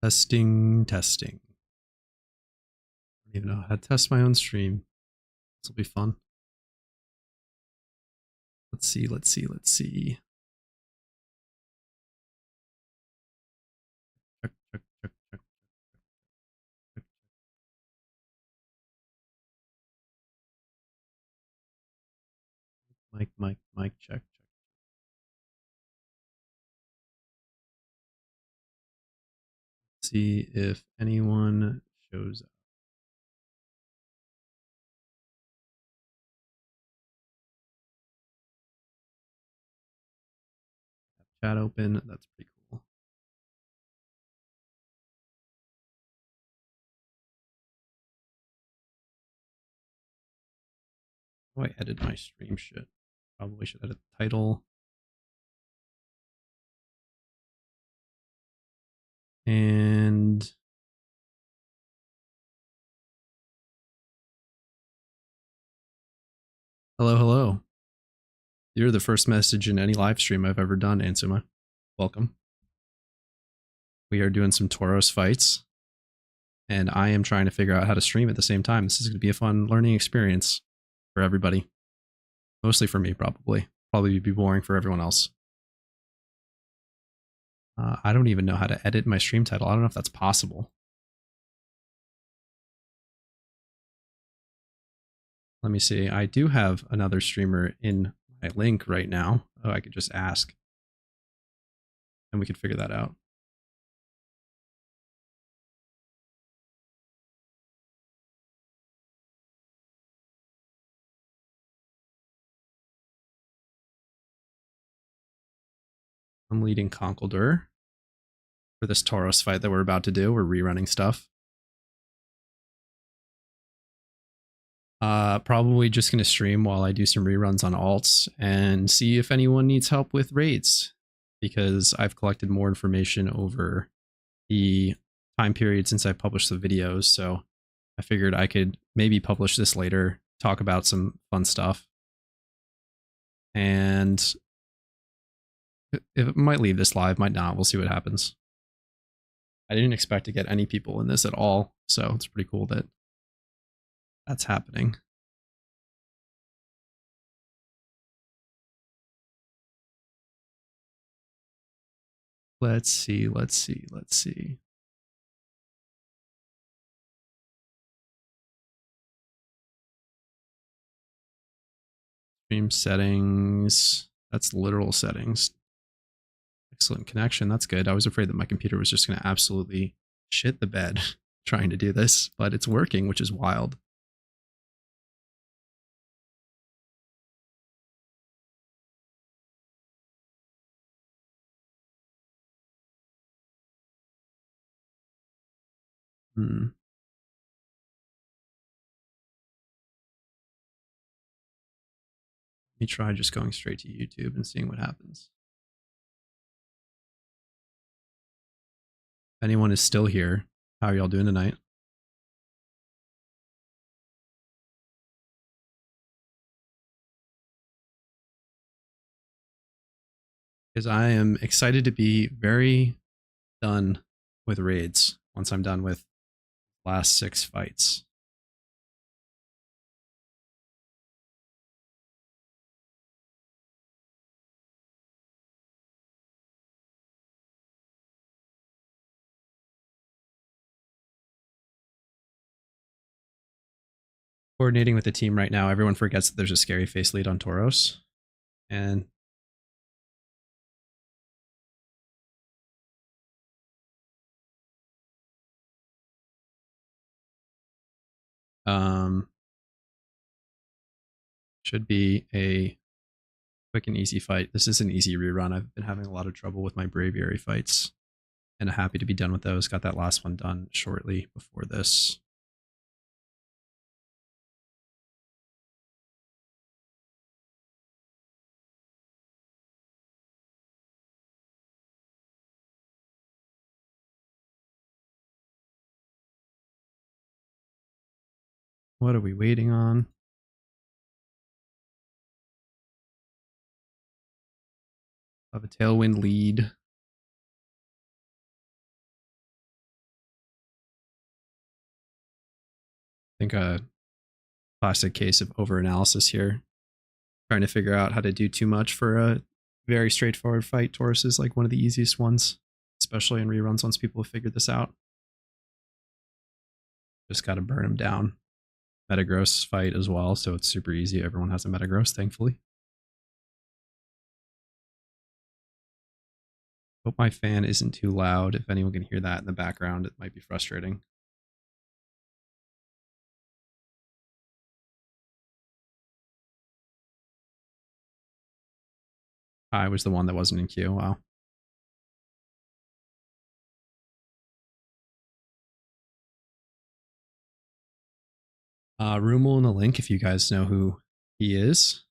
Testing, testing. I don't even know how to test my own stream. This will be fun. Let's see, let's see, let's see. Check, check, check, check, check. Mic, check, check. See if anyone shows up. Chat open. That's pretty cool. Oh, I edited my stream shit. Probably should edit the title. And hello, hello. You're the first message in any live stream I've ever done, Ansuma. Welcome. We are doing some Tauros fights, and I am trying to figure out how to stream at the same time. This is going to be a fun learning experience for everybody. Mostly for me, probably. Probably be boring for everyone else. I don't even know how to edit my stream title. I don't know if that's possible. Let me see. I do have another streamer in my link right now. Oh, I could just ask. And we could figure that out. I'm leading Conkeldurr for this Tauros fight that we're about to do. We're rerunning stuff. Probably just going to stream while I do some reruns on alts and see if anyone needs help with raids, because I've collected more information over the time period since I published the videos. So I figured I could maybe publish this later, talk about some fun stuff. And it might leave this live, might not. We'll see what happens. I didn't expect to get any people in this at all, so it's pretty cool that that's happening. Let's see, let's see, let's see. Stream settings. That's literal settings. Excellent connection. That's good. I was afraid that my computer was just going to absolutely shit the bed trying to do this, but it's working, which is wild. Let me try just going straight to YouTube and seeing what happens. If anyone is still here, how are y'all doing tonight? Because I am excited to be very done with raids once I'm done with last 6 fights. Coordinating with the team right now, everyone forgets that there's a scary face lead on Tauros. And should be a quick and easy fight. This is an easy rerun. I've been having a lot of trouble with my Braviary fights, and happy to be done with those. Got that last one done shortly before this. What are we waiting on? I have a tailwind lead. think a classic case of overanalysis here. Trying to figure out how to do too much for a very straightforward fight. Tauros is like one of the easiest ones, especially in reruns once people have figured this out. Just got to burn him down. Metagross fight as well, so it's super easy. Everyone has a Metagross, thankfully. Hope my fan isn't too loud. If anyone can hear that in the background, it might be frustrating. I was the one that wasn't in queue. Wow. Rumel in the link if you guys know who he is.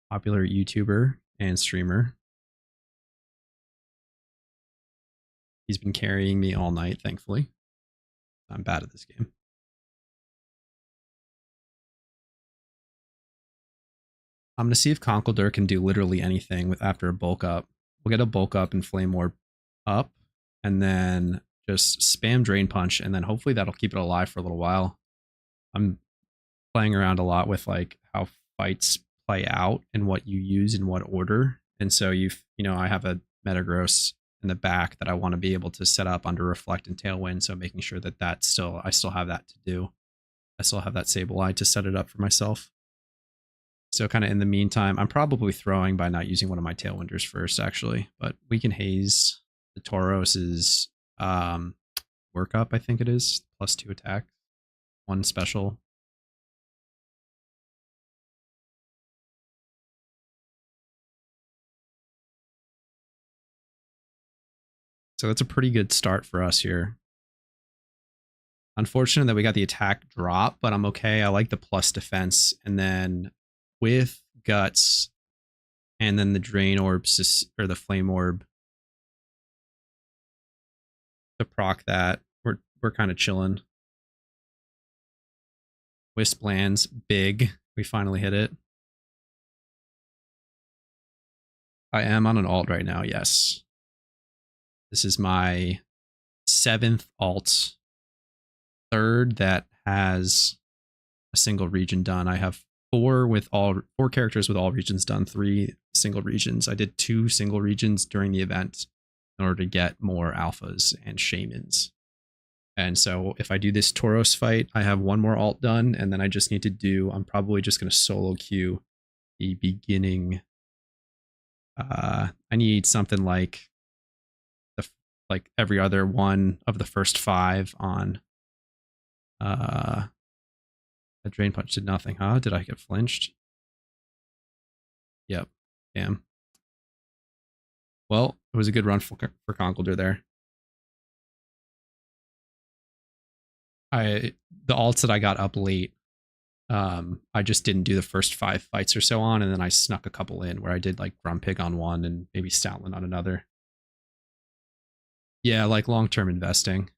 Popular YouTuber and streamer. He's been carrying me all night, thankfully. I'm bad at this game. I'm going to see if Conkeldurr can do literally anything with after a bulk up. We'll get a bulk up and Flame Orb up, and then just spam Drain Punch, and then hopefully that'll keep it alive for a little while. I'm playing around a lot with like how fights play out and what you use in what order. And so I have a Metagross in the back that I want to be able to set up under Reflect and Tailwind. So making sure that I still have that to do. I still have that Sableye to set it up for myself. So kind of in the meantime, I'm probably throwing by not using one of my Tailwinders first, actually. But we can haze the Tauros's work up, I think it is. +2 attack. 1 special. So that's a pretty good start for us here. Unfortunate that we got the attack drop, but I'm okay. I like the plus defense. And then with Guts and then the Drain Orb or the Flame Orb to proc that, we're kind of chilling. Wisp lands big. We finally hit it. I am on an alt right now, yes. This is my 7th alt, 3rd that has a single region done. I have 4 characters with all regions done, 3 single regions. I did 2 single regions during the event in order to get more alphas and Shaymins. And so if I do this Tauros fight, I have 1 more alt done, and then I just need to do, I'm probably just going to solo queue the beginning. I need something like every other one of the first 5 on a Drain Punch did nothing, huh? Did I get flinched? Yep. Damn. Well, it was a good run for Conkeldurr there. The alts that I got up late, I just didn't do the first 5 fights or so on, and then I snuck a couple in where I did like Grumpig on one and maybe Stoutland on another. Yeah, like long-term investing.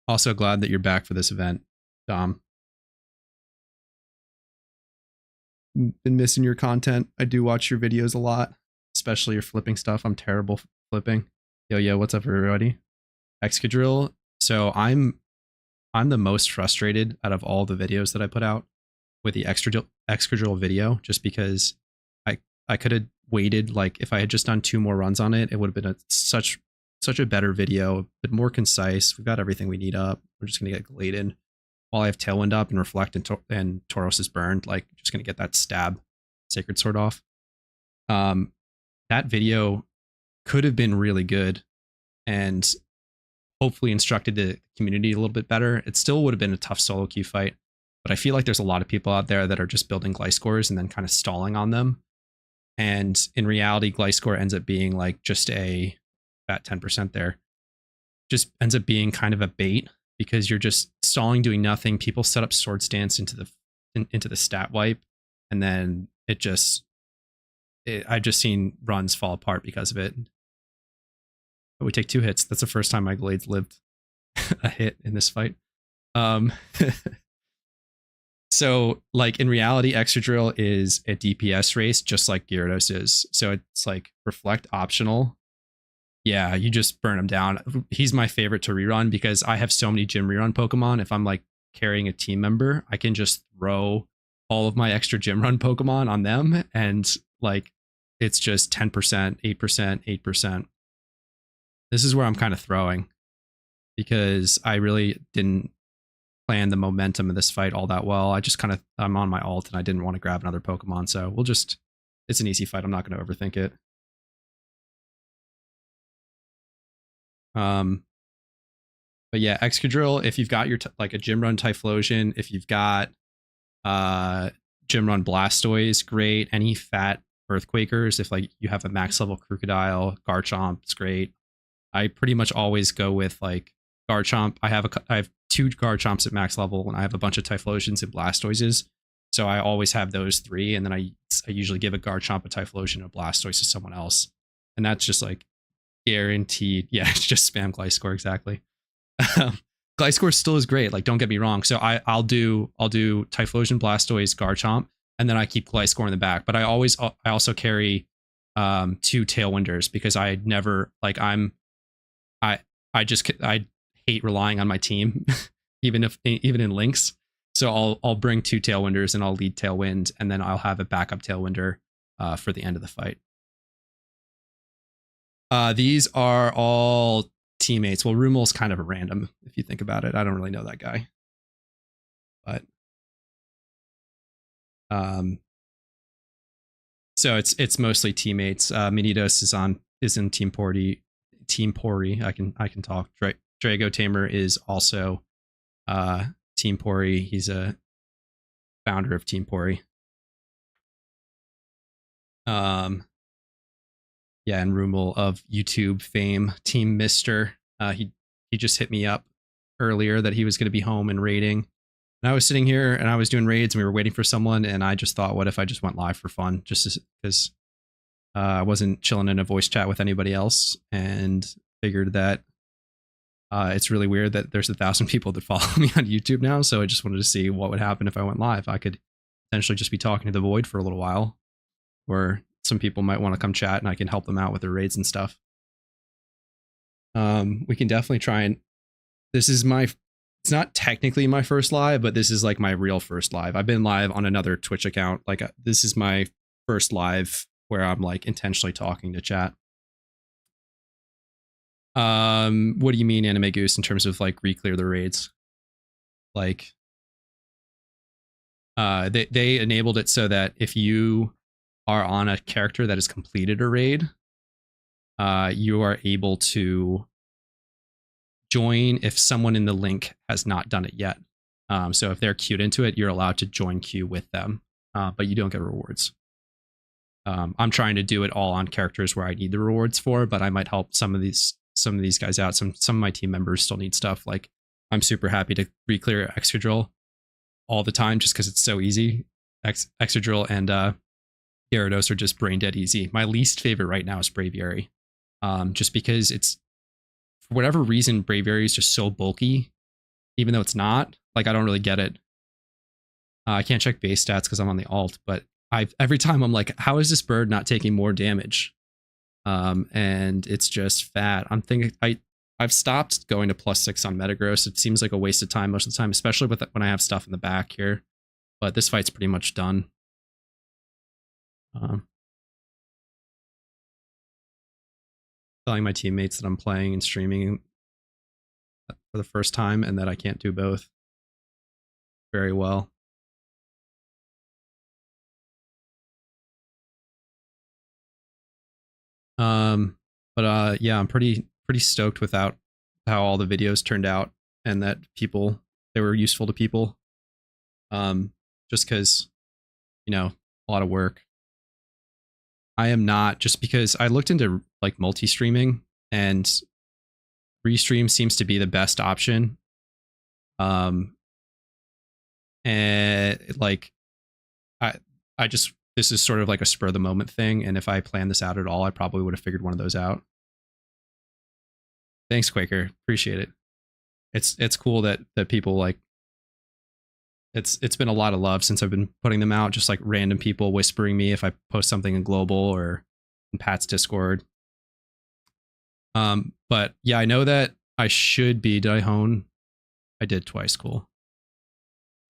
Also glad that you're back for this event, Dom. Been missing your content. I do watch your videos a lot, especially your flipping stuff. I'm terrible flipping. Yo, what's up, everybody? Excadrill. So I'm the most frustrated out of all the videos that I put out with the Excadrill video, just because I could have waited. Like if I had just done 2 more runs on it, it would have been such a better video, but more concise. We've got everything we need up. We're just gonna get Gladen while I have Tailwind up and Reflect and Tauros is burned. Like just gonna get that stab Sacred Sword off. That video could have been really good and hopefully instructed the community a little bit better. It still would have been a tough solo queue fight, but I feel like there's a lot of people out there that are just building Gliscors and then kind of stalling on them. And in reality, Gliscor ends up being like just a fat 10% there. Just ends up being kind of a bait because you're just stalling, doing nothing. People set up Swords Dance into the stat wipe, and then I've just seen runs fall apart because of it. But we take 2 hits. That's the first time my Glades lived a hit in this fight. So, like, in reality, Excadrill is a DPS race, just like Gyarados is. So it's like Reflect optional, Yeah, you just burn him down. He's my favorite to rerun because I have so many gym rerun Pokemon. If I'm like carrying a team member, I can just throw all of my extra gym run Pokemon on them, and like it's just 10%, 8%, 8%. This is where I'm kind of throwing because I really didn't plan the momentum of this fight all that well. I'm on my alt and I didn't want to grab another Pokemon, so it's an easy fight. I'm not going to overthink it. But yeah, Excadrill, if you've got your like a gym run Typhlosion, if you've got gym run Blastoise, great. Any fat Earthquakers, if like you have a max level Crocodile, Garchomp, it's great. I pretty much always go with like Garchomp. I have 2 Garchomps at max level, and I have a bunch of Typhlosions and Blastoises. So I always have those 3, and then I usually give a Garchomp, a Typhlosion, and a Blastoise to someone else, and that's just like guaranteed. Yeah, it's just spam Gliscor exactly. Gliscor still is great. Like, don't get me wrong. So I'll do Typhlosion, Blastoise, Garchomp, and then I keep Gliscor in the back. But I also carry 2 Tailwinders because I never like I hate relying on my team, even in links. So I'll bring 2 Tailwinders and I'll lead Tailwind, and then I'll have a backup Tailwinder for the end of the fight. These are all teammates. Well, Rumel's kind of a random if you think about it. I don't really know that guy, but so it's mostly teammates. Minidos is in Team Pori. I can talk. Drago Tamer is also Team Pori. He's a founder of Team Pori. Yeah, and Rumel of YouTube fame, Team Mister. He just hit me up earlier that he was going to be home and raiding. And I was sitting here and I was doing raids and we were waiting for someone, and I just thought, what if I just went live for fun, just because I wasn't chilling in a voice chat with anybody else, and figured that it's really weird that there's 1,000 people that follow me on YouTube now. So I just wanted to see what would happen if I went live. I could potentially just be talking to the void for a little while, or some people might want to come chat and I can help them out with their raids and stuff. We can definitely try, and this is it's not technically my first live, but this is like my real first live. I've been live on another Twitch account. Like this is my first live where I'm like intentionally talking to chat. What do you mean, Anime Goose, in terms of like re-clear the raids? Like they enabled it so that if you are on a character that has completed a raid, you are able to join if someone in the link has not done it yet. So if they're queued into it, you're allowed to join queue with them, but you don't get rewards. I'm trying to do it all on characters where I need the rewards for, but I might help some of these guys out. Some of my team members still need stuff. Like, I'm super happy to re-clear Excadrill all the time just because it's so easy. Excadrill and Gyarados are just brain dead easy. My least favorite right now is Braviary, just because it's, for whatever reason, Braviary is just so bulky, even though it's not. Like, I don't really get it. I can't check base stats because I'm on the alt, but every time I'm like, how is this bird not taking more damage? And it's just fat. I'm thinking I've stopped going to +6 on Metagross. It seems like a waste of time most of the time, especially when I have stuff in the back here. But this fight's pretty much done. Telling my teammates that I'm playing and streaming for the first time and that I can't do both very well. But yeah, I'm pretty stoked without how all the videos turned out and that they were useful to people. Just because, you know, a lot of work. I am not, just because I looked into like multi-streaming, and restream seems to be the best option. And like, I just, this is sort of like a spur of the moment thing. And if I planned this out at all, I probably would have figured one of those out. Thanks, Quaker. Appreciate it. It's cool that people like, it's been a lot of love since I've been putting them out. Just like random people whispering me if I post something in global or in Pat's Discord. But yeah, I know that I should be. Did I hone? I did twice. Cool.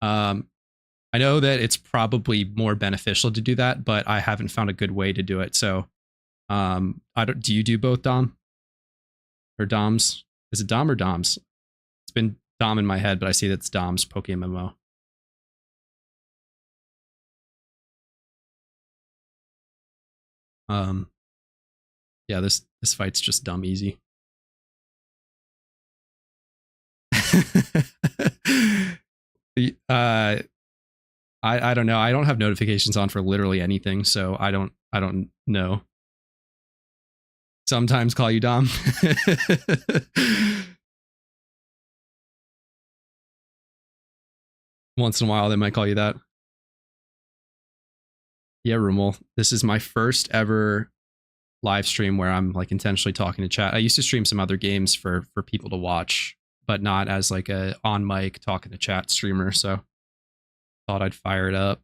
I know that it's probably more beneficial to do that, but I haven't found a good way to do it. So, I don't. Do you do both Dom or Doms? Is it Dom or Doms? It's been Dom in my head, but I see that's Dom's Pokemon. Um, yeah, this fight's just dumb easy. I don't know. I don't have notifications on for literally anything, so I don't know. Sometimes call you Dom. Once in a while, they might call you that. Yeah, Rumel. This is my first ever live stream where I'm like intentionally talking to chat. I used to stream some other games for people to watch, but not as like a on mic talking to chat streamer. So thought I'd fire it up,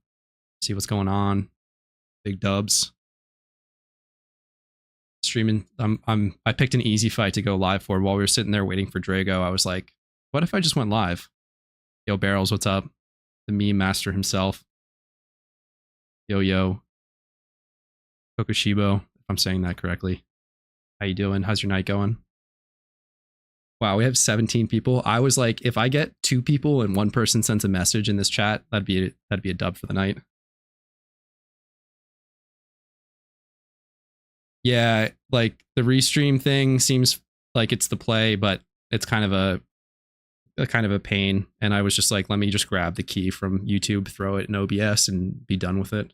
see what's going on. Big dubs. Streaming. I picked an easy fight to go live for while we were sitting there waiting for Drago. I was like, what if I just went live? Yo, Barrels, what's up? The meme master himself. Yo, Kokushibo, if I'm saying that correctly. How you doing? How's your night going? Wow, we have 17 people. I was like, if I get 2 people and 1 person sends a message in this chat, that'd be a dub for the night. Yeah, like the restream thing seems like it's the play, but it's kind of a pain. And I was just like, let me just grab the key from YouTube, throw it in OBS, and be done with it.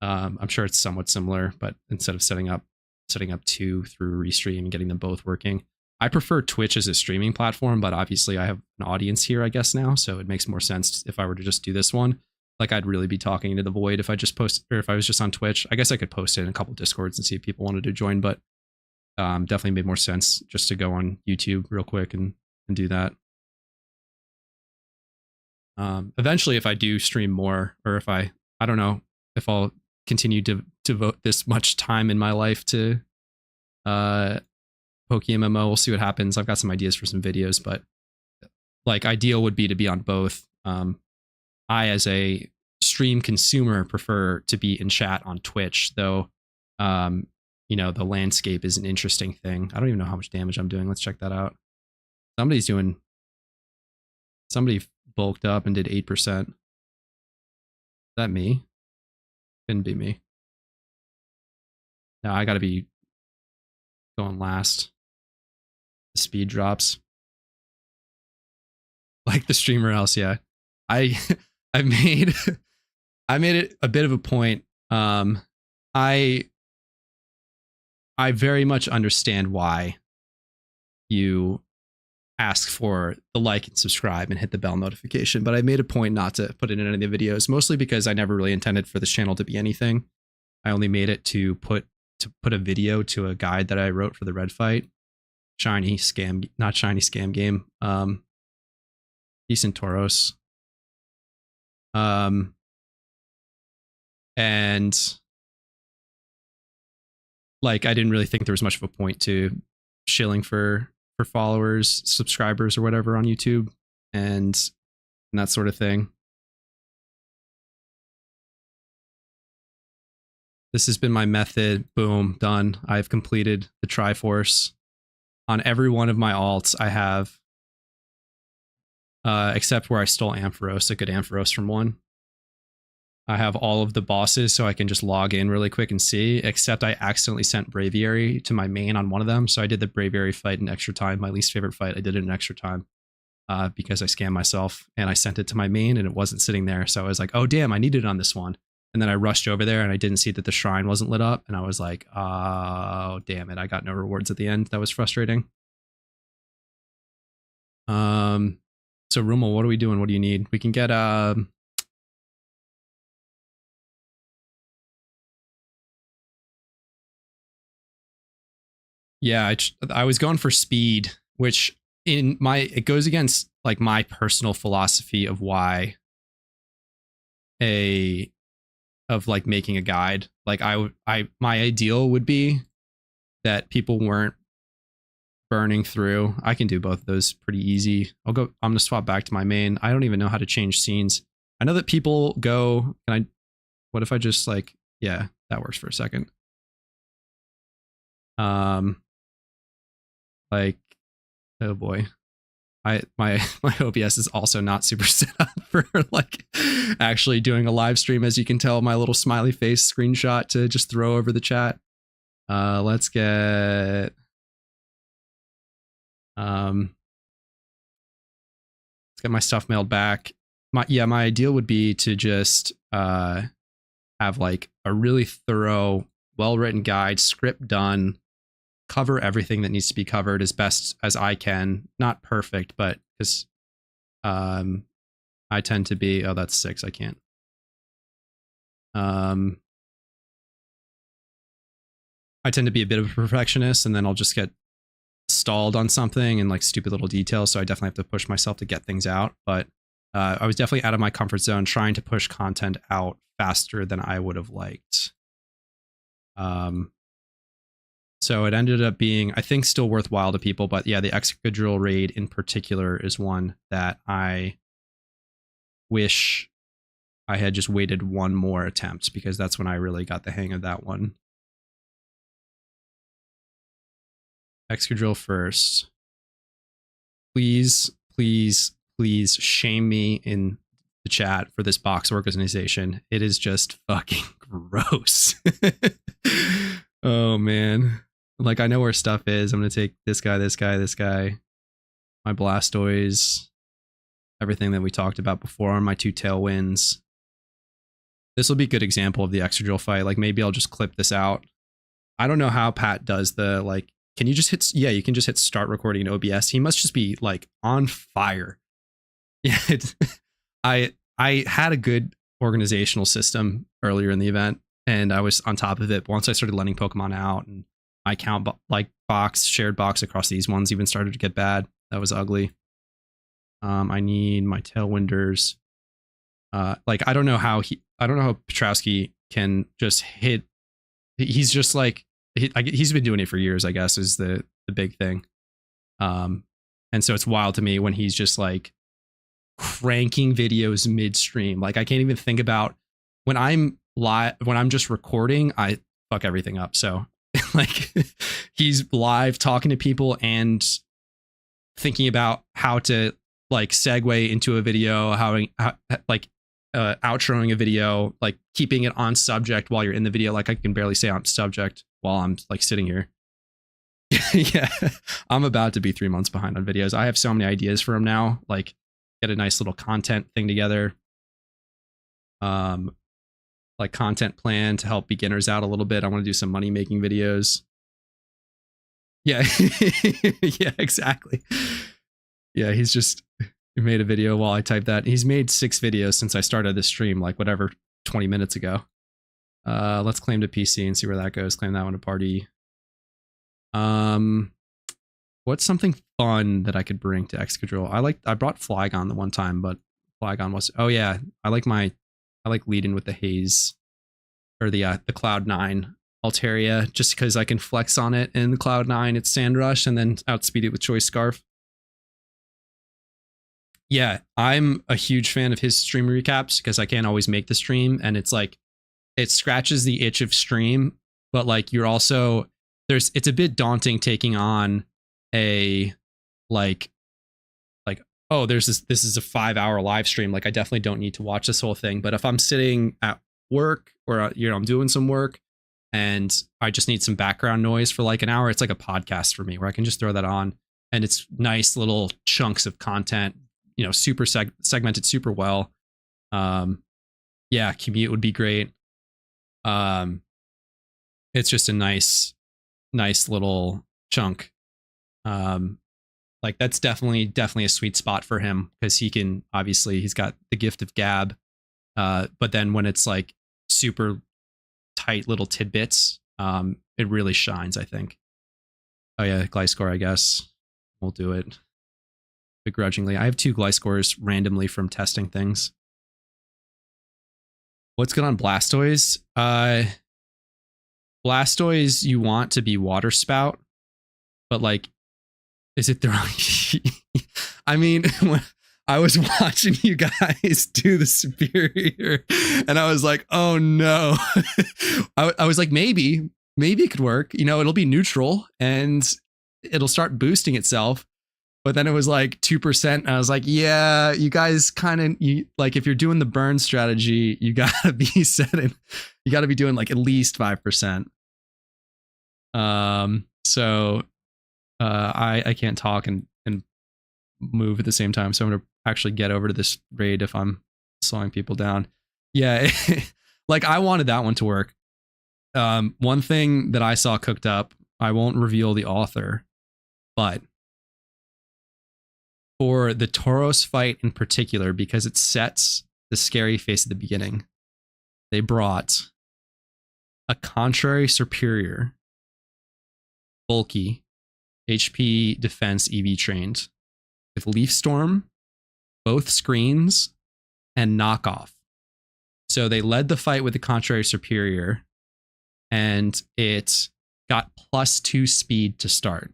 I'm sure it's somewhat similar, but instead of setting up 2 through restream and getting them both working, I prefer Twitch as a streaming platform. But obviously, I have an audience here, I guess now, so it makes more sense if I were to just do this one. Like I'd really be talking to the void if I just post, or if I was just on Twitch. I guess I could post it in a couple Discords and see if people wanted to join, but definitely made more sense just to go on YouTube real quick and do that. Eventually, if I do stream more, or if I don't know if I'll continue to devote this much time in my life to PokeMMO. We'll see what happens. I've got some ideas for some videos, but like ideal would be to be on both. I, as a stream consumer, prefer to be in chat on Twitch, though. The landscape is an interesting thing. I don't even know how much damage I'm doing. Let's check that out. Somebody bulked up and did 8%. Is that me? Couldn't be me. No, I gotta be going last. The speed drops. Like the streamer else, yeah. I made it a bit of a point. I very much understand why you ask for the like and subscribe and hit the bell notification, but I made a point not to put it in any of the videos, mostly because I never really intended for this channel to be anything. I only made it to put a video to a guide that I wrote for the red fight. Not shiny scam game. Decent Tauros. And like I didn't really think there was much of a point to shilling for followers, subscribers, or whatever on YouTube and that sort of thing. This has been my method. Boom, done. I've completed the Triforce. On every one of my alts, I have, except where I stole Ampharos, a good Ampharos from one. I have all of the bosses, so I can just log in really quick and see, except I accidentally sent Braviary to my main on one of them, so I did the Braviary fight in extra time. My least favorite fight, I did it in extra time because I scammed myself, and I sent it to my main, and it wasn't sitting there, so I was like, oh, damn, I need it on this one. And then I rushed over there, and I didn't see that the shrine wasn't lit up, and I was like, oh, damn it, I got no rewards at the end. That was frustrating. So Rumel, what are we doing? What do you need? We can get yeah, I was going for speed, which it goes against like my personal philosophy of why like making a guide. Like my ideal would be that people weren't burning through. I can do both of those pretty easy. I'm gonna swap back to my main. I don't even know how to change scenes. I know that people go, what if I just like, yeah, that works for a second. Like, oh boy. My OBS is also not super set up for like actually doing a live stream, as you can tell, my little smiley face screenshot to just throw over the chat. Let's get my stuff mailed back. My ideal would be to just have like a really thorough, well-written guide, script done, cover everything that needs to be covered as best as I can. Not perfect, but because I tend to be, oh, that's 6, I can't. I tend to be a bit of a perfectionist, and then I'll just get stalled on something and like stupid little details, so I definitely have to push myself to get things out. But I was definitely out of my comfort zone trying to push content out faster than I would have liked. So it ended up being, I think, still worthwhile to people. But yeah, the Excadrill raid in particular is one that I wish I had just waited one more attempt, because that's when I really got the hang of that one. Excadrill first. Please, please, please shame me in the chat for this box organization. It is just fucking gross. Oh man. Like, I know where stuff is. I'm gonna take this guy, this guy, this guy, my Blastoise, everything that we talked about before, my 2 Tailwinds. This will be a good example of the Excadrill fight. Like, maybe I'll just clip this out. I don't know how Pat does the, like, can you just hit, yeah, you can just hit start recording in OBS. He must just be like on fire. Yeah, I had a good organizational system earlier in the event, and I was on top of it. But once I started letting Pokemon out, and my account shared box across these ones even started to get bad. That was ugly. I need my Tailwinders. Like, I don't know how Petrowski can just hit. He's just like, he's been doing it for years, I guess, is the big thing. And so it's wild to me when he's just like cranking videos midstream. Like, I can't even think about when I'm just recording, I fuck everything up. So like, he's live talking to people and thinking about how to like segue into a video, how like outroing a video, like keeping it on subject while you're in the video. Like, I can barely stay on subject while I'm like sitting here. Yeah, I'm about to be 3 months behind on videos. I have so many ideas for him now. Like, get a nice little content thing together. Like, content plan to help beginners out a little bit. I want to do some money making videos. Yeah. Yeah, exactly. Yeah, he made a video while I typed that. He's made 6 videos since I started this stream, like whatever, 20 minutes ago. Let's claim to PC and see where that goes. Claim that one to party. What's something fun that I could bring to Excadrill? I brought Flygon the one time, but Flygon was, oh yeah, I like leading with the Haze, or the Cloud9 Altaria, just because I can flex on it in the Cloud9, it's Sandrush, and then outspeed it with Choice Scarf. Yeah, I'm a huge fan of his stream recaps because I can't always make the stream, and it's like, it scratches the itch of stream, but like, you're also, it's a bit daunting taking on a like, oh, this is a 5-hour live stream. Like, I definitely don't need to watch this whole thing. But if I'm sitting at work, or I'm doing some work and I just need some background noise for like an hour, it's like a podcast for me where I can just throw that on, and it's nice little chunks of content, super segmented super well. Yeah, commute would be great. It's just a nice little chunk. Like, that's definitely a sweet spot for him, because he's got the gift of gab. But then when it's like super tight little tidbits, it really shines, I think. Oh yeah, Gliscor, I guess. We'll do it begrudgingly. I have 2 Gliscors randomly from testing things. What's good on Blastoise? Blastoise, you want to be Water Spout, but like, Is it the I mean, when I was watching you guys do the superior and I was like, oh no. I was like, maybe it could work. You know, it'll be neutral and it'll start boosting itself. But then it was like 2%. And I was like, yeah, you guys kind of, like, if you're doing the burn strategy, you gotta be doing like at least 5%. I can't talk and move at the same time. So I'm gonna actually get over to this raid if I'm slowing people down. Yeah, like I wanted that one to work. One thing that I saw cooked up, I won't reveal the author, but for the Tauros fight in particular, because it sets the scary face at the beginning, they brought a contrary superior, bulky, HP defense EV trained with Leaf Storm, both screens, and knockoff. So they led the fight with the contrary superior, and it got +2 speed to start.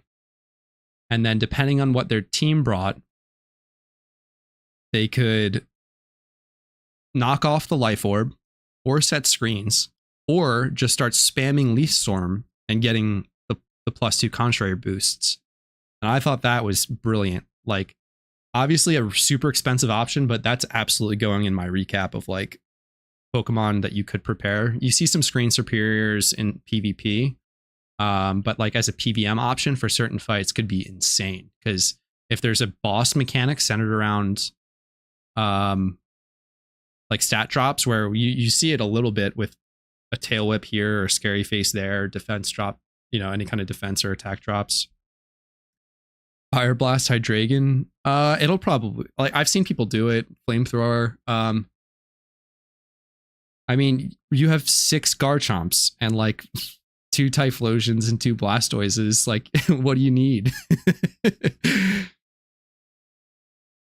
And then depending on what their team brought, they could knock off the life orb or set screens or just start spamming Leaf Storm and getting the +2 contrary boosts. And I thought that was brilliant. Like, obviously a super expensive option, but that's absolutely going in my recap of like Pokemon that you could prepare. You see some screen superiors in PvP, but like as a PVM option for certain fights could be insane. Because if there's a boss mechanic centered around like stat drops, where you see it a little bit with a tail whip here or scary face there, defense drop, you know, any kind of defense or attack drops. Fire Blast Hydreigon, it'll probably, like, I've seen people do it. Flamethrower. I mean, you have 6 Garchomps and like 2 Typhlosions and 2 Blastoises. Like, what do you need?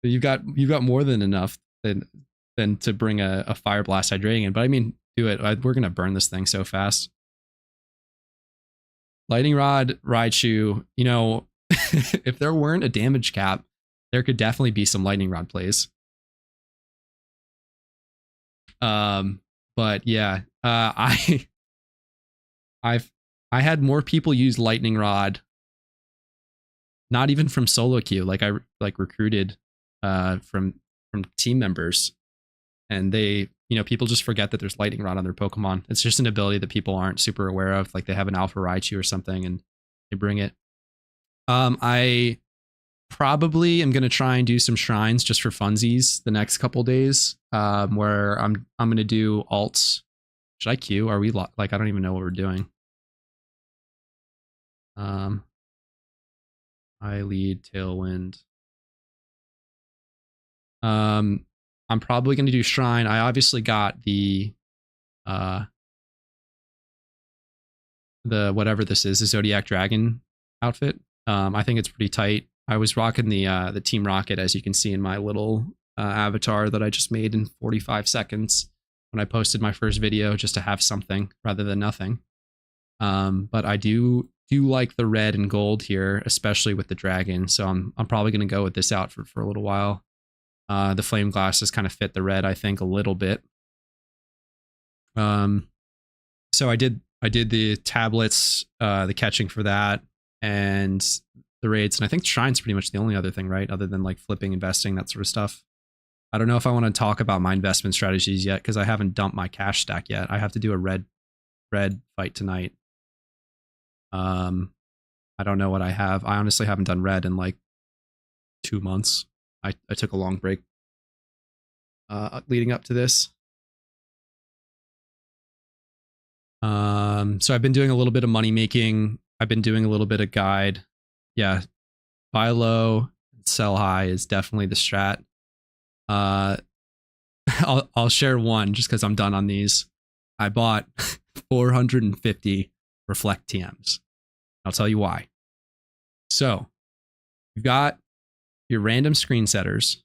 You've got more than enough than to bring a Fire Blast Hydreigon. But I mean, do it. We're gonna burn this thing so fast. Lightning Rod, Raichu, you know, if there weren't a damage cap, there could definitely be some Lightning Rod plays. But yeah, I had more people use Lightning Rod, not even from solo queue. Like I recruited from team members, and they, you know, people just forget that there's Lightning Rod on their Pokemon. It's just an ability that people aren't super aware of. Like they have an Alpha Raichu or something and they bring it. I probably am going to try and do some shrines just for funsies the next couple days, where I'm going to do alts. Should I queue? Are we like, I don't even know what we're doing. I lead Tailwind. I'm probably going to do shrine. I obviously got the whatever this is, the Zodiac Dragon outfit. I think it's pretty tight. I was rocking the Team Rocket, as you can see in my little avatar that I just made in 45 seconds when I posted my first video, just to have something rather than nothing. But I do like the red and gold here, especially with the dragon. So I'm probably going to go with this outfit for a little while. The flame glasses kind of fit the red, I think, a little bit. So I did the tablets, the catching for that, and the raids, and I think Shrine's pretty much the only other thing, right? Other than like flipping, investing, that sort of stuff. I don't know if I want to talk about my investment strategies yet, because I haven't dumped my cash stack yet. I have to do a red fight tonight. I don't know what I have. I honestly haven't done red in like 2 months. I took a long break leading up to this. So I've been doing a little bit of money making. I've been doing a little bit of guide. Yeah, buy low, sell high is definitely the strat. I'll share one just because I'm done on these. I bought 450 Reflect TMs. I'll tell you why. So you've got your random screen setters.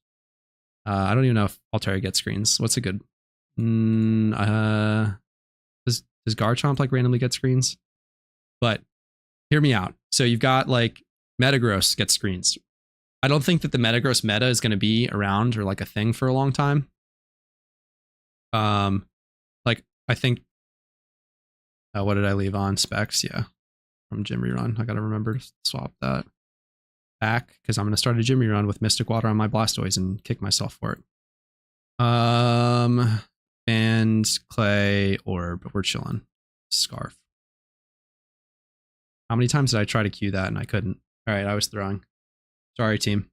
I don't even know if Altaria gets screens. What's a good? Does Garchomp like randomly get screens? But hear me out. So you've got like Metagross gets screens. I don't think that the Metagross meta is going to be around or like a thing for a long time. Like I think, what did I leave on? Specs, yeah, from gym rerun. I gotta remember to swap that back because I'm gonna start a gym rerun with Mystic Water on my Blastoise and kick myself for it. And Clay Orb, we're chilling. Scarf. How many times did I try to queue that and I couldn't? All right, I was throwing. Sorry, team.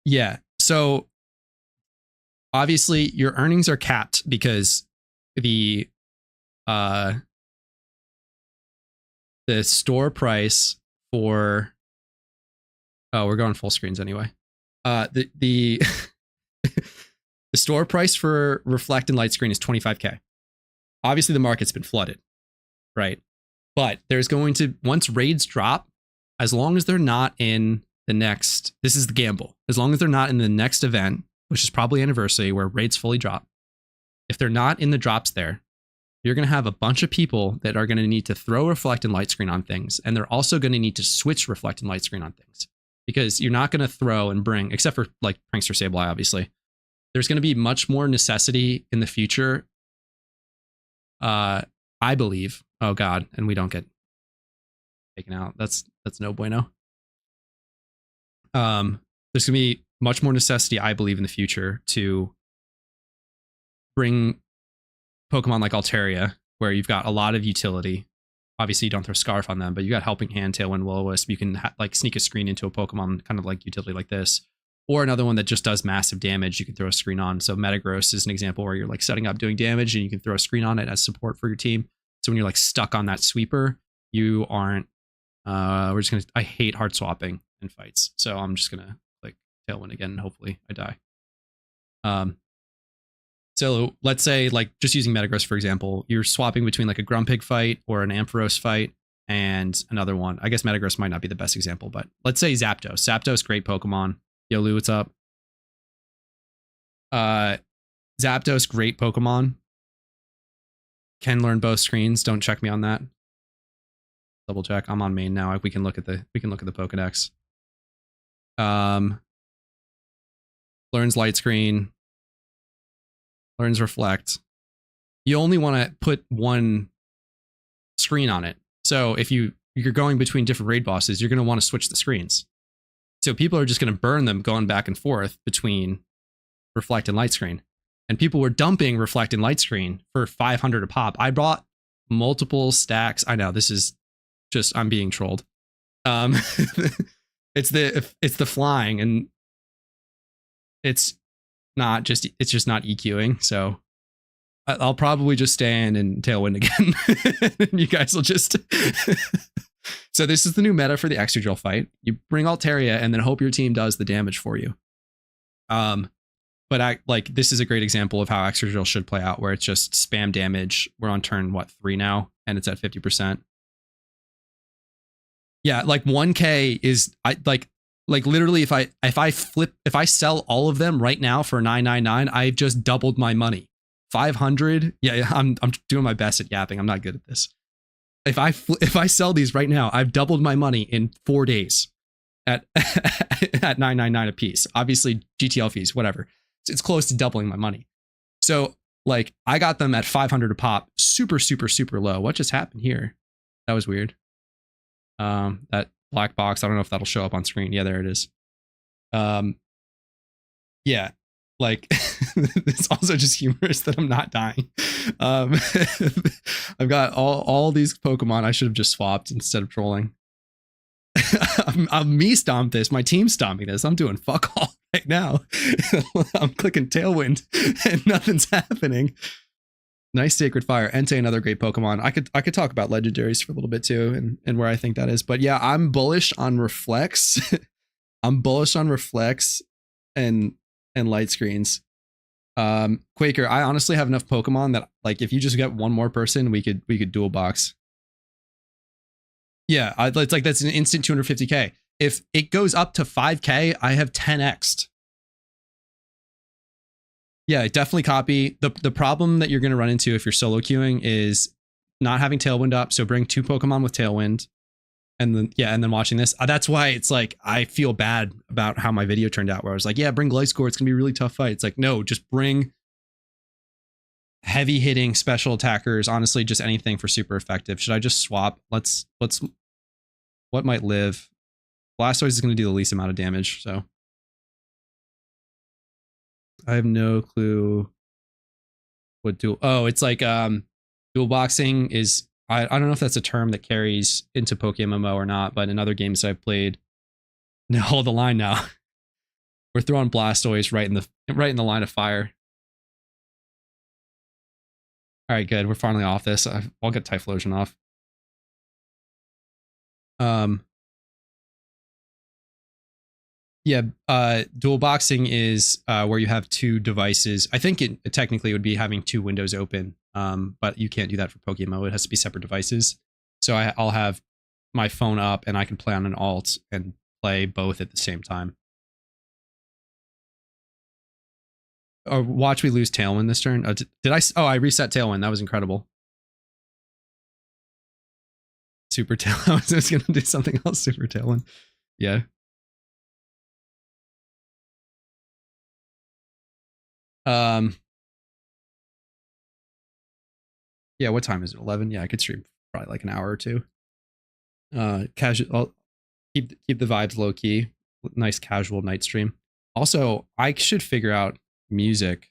Yeah, so obviously your earnings are capped because the store price for we're going full screens anyway. The the store price for Reflect and Light Screen is 25K. Obviously the market's been flooded, right? But there's going to, once raids drop, as long as they're not in the next, this is the gamble, as long as they're not in the next event, which is probably Anniversary where raids fully drop, if they're not in the drops there, you're going to have a bunch of people that are going to need to throw Reflect and Light Screen on things, and they're also going to need to switch Reflect and Light Screen on things, because you're not going to throw and bring, except for like Prankster Sableye, obviously. There's going to be much more necessity in the future, I believe. Oh God, and we don't get taken out. That's no bueno. There's going to be much more necessity, I believe, in the future to bring Pokemon like Altaria, where you've got a lot of utility. Obviously, you don't throw Scarf on them, but you got Helping Hand, Tailwind, Will-O-Wisp. You can like sneak a screen into a Pokemon, kind of like utility like this, or another one that just does massive damage. You can throw a screen on. So Metagross is an example where you're like setting up doing damage, and you can throw a screen on it as support for your team. So when you're like stuck on that sweeper, you aren't. We're just gonna. I hate hard swapping in fights, so I'm just gonna like Tailwind again, and hopefully I die. So let's say, like, just using Metagross for example, you're swapping between like a Grumpig fight or an Ampharos fight and another one. I guess Metagross might not be the best example, but let's say Zapdos. Zapdos, great Pokemon. Yo, Lou, what's up? Zapdos, great Pokemon. Can learn both screens. Don't check me on that. Double check. I'm on main now. We can look at the Pokedex. Learns Light Screen. Learns Reflect. You only want to put one screen on it. So if you're going between different raid bosses, you're going to want to switch the screens. So people are just going to burn them going back and forth between Reflect and Light Screen. And people were dumping Reflect and Light Screen for 500 a pop. I bought multiple stacks. I know this is just, I'm being trolled. It's the flying, and it's just not EQing. So I'll probably just stand and Tailwind again. And you guys will just. So this is the new meta for the Excadrill fight. You bring Altaria and then hope your team does the damage for you. But this is a great example of how Excadrill should play out, where it's just spam damage. We're on turn 3 now, and it's at 50%. Yeah, like 1K is literally if I sell all of them right now for 999, I've just doubled my money. 500. Yeah, I'm doing my best at yapping. I'm not good at this. If I sell these right now, I've doubled my money in 4 days at 999 a piece. Obviously GTL fees, whatever. It's close to doubling my money. So like I got them at 500 a pop, super, super, super low. What just happened here? That was weird. That black box, I don't know if that'll show up on screen. Yeah, there it is. Yeah, like it's also just humorous that I'm not dying. I've got all these Pokemon I should have just swapped instead of trolling. I'm me stomp this, my team stomping this. I'm doing fuck all right now. I'm clicking Tailwind and nothing's happening. Nice Sacred Fire. Entei, another great Pokemon. I could talk about legendaries for a little bit too, and where I think that is. But yeah, I'm bullish on Reflex. I'm bullish on Reflex and Light Screens. Quaker, I honestly have enough Pokemon that like if you just get one more person, we could dual box. Yeah, it's like that's an instant 250k. If it goes up to 5k, I have 10x'd. Yeah, definitely copy. The problem that you're going to run into if you're solo queuing is not having Tailwind up, so bring 2 Pokemon with Tailwind, and then watching this. That's why it's like I feel bad about how my video turned out, where I was like, yeah, bring Gliscor, it's gonna be a really tough fight. It's like, no, just bring heavy hitting special attackers. Honestly, just anything for super effective. Should I just swap? Let's what might live? Blastoise is gonna do the least amount of damage, so I have no clue what dual. Oh, it's like dual boxing is. I don't know if that's a term that carries into PokeMMO or not, but in other games I've played, no, hold the line now. We're throwing Blastoise right in the line of fire. All right, good. We're finally off this. I'll get Typhlosion off. Yeah, dual boxing is where you have 2 devices. I think it technically would be having 2 windows open, but you can't do that for Pokemon. It has to be separate devices. So I'll have my phone up and I can play on an alt and play both at the same time. Oh, watch we lose Tailwind this turn. Did I? Oh, I reset Tailwind. That was incredible. Super Tailwind. I was going to do something else. Super Tailwind. Yeah. Yeah, what time is it? 11? Yeah, I could stream probably like an hour or 2. Casual. I'll keep the vibes low key. Nice casual night stream. Also, I should figure out music.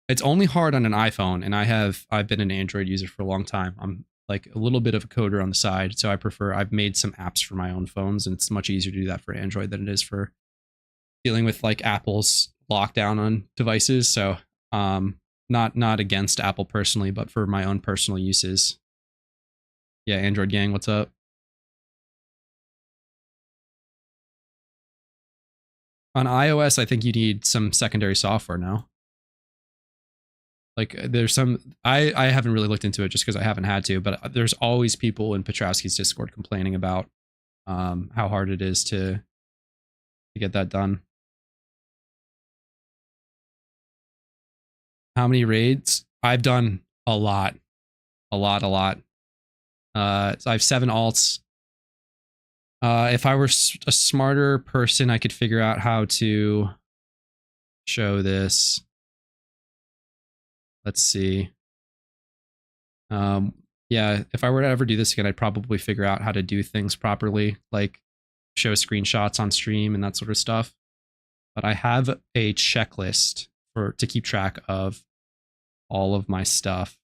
It's only hard on an iPhone, and I've been an Android user for a long time. I'm like a little bit of a coder on the side, so I've made some apps for my own phones, and it's much easier to do that for Android than it is for dealing with like Apple's lockdown on devices. So not against Apple personally, but for my own personal uses. Yeah, Android gang, what's up? On iOS, I think you need some secondary software now. Like there's some, I haven't really looked into it just because I haven't had to, but there's always people in Petrowski's Discord complaining about how hard it is to get that done. How many raids? I've done a lot. So I have 7 alts. If I were a smarter person, I could figure out how to show this. Let's see. Yeah, if I were to ever do this again, I'd probably figure out how to do things properly, like show screenshots on stream and that sort of stuff. But I have a checklist to keep track of all of my stuff.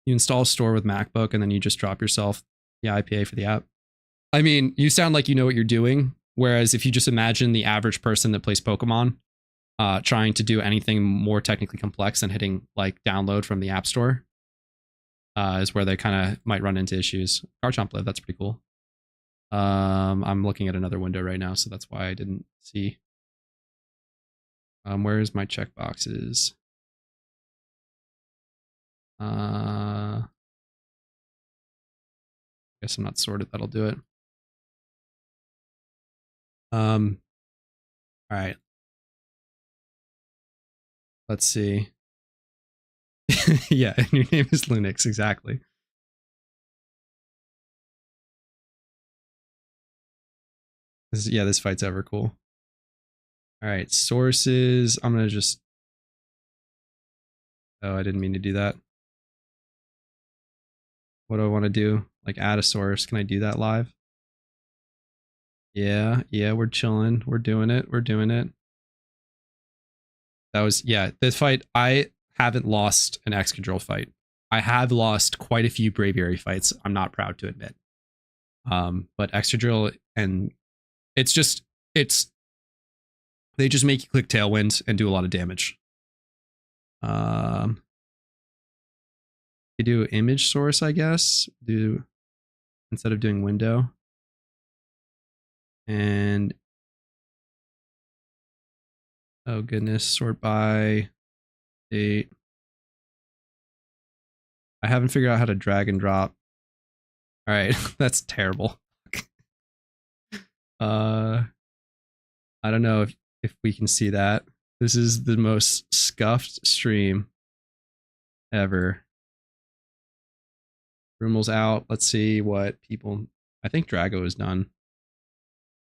You install a store with MacBook and then you just drop yourself the IPA for the app. I mean, you sound like you know what you're doing. Whereas if you just imagine the average person that plays Pokemon trying to do anything more technically complex than hitting like download from the App Store is where they kind of might run into issues. Garchomp live, that's pretty cool. I'm looking at another window right now, so that's why I didn't see. Where's my checkboxes? Guess I'm not sorted. That'll do it. All right. Let's see. Yeah, and your name is Linux, exactly. This fight's ever cool. All right, sources. I'm gonna just. Oh, I didn't mean to do that. What do I want to do? Like add a source. Can I do that live? Yeah, we're chilling. We're doing it. That was, yeah, this fight, I haven't lost an Excadrill fight. I have lost quite a few Braviary fights, I'm not proud to admit. But Excadrill, and they just make you click Tailwind and do a lot of damage. You do image source, I guess, instead of doing window. And oh goodness, sort by date. I haven't figured out how to drag and drop. All right, that's terrible. I don't know if we can see that. This is the most scuffed stream ever. Rumel's out. Let's see what people... I think Drago is done.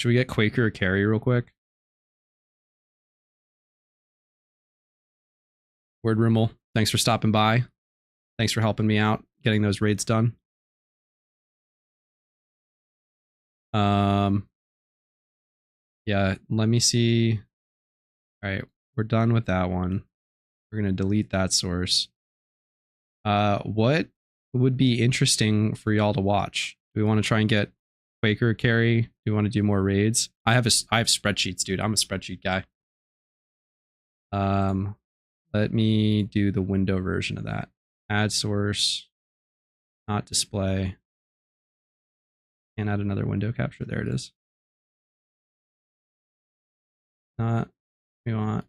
Should we get Quaker or Carry real quick? Word Rumel, thanks for stopping by. Thanks for helping me out, getting those raids done. Yeah, let me see. All right, we're done with that one. We're gonna delete that source. What would be interesting for y'all to watch? Do we want to try and get Quaker carry? Do we want to do more raids? I have spreadsheets, dude. I'm a spreadsheet guy. Let me do the window version of that. Add source, not display, and add another window capture. There it is. Not we want.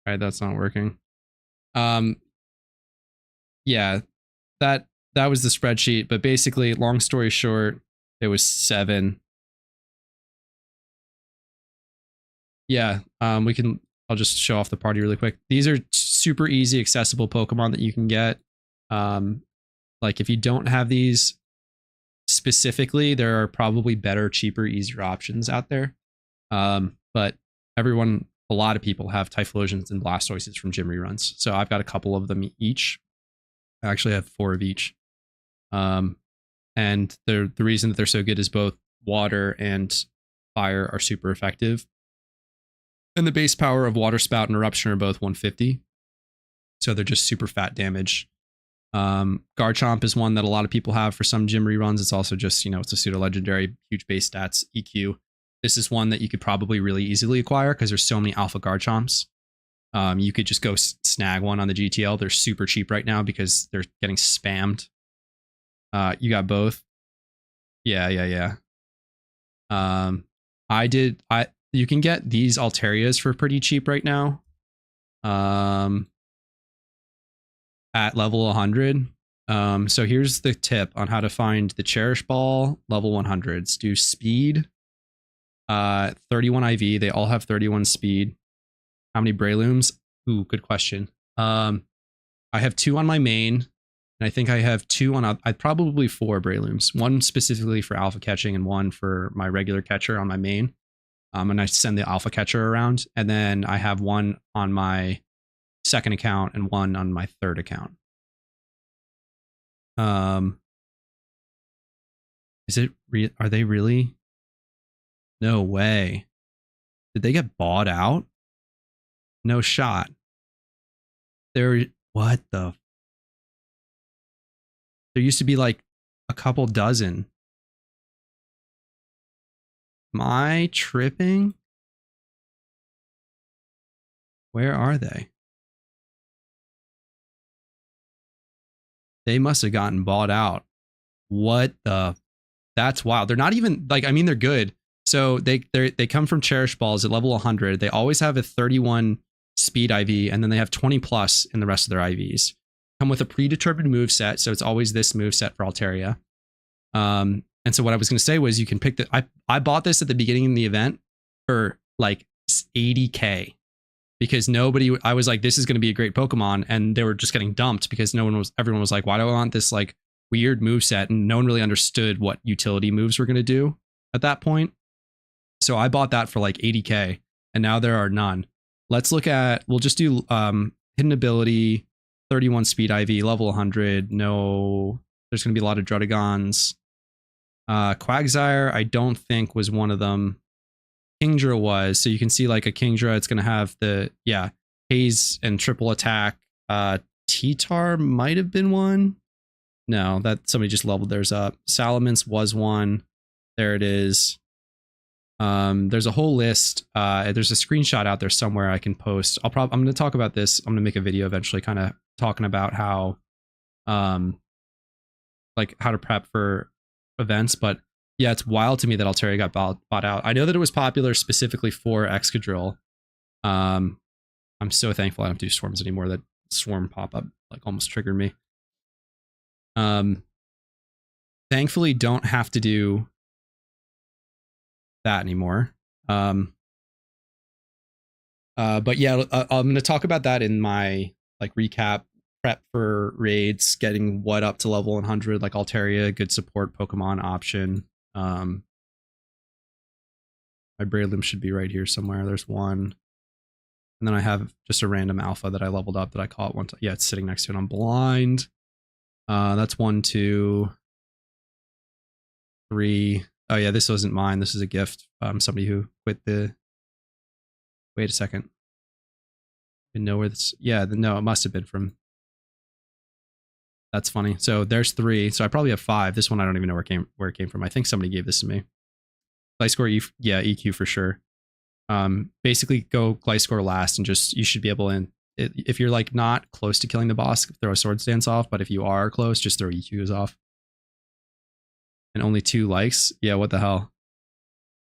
All right, that's not working. Yeah, that was the spreadsheet, but basically, long story short, it was 7. Yeah, we can. I'll just show off the party really quick. These are super easy, accessible Pokemon that you can get. Like if you don't have these specifically, there are probably better, cheaper, easier options out there. But everyone, a lot of people have Typhlosions and Blastoises from gym reruns. So I've got a couple of them each. I actually have 4 of each. And the reason that they're so good is both water and fire are super effective. And the base power of Water Spout and Eruption are both 150. So they're just super fat damage. Garchomp is one that a lot of people have for some gym reruns. It's also just, it's a pseudo legendary, huge base stats, EQ. This is one that you could probably really easily acquire because there's so many alpha Garchomps. You could just go snag one on the GTL. They're super cheap right now because they're getting spammed. You got both. Yeah. You can get these Alterias for pretty cheap right now. At level 100. So here's the tip on how to find the Cherish Ball level 100s. Do speed, 31 IV. They all have 31 speed. How many Breylooms? Ooh, good question. I have 2 on my main, and I think I have 2 on. I'd probably 4 Breylooms. 1 specifically for alpha catching, and 1 for my regular catcher on my main. And I send the alpha catcher around, and then I have 1 on my second account and 1 on my third account. Is it are they really? No way. Did they get bought out? No shot. What the? There used to be like a couple dozen. Am I tripping? Where are they? They must have gotten bought out. What the? That's wild. They're not even like, I mean, they're good. So they come from Cherish Balls at level 100. They always have a 31 speed IV, and then they have 20 plus in the rest of their IVs. Come with a predetermined move set, so it's always this move set for Altaria. And so what I was going to say was you can pick the... I bought this at the beginning of the event for like 80k because I was like, this is going to be a great Pokemon, and they were just getting dumped because everyone was like, why do I want this like weird move set? And no one really understood what utility moves were going to do at that point. So I bought that for like 80k, and now there are none. Let's look at, we'll just do hidden ability, 31 speed IV, level 100. No, there's going to be a lot of Druddigons. Quagsire, I don't think was one of them. Kingdra was, so you can see like a Kingdra, it's going to have the, haze and triple attack. T-Tar might have been one. No, that somebody just leveled theirs up. Salamence was one. There it is. There's a whole list. There's a screenshot out there somewhere I can post. I'm going to talk about this. I'm going to make a video eventually kind of talking about how, like how to prep for events. But yeah, it's wild to me that Altaria got bought out. I know that it was popular specifically for Excadrill. I'm so thankful I don't do swarms anymore. That swarm pop-up like almost triggered me. Thankfully don't have to do that anymore. But yeah, I'm gonna talk about that in my like recap prep for raids, getting what up to level 100, like Altaria, good support Pokemon option. My Breloom should be right here somewhere. There's one. And then I have just a random alpha that I leveled up that I caught one time. Yeah, it's sitting next to it on blind. That's 1, 2, 3. Oh yeah, this wasn't mine. This is a gift. Somebody who quit the. Wait a second. I know where this. Yeah, no, it must have been from. That's funny. So there's 3. So I probably have 5. This one I don't even know where it came from. I think somebody gave this to me. Gliscor, yeah, EQ for sure. Basically go Gliscor last and just you should be able to. If you're like not close to killing the boss, throw a sword stance off. But if you are close, just throw EQs off. And only 2 likes. Yeah, what the hell?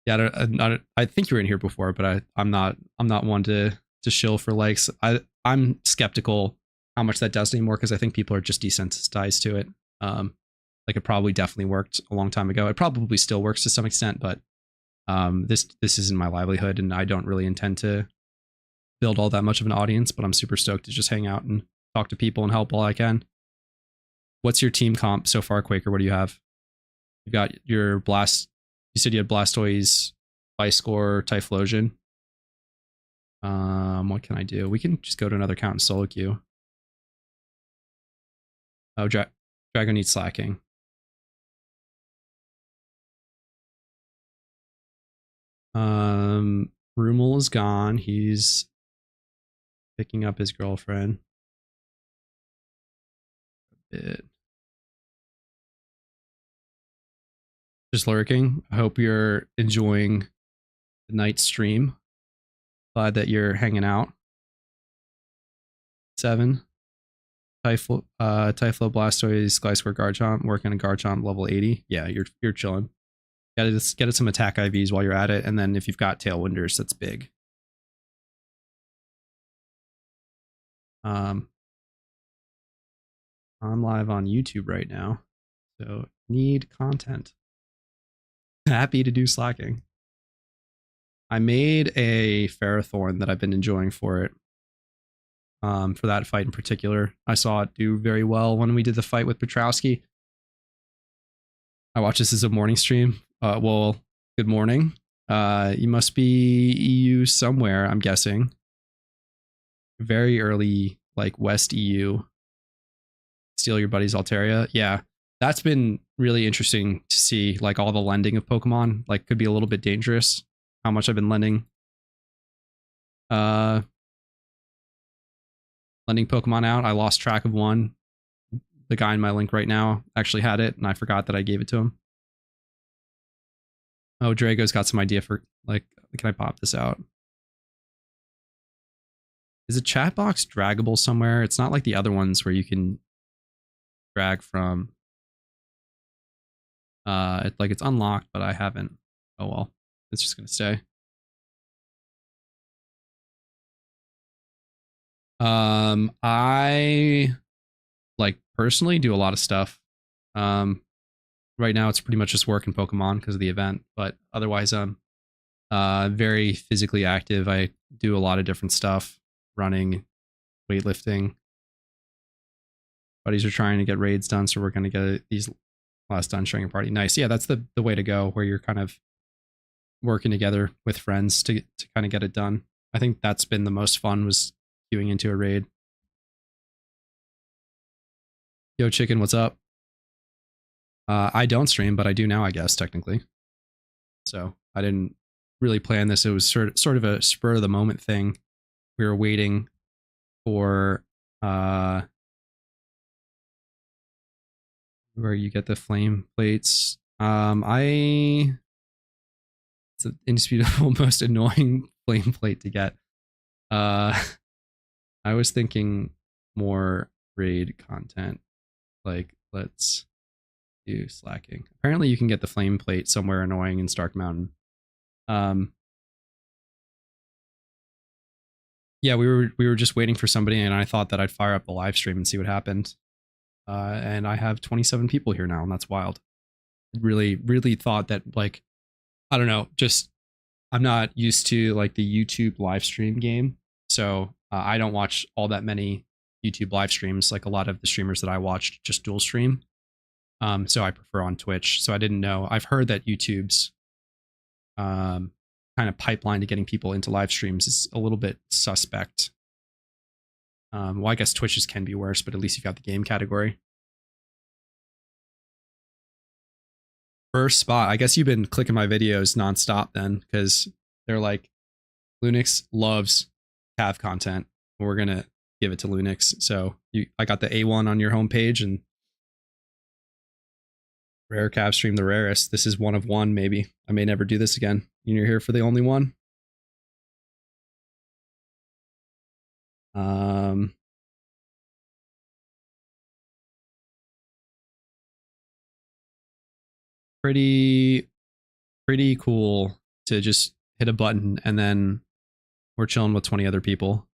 Yeah, I think you were in here before, but I'm not one to shill for likes. I'm skeptical how much that does anymore because I think people are just desensitized to it. Like it probably definitely worked a long time ago. It probably still works to some extent, but this isn't my livelihood, and I don't really intend to build all that much of an audience. But I'm super stoked to just hang out and talk to people and help all I can. What's your team comp so far, Quaker? What do you have? You got your Blast. You said you had Blastoise, Gliscor, Typhlosion. What can I do? We can just go to another count and solo queue. Oh, Drago needs slacking. Rumel is gone. He's picking up his girlfriend. A bit. Just lurking. I hope you're enjoying the night stream. Glad that you're hanging out. 7. Typhlo, Blastoise, Gliscor, Garchomp. Working on Garchomp level 80. Yeah, you're chilling. Get it some attack IVs while you're at it, and then if you've got Tailwinders, that's big. I'm live on YouTube right now, so need content. Happy to do slacking. I made a Ferrothorn that I've been enjoying for it. For that fight in particular, I saw it do very well when we did the fight with Petrowski. I watched this as a morning stream. Well, good morning. You must be EU somewhere, I'm guessing. Very early, like West EU. Steal your buddy's Altaria. Yeah, that's been really interesting to see. Like all the lending of Pokemon, like could be a little bit dangerous. How much I've been lending. Lending Pokemon out. I lost track of one. The guy in my link right now actually had it, and I forgot that I gave it to him. Oh, Drago's got some idea for, like, can I pop this out? Is a chat box draggable somewhere? It's not like the other ones where you can drag from. It's unlocked, but I haven't. Oh well, it's just gonna stay. I like personally do a lot of stuff. Right now it's pretty much just work in Pokemon because of the event, but otherwise I'm very physically active. I do a lot of different stuff, running, weightlifting. Buddies are trying to get raids done, so we're going to get these last done showing a party. Nice. Yeah, that's the way to go, where you're kind of working together with friends to kind of get it done. I think that's been the most fun, was queuing into a raid. Yo, Chicken, what's up? I don't stream, but I do now, I guess, technically. So I didn't really plan this. It was sort of a spur of the moment thing. We were waiting for where you get the flame plates. It's an indisputable most annoying flame plate to get. I was thinking more raid content, like let's do slacking. Apparently you can get the flame plate somewhere annoying in Stark Mountain. Yeah, we were just waiting for somebody, and I thought that I'd fire up the live stream and see what happened. And I have 27 people here now, and that's wild. Really thought that, like, I don't know, just I'm not used to like the YouTube live stream game, so I don't watch all that many YouTube live streams. Like a lot of the streamers that I watched just dual stream. So I prefer on Twitch. So I didn't know. I've heard that YouTube's kind of pipeline to getting people into live streams is a little bit suspect. Well, I guess Twitch's can be worse, but at least you've got the game category. First spot. I guess you've been clicking my videos nonstop then, because they're like, Lunix loves caav content. We're gonna give it to Lunix. So I got the A1 on your homepage, and rare caav stream, the rarest. This is one of one, maybe. I may never do this again. You're here for the only one. Pretty cool to just hit a button and then we're chilling with 20 other people.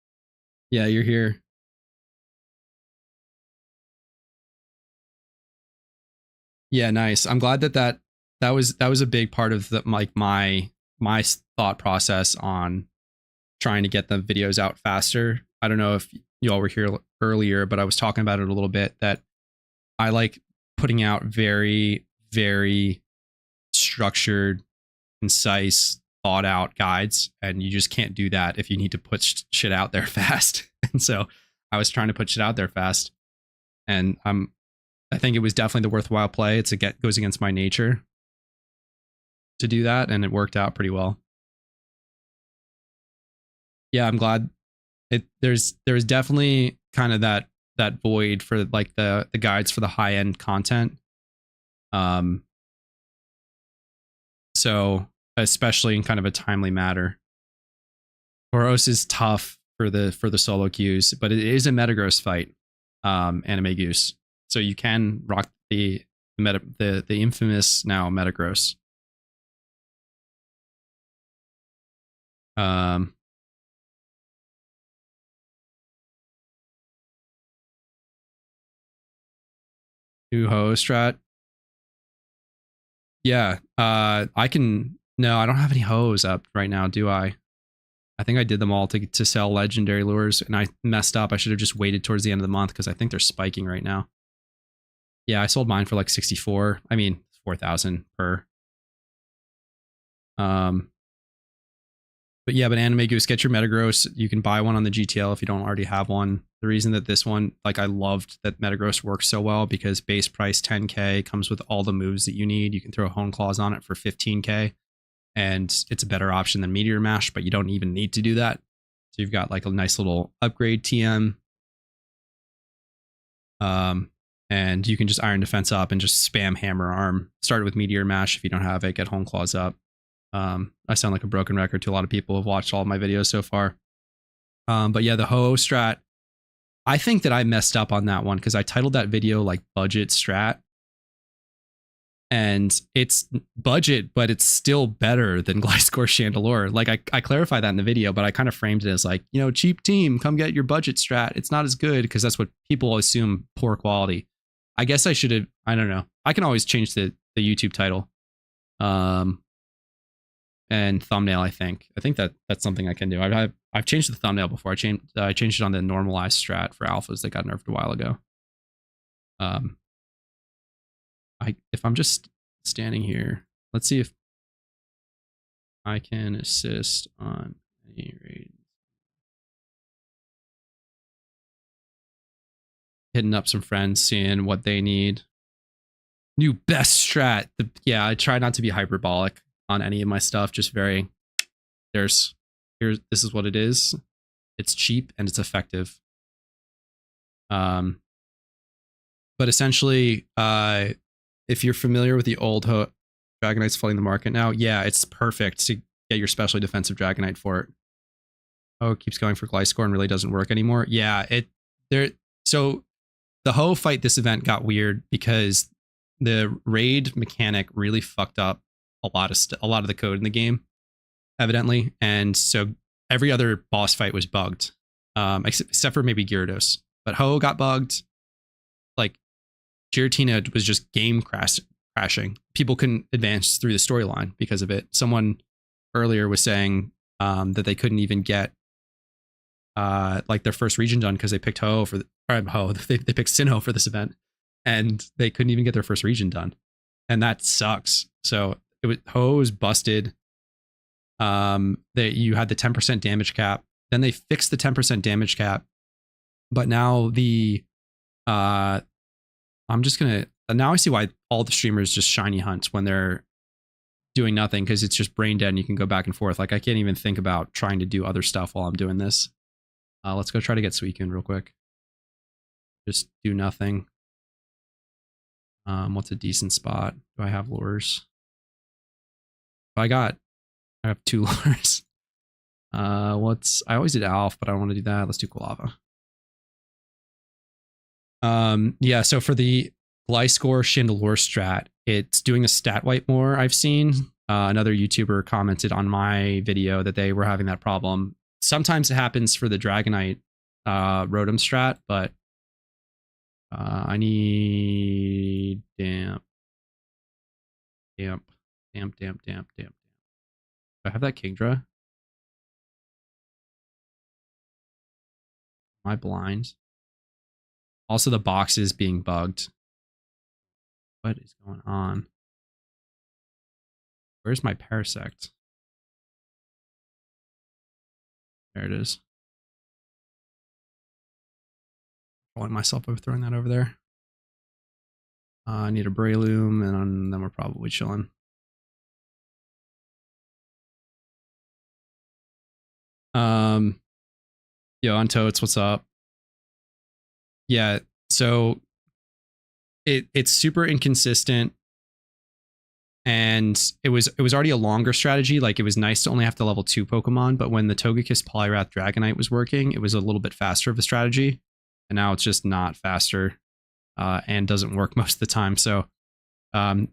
Yeah, you're here. Yeah, nice. I'm glad that was a big part of the like my thought process on trying to get the videos out faster. I don't know if you all were here earlier, but I was talking about it a little bit, that I like putting out very, very structured, concise, thought out guides, and you just can't do that if you need to put shit out there fast. And so I was trying to put shit out there fast, and I think it was definitely the worthwhile play. It goes against my nature to do that, and it worked out pretty well. Yeah, I'm glad. There's definitely kind of that void for like the guides for the high end content. So especially in kind of a timely matter. Tauros is tough for the solo queues, but it is a Metagross fight, Anime Goose. So you can rock the infamous now Metagross. New ho strat. Yeah, I can. No, I don't have any hoes up right now, do I? I think I did them all to sell legendary lures, and I messed up. I should have just waited towards the end of the month because I think they're spiking right now. Yeah, I sold mine for like 64. I mean, 4,000 per. But yeah, but Anime Goose, get your Metagross. You can buy one on the GTL if you don't already have one. The reason that this one, like I loved that Metagross works so well because base price 10k comes with all the moves that you need. You can throw Hone Claws on it for 15k, and it's a better option than Meteor Mash, but you don't even need to do that. So you've got like a nice little upgrade TM. And you can just Iron Defense up and just spam Hammer Arm. Start with Meteor Mash if you don't have it, get Hone Claws up. I sound like a broken record to a lot of people who have watched all of my videos so far. But yeah, the Ho strat, I think that I messed up on that one because I titled that video like budget strat. And it's budget, but it's still better than Gliscor Chandelure. Like I clarified that in the video, but I kind of framed it as like, you know, cheap team, come get your budget strat. It's not as good because that's what people assume, poor quality. I guess I should have, I don't know. I can always change the YouTube title. And thumbnail, I think that's something I can do. I've changed the thumbnail before. I changed it on the normalized strat for alphas that got nerfed a while ago. If I'm just standing here, let's see if I can assist on any raids. Hitting up some friends, seeing what they need. New best strat. Yeah, I try not to be hyperbolic on any of my stuff. Just this is what it is. It's cheap and it's effective. But essentially, if you're familiar with the old Dragonites flooding the market now, yeah, it's perfect to get your specially defensive Dragonite for it. Oh, it keeps going for Gliscor and really doesn't work anymore. Yeah, so the Ho fight this event got weird because the raid mechanic really fucked up a lot of the code in the game, evidently, and so every other boss fight was bugged, except for maybe Gyarados. But Ho got bugged. Like Giratina was just game crashing. People couldn't advance through the storyline because of it. Someone earlier was saying that they couldn't even get like their first region done because they picked Ho for they picked Sinnoh for this event, and they couldn't even get their first region done, and that sucks. So Ho was busted. That you had the 10% damage cap. Then they fixed the 10% damage cap, but now I'm just gonna now I see why all the streamers just shiny hunt when they're doing nothing, because it's just brain dead and you can go back and forth. Like I can't even think about trying to do other stuff while I'm doing this. Let's go try to get Suicune real quick. Just do nothing. What's a decent spot? Do I have lures? I have 2 lures. I always did Alf, but I don't want to do that. Let's do Caav. Yeah, so for the Gliscor Chandelure strat, it's doing a stat wipe more, I've seen. Another YouTuber commented on my video that they were having that problem. Sometimes it happens for the Dragonite Rotom strat, but I need damp. Do I have that Kingdra? Am I blind? Also, the box is being bugged. What is going on? Where's my Parasect? There it is. Calling myself over throwing that over there. I need a Breloom, and then we're probably chilling. Yo, on Totes, what's up? Yeah, so it's super inconsistent, and it was already a longer strategy. Like it was nice to only have to level 2 Pokemon, but when the Togekiss Poliwrath Dragonite was working, it was a little bit faster of a strategy, and now it's just not faster, and doesn't work most of the time. So the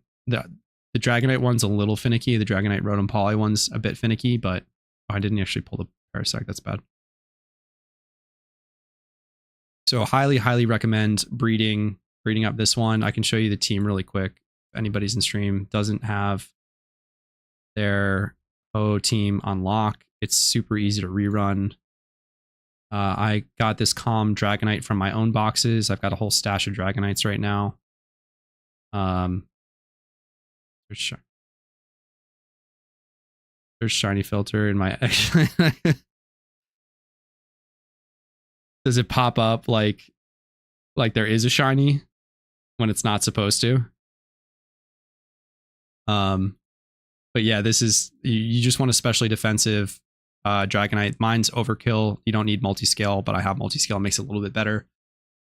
Dragonite one's a little finicky. The Dragonite Rotom Poly one's a bit finicky, but I didn't actually pull the Parasect. That's bad. So highly recommend breeding up this one. I can show you the team really quick. If anybody's in stream doesn't have their O team on lock, it's super easy to rerun. I got this Calm Dragonite from my own boxes. I've got a whole stash of Dragonites right now. There's shiny filter in my Does it pop up like there is a shiny when it's not supposed to? But yeah, this is, you just want a specially defensive Dragonite. Mine's Overkill. You don't need multi-scale, but I have multi-scale. It makes it a little bit better.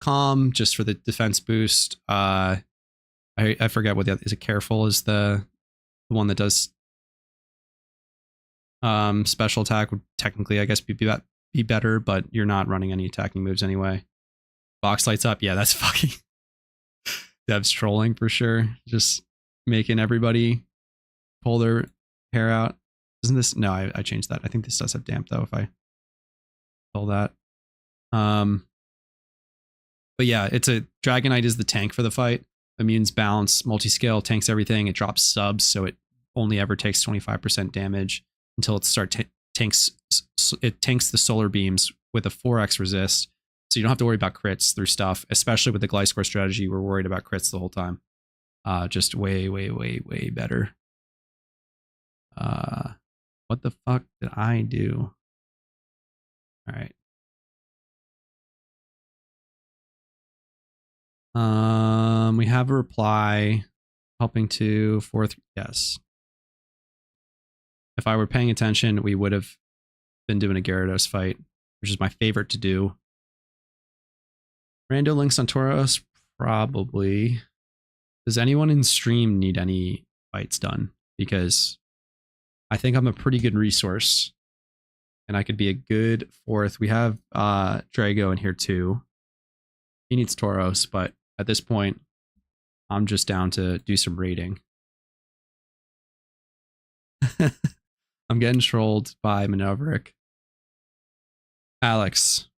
Calm, just for the defense boost. I forget what the other, is it Careful is the one that does special attack would technically, I guess, be better, but you're not running any attacking moves anyway. Box lights up. Yeah, that's fucking devs trolling for sure. Just making everybody pull their hair out. Isn't this? No, I changed that. I think this does have damp though if I pull that. But yeah, it's a Dragonite is the tank for the fight. Immune's balance, multi-scale, tanks everything. It drops subs, so it only ever takes 25% damage until it tanks the solar beams with a 4x resist. So you don't have to worry about crits through stuff, especially with the Gliscor strategy. We're worried about crits the whole time. Just way better. What the fuck did I do? All right. We have a reply. Helping to 4th. Yes. If I were paying attention, we would have been doing a Gyarados fight, which is my favorite to do. Rando links on Tauros? Probably. Does anyone in stream need any fights done? Because I think I'm a pretty good resource, and I could be a good 4th. We have Drago in here too. He needs Tauros, but at this point, I'm just down to do some raiding. I'm getting trolled by Manoveric. Alex,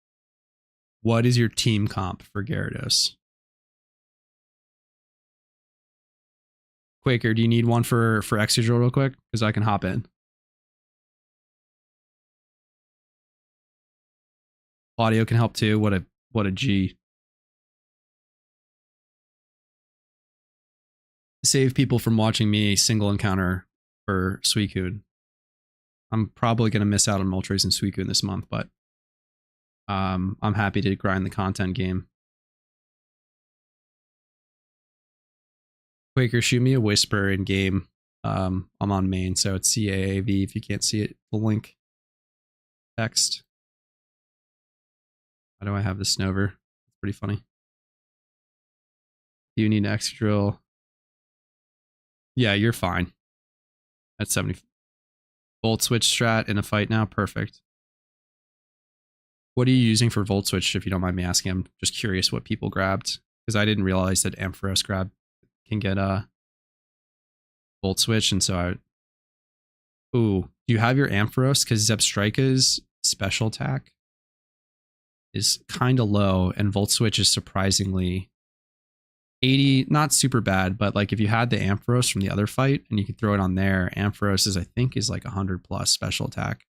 what is your team comp for Gyarados? Quaker, do you need one for Excadrill real quick? Because I can hop in. Audio can help too. What a G. Save people from watching me single encounter for Suicune. I'm probably gonna miss out on Moltres and Suicune this month, but I'm happy to grind the content game. Quaker, shoot me a whisper in game. I'm on main, so it's CAAV if you can't see it. The link. Text. Why do I have this Snover? It's pretty funny. Do you need an Excadrill? Yeah, you're fine. At 70. Volt switch strat in a fight now? Perfect. What are you using for Volt Switch, if you don't mind me asking? I'm just curious what people grabbed, because I didn't realize that Ampharos grab can get a Volt Switch, and so I... Ooh, do you have your Ampharos? Because Zebstrika's special attack is kind of low, and Volt Switch is surprisingly 80, not super bad, but like if you had the Ampharos from the other fight, and you could throw it on there, Ampharos is, I think, is like 100 plus special attack.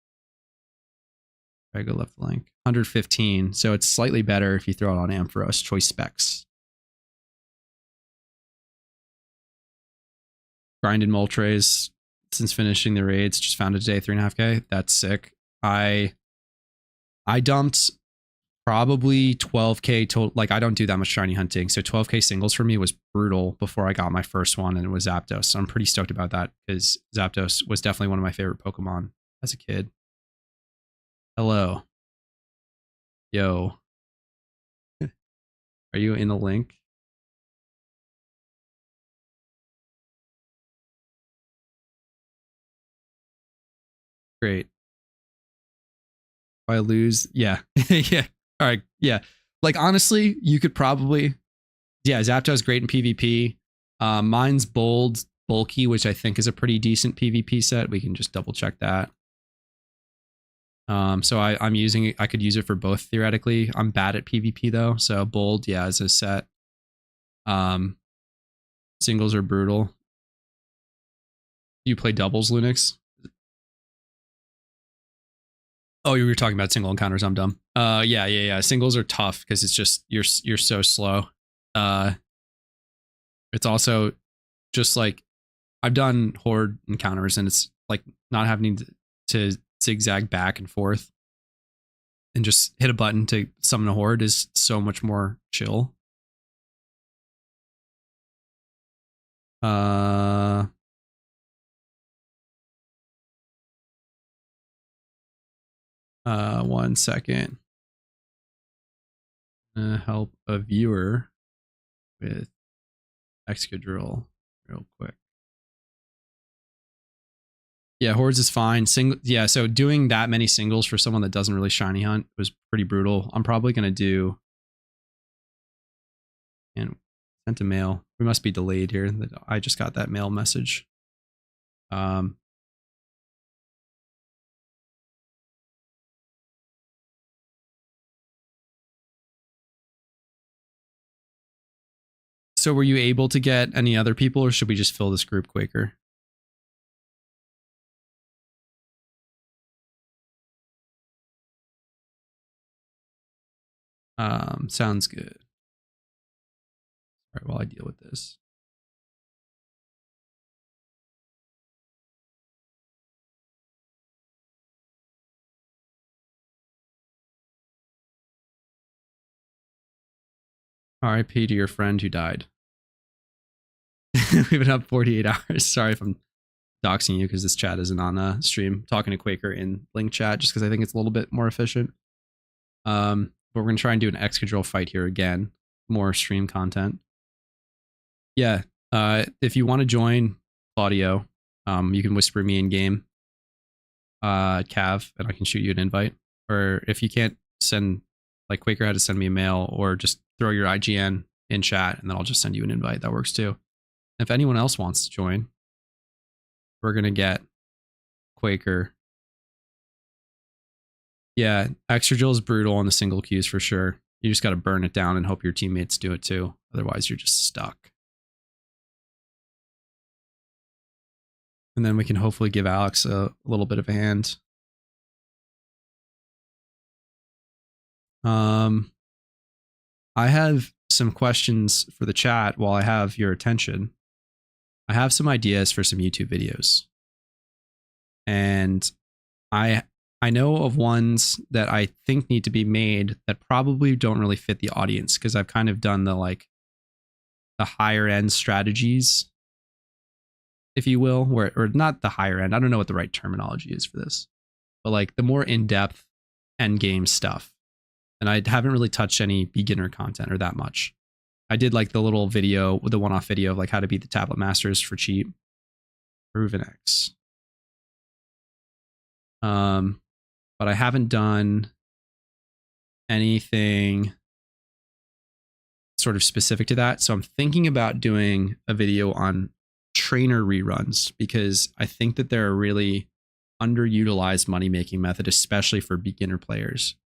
I go left link. 115, so it's slightly better if you throw it on Ampharos. Choice specs. Grinded Moltres since finishing the raids. Just found it today, 3.5k. That's sick. I dumped probably 12k total. Like, I don't do that much shiny hunting, so 12k singles for me was brutal before I got my first one, and it was Zapdos. So I'm pretty stoked about that, because Zapdos was definitely one of my favorite Pokemon as a kid. Hello. Yo. Are you in the link? Great. If I lose, yeah. Yeah. All right. Yeah. Like, honestly, you could probably... Yeah, Zapdos great in PvP. Mine's bold, bulky, which I think is a pretty decent PvP set. We can just double check that. So I'm using it. I could use it for both theoretically. I'm bad at PvP though, so bold, yeah, as a set. Singles are brutal. You play doubles, Lunix? Oh, you were talking about single encounters. I'm dumb. Yeah. Singles are tough because it's just you're so slow. It's also just like I've done horde encounters, and it's like not having to zigzag back and forth and just hit a button to summon a horde is so much more chill. One second. Help a viewer with Excadrill real quick. Yeah, hordes is fine. Yeah, so doing that many singles for someone that doesn't really shiny hunt was pretty brutal. I'm probably gonna do. And sent a mail. We must be delayed here. I just got that mail message. So were you able to get any other people, or should we just fill this group, Quaker? Sounds good. All right, while I deal with this. RIP to your friend who died. We've been up 48 hours. Sorry if I'm doxing you because this chat isn't on a stream. I'm talking to Quaker in link chat just because I think it's a little bit more efficient. But we're going to try and do an Excadrill fight here again. More stream content. Yeah. If you want to join Claudio, you can whisper me in game. Caav, and I can shoot you an invite. Or if you can't send, like Quaker had to send me a mail, or just throw your IGN in chat, and then I'll just send you an invite. That works too. If anyone else wants to join, we're gonna get Quaker. Yeah, Excadrill is brutal on the single queues for sure. You just got to burn it down and hope your teammates do it too. Otherwise, you're just stuck. And then we can hopefully give Alex a little bit of a hand. I have some questions for the chat while I have your attention. I have some ideas for some YouTube videos. And I know of ones that I think need to be made that probably don't really fit the audience, because I've kind of done the higher end strategies, if you will, or not the higher end. I don't know what the right terminology is for this, but like the more in-depth end game stuff. And I haven't really touched any beginner content or that much. I did like the little video, the one-off video of like how to beat the tablet masters for cheap. Proven X. But I haven't done anything sort of specific to that. So I'm thinking about doing a video on trainer reruns, because I think that they're a really underutilized money-making method, especially for beginner players,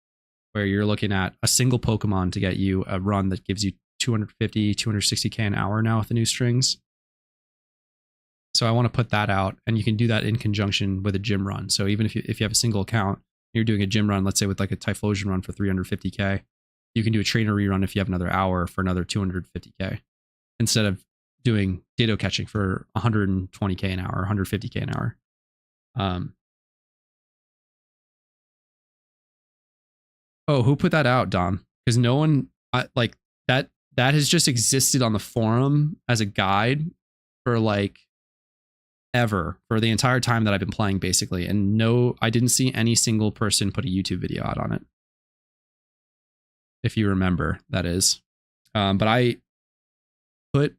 where you're looking at a single Pokemon to get you a run that gives you 250, 260k an hour now with the new strings. So I want to put that out, and you can do that in conjunction with a gym run. So even if you have a single account, you're doing a gym run, let's say with like a Typhlosion run for 350k, you can do a trainer rerun if you have another hour for another 250k, instead of doing Ditto catching for 120k an hour, 150k an hour. Oh, who put that out, Dom? Because no one like that has just existed on the forum as a guide for like ever, for the entire time that I've been playing, basically. And no, I didn't see any single person put a YouTube video out on it. If you remember, that is. But I put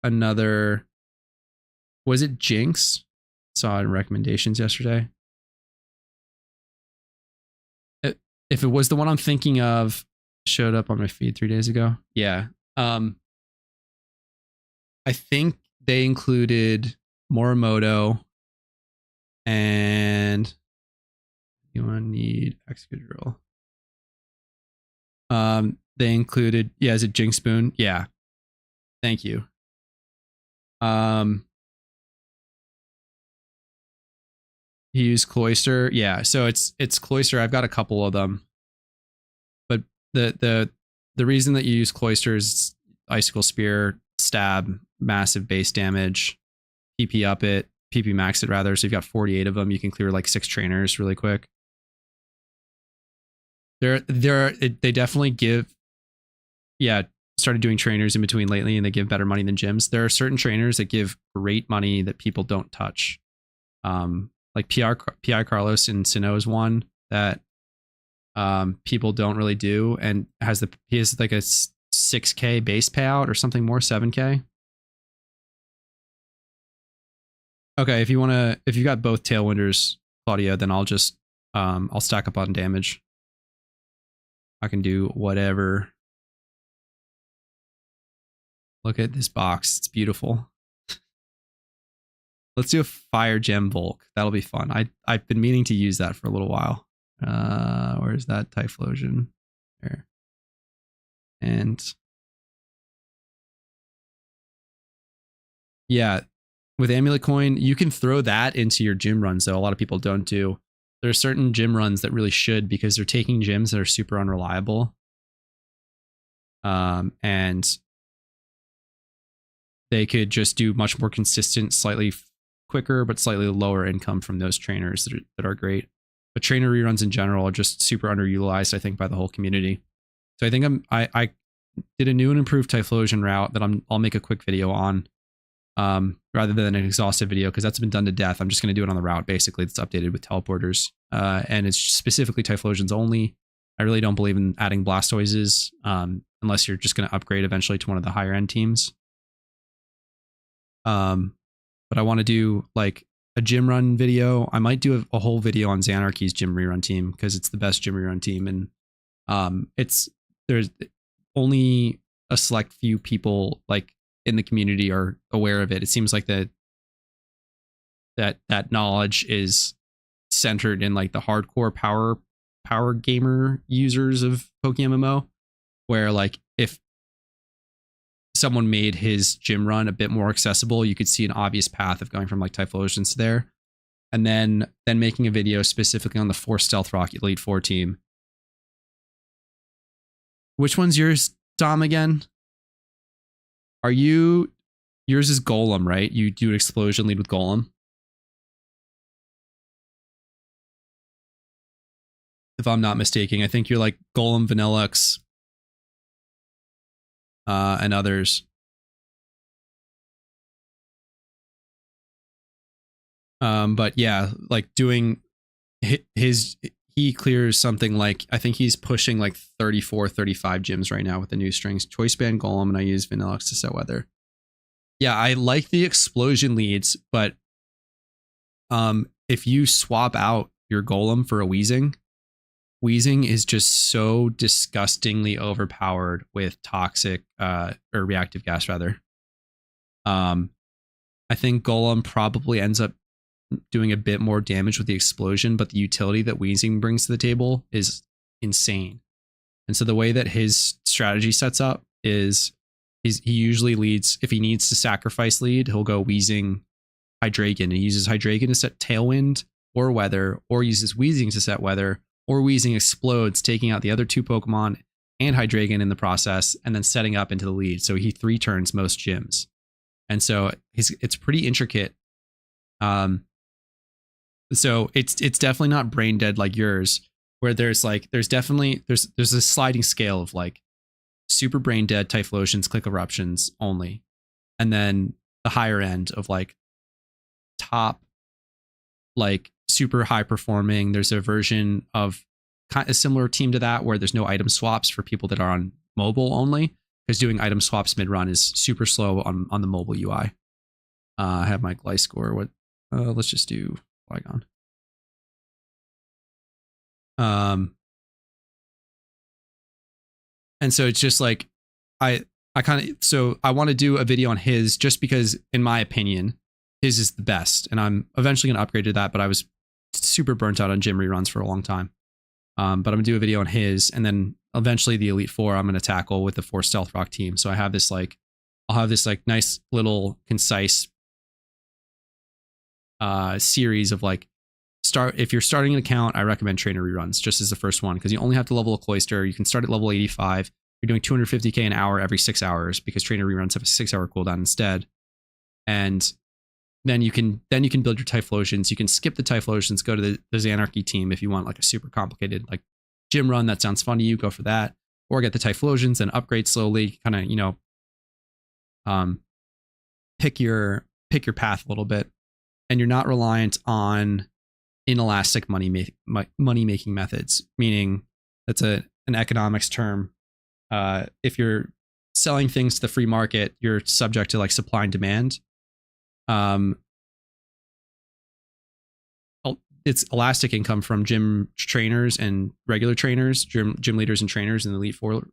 another, was it Jinx? Saw in recommendations yesterday. If it was the one I'm thinking of, showed up on my feed 3 days ago. Yeah. I think they included Morimoto, and you want to need Excadrill. They included, yeah, is it Jinx Spoon? Yeah. Thank you. He used Cloyster. Yeah, so it's Cloyster. I've got a couple of them. But the reason that you use Cloyster is Icicle Spear, stab, massive base damage, PP up it, PP max it rather. So you've got 48 of them. You can clear like 6 trainers really quick. They definitely give, yeah, started doing trainers in between lately, and they give better money than gyms. There are certain trainers that give great money that people don't touch. Like PI Carlos in Sinnoh is one that people don't really do, and he has like a 6k base payout or something more, 7k. Okay, if you got both Tailwinders, Claudia, then I'll just I'll stack up on damage. I can do whatever. Look at this box. It's beautiful. Let's do a Fire Gem Volk. That'll be fun. I've been meaning to use that for a little while. Where's that Typhlosion? There. And yeah, with Amulet Coin, you can throw that into your gym runs, though a lot of people don't do. There are certain gym runs that really should, because they're taking gyms that are super unreliable. And they could just do much more consistent, slightly quicker, but slightly lower income from those trainers that are great. But trainer reruns in general are just super underutilized, I think, by the whole community. So I think I did a new and improved Typhlosion route that I'll make a quick video on, rather than an exhaustive video, because that's been done to death. I'm just going to do it on the route, basically. It's updated with teleporters, and it's specifically Typhlosions only. I really don't believe in adding Blastoises, unless you're just going to upgrade eventually to one of the higher end teams. But I want to do like a gym run video. I might do a whole video on Xanarchy's gym rerun team, because it's the best gym rerun team, and there's only a select few people like in the community are aware of it. It seems like that knowledge is centered in like the hardcore power gamer users of PokeMMO, where like if someone made his gym run a bit more accessible, you could see an obvious path of going from like Typhlosions to there, and then making a video specifically on the 4 Stealth Rock Elite 4 team, Which one's yours, Dom, again? Are you... Yours is Golem, right? You do an explosion lead with Golem. If I'm not mistaken, I think you're like Golem, Vanillux, and others. But yeah, like doing his, he clears something like, I think he's pushing like 34, 35 gyms right now with the new strings. Choice Band Golem, and I use Vanillux to set weather. Yeah, I like the explosion leads, but if you swap out your Golem for a Wheezing is just so disgustingly overpowered with toxic or reactive gas rather. I think Golem probably ends up doing a bit more damage with the explosion, but the utility that Wheezing brings to the table is insane. And so the way that his strategy sets up is he usually leads, if he needs to sacrifice lead, he'll go Wheezing Hydreigon. He uses Hydreigon to set Tailwind or Weather, or uses Wheezing to set Weather, or Wheezing explodes, taking out the other two Pokemon and Hydreigon in the process, and then setting up into the lead. So he 3 turns most gyms. And so it's pretty intricate. So it's definitely not brain dead like yours, where there's definitely a sliding scale of like super brain dead Typhlosions, Click Eruptions only, and then the higher end of like top like super high performing. There's a version of kind of similar team to that where there's no item swaps for people that are on mobile only, because doing item swaps mid run is super slow on the mobile UI. I have my Gliscor. What? Let's just do Flygon. And so it's just like I want to do a video on his, just because in my opinion his is the best, and I'm eventually going to upgrade to that, but I was super burnt out on gym reruns for a long time. But I'm gonna do a video on his, and then eventually the Elite Four I'm gonna tackle with the 4 Stealth Rock team. So I have this like, I'll have this like nice little concise series of like, if you're starting an account, I recommend trainer reruns just as the first one, because you only have to level a Cloyster. You can start at level 85. You're doing 250k an hour every 6 hours, because trainer reruns have a 6-hour cooldown instead. And then you can build your Typhlosions. You can skip the Typhlosions, go to the Xanarchy team if you want like a super complicated like gym run that sounds fun to you, go for that. Or get the Typhlosions and upgrade slowly, kind of, you know, pick your path a little bit, and you're not reliant on inelastic money making methods, meaning that's an economics term. If you're selling things to the free market, you're subject to like supply and demand. It's elastic income from gym trainers and regular trainers, gym leaders and trainers and the Elite Four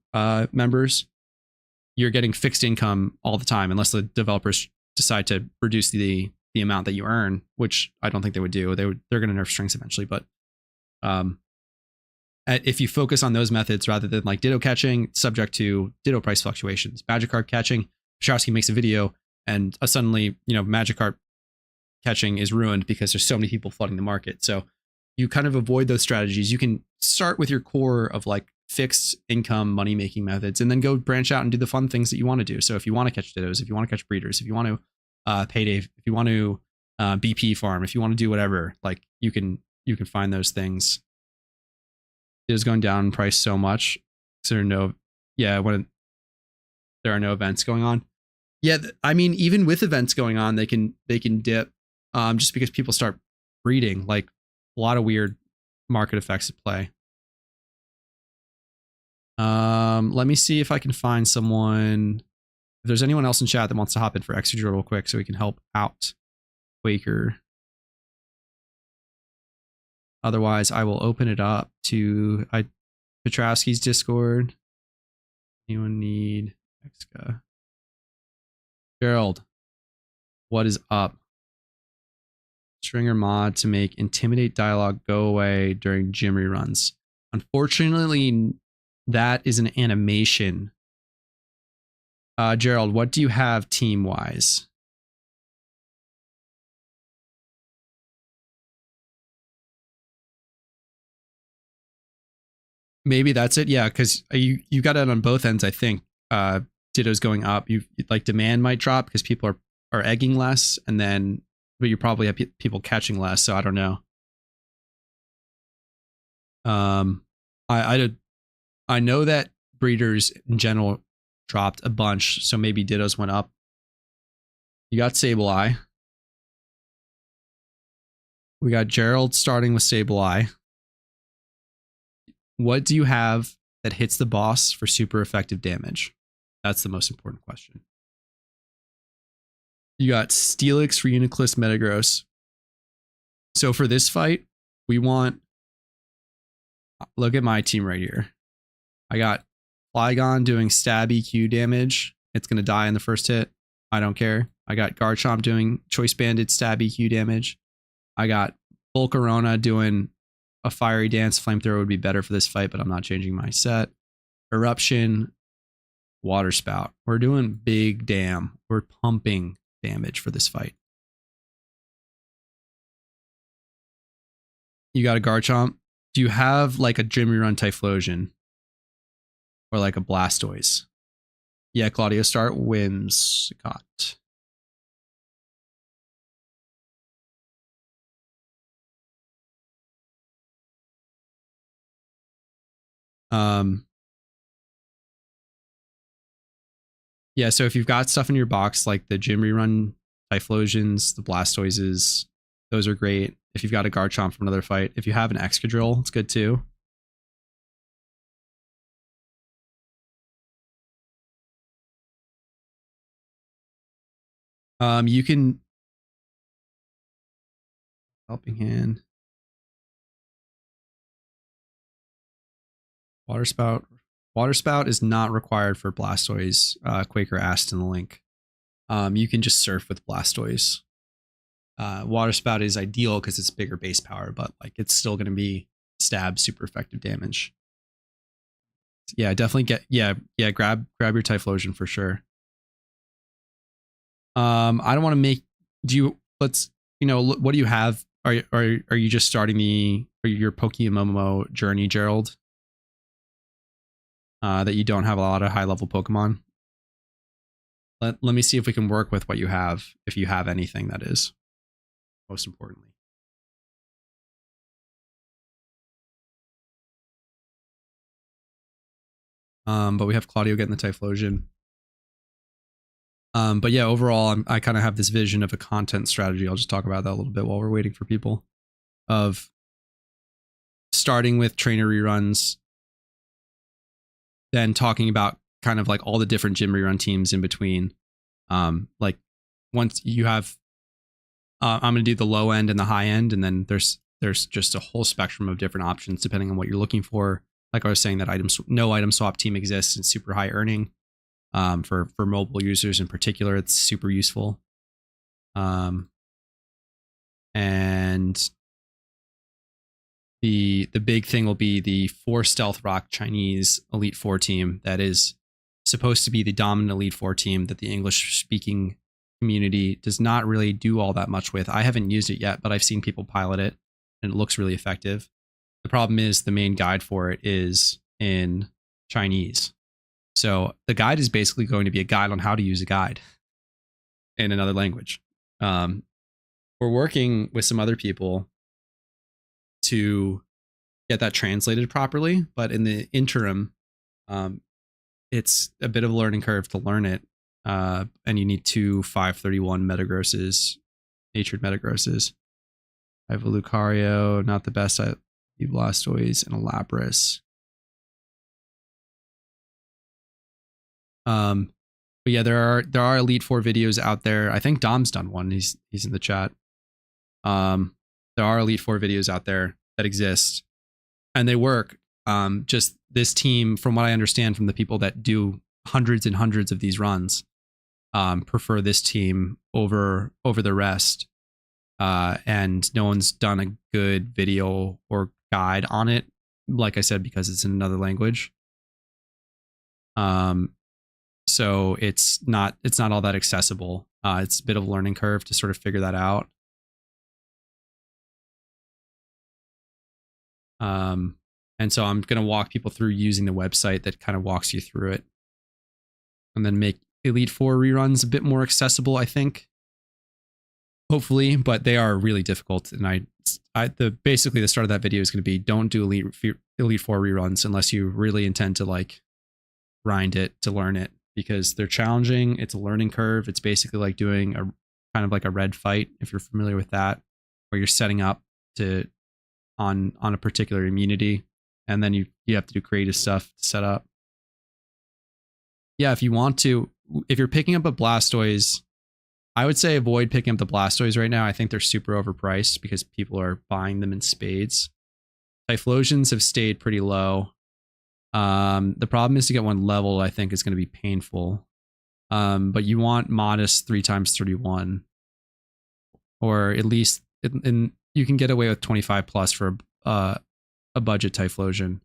members. You're getting fixed income all the time, unless the developers decide to reduce the amount that you earn, which I don't think they would do. They're going to nerf strings eventually, but if you focus on those methods rather than like Ditto catching, subject to Ditto price fluctuations. Magikarp catching, Showski makes a video, and suddenly, you know, Magikarp catching is ruined because there's so many people flooding the market. So you kind of avoid those strategies. You can start with your core of like fixed income money making methods, and then go branch out and do the fun things that you want to do. So if you want to catch Dittos, if you want to catch breeders, if you want to payday, if you want to BP farm, if you want to do whatever, like you can find those things. It is going down in price so much. So when there are no events going on. Yeah, I mean, even with events going on, they can dip, just because people start breeding. Like a lot of weird market effects at play. Let me see if I can find someone. If there's anyone else in chat that wants to hop in for Excadrill real quick, so we can help out Quaker. Otherwise, I will open it up to Petrowski's Discord. Anyone need Exca? Gerald, what is up? Stringer mod to make Intimidate dialogue go away during gym reruns. Unfortunately, that is an animation. Gerald, what do you have team-wise? Maybe that's it. Yeah, because you got it on both ends. I think Ditto's going up. You like demand might drop because people are egging less, and then but you probably have people catching less. So I don't know. I know that breeders in general dropped a bunch, so maybe Ditto's went up. You got Sableye. We got Gerald starting with Sableye. What do you have that hits the boss for super effective damage? That's the most important question. You got Steelix for Uniclus Metagross. So for this fight, we want... Look at my team right here. I got Flygon doing stab EQ damage. It's going to die in the first hit. I don't care. I got Garchomp doing Choice Banded stab EQ damage. I got Volcarona doing a Fiery Dance. Flamethrower would be better for this fight, but I'm not changing my set. Eruption, Water Spout. We're doing big damn. We're pumping damage for this fight. You got a Garchomp. Do you have like a Gym Rerun Typhlosion? Or like a Blastoise? Yeah, Claudio, start Whimsicott. Yeah, so if you've got stuff in your box like the Gym Rerun Typhlosions, the Blastoises, those are great. If you've got a Garchomp from another fight, if you have an Excadrill, it's good too. You can Helping Hand, Water Spout. Water Spout is not required for Blastoise. Quaker asked in the link. You can just surf with Blastoise. Water Spout is ideal because it's bigger base power, but like it's still going to be stab super effective damage. Yeah, definitely grab your Typhlosion for sure. I don't want to make. What do you have? Are you just starting your Pokemomo journey, Gerald? That you don't have a lot of high level Pokemon. Let me see if we can work with what you have, if you have anything, that is. Most importantly. But we have Claudio getting the Typhlosion. But yeah, overall, I kind of have this vision of a content strategy. I'll just talk about that a little bit while we're waiting for people. Of starting with trainer reruns, then talking about kind of like all the different gym rerun teams in between. Like once you have, I'm going to do the low end and the high end, and then there's just a whole spectrum of different options depending on what you're looking for. Like I was saying, that no item swap team exists and super high earning. For mobile users in particular, it's super useful. And the big thing will be the 4 Stealth Rock Chinese Elite Four team that is supposed to be the dominant Elite Four team that the English speaking community does not really do all that much with. I haven't used it yet, but I've seen people pilot it and it looks really effective. The problem is the main guide for it is in Chinese. So the guide is basically going to be a guide on how to use a guide in another language. We're working with some other people to get that translated properly, but in the interim, it's a bit of a learning curve to learn it. And you need 2 531 Metagrosses, natured Metagrosses. I have a Lucario, not the best. I have Blastoise and a Lapras. But yeah, there are Elite Four videos out there. I think Dom's done one. He's in the chat. There are Elite Four videos out there that exist, and they work. Just this team, from what I understand from the people that do hundreds and hundreds of these runs, prefer this team over the rest. And no one's done a good video or guide on it. Like I said, because it's in another language. So it's not all that accessible. It's a bit of a learning curve to sort of figure that out. And so I'm going to walk people through using the website that kind of walks you through it. And then make Elite Four reruns a bit more accessible, I think. Hopefully, but they are really difficult. And basically the start of that video is going to be don't do Elite Four reruns unless you really intend to like grind it to learn it, because they're challenging. It's a learning curve. It's basically like doing a kind of like a red fight, if you're familiar with that, where you're setting up to on a particular immunity, and then you have to do creative stuff to set up. Yeah, if you're picking up a Blastoise, I would say avoid picking up the Blastoise right now. I think they're super overpriced because people are buying them in spades. Typhlosions have stayed pretty low. The problem is to get one level, I think, is going to be painful. But you want modest 3x31, or at least you can get away with 25 plus for a budget Typhlosion.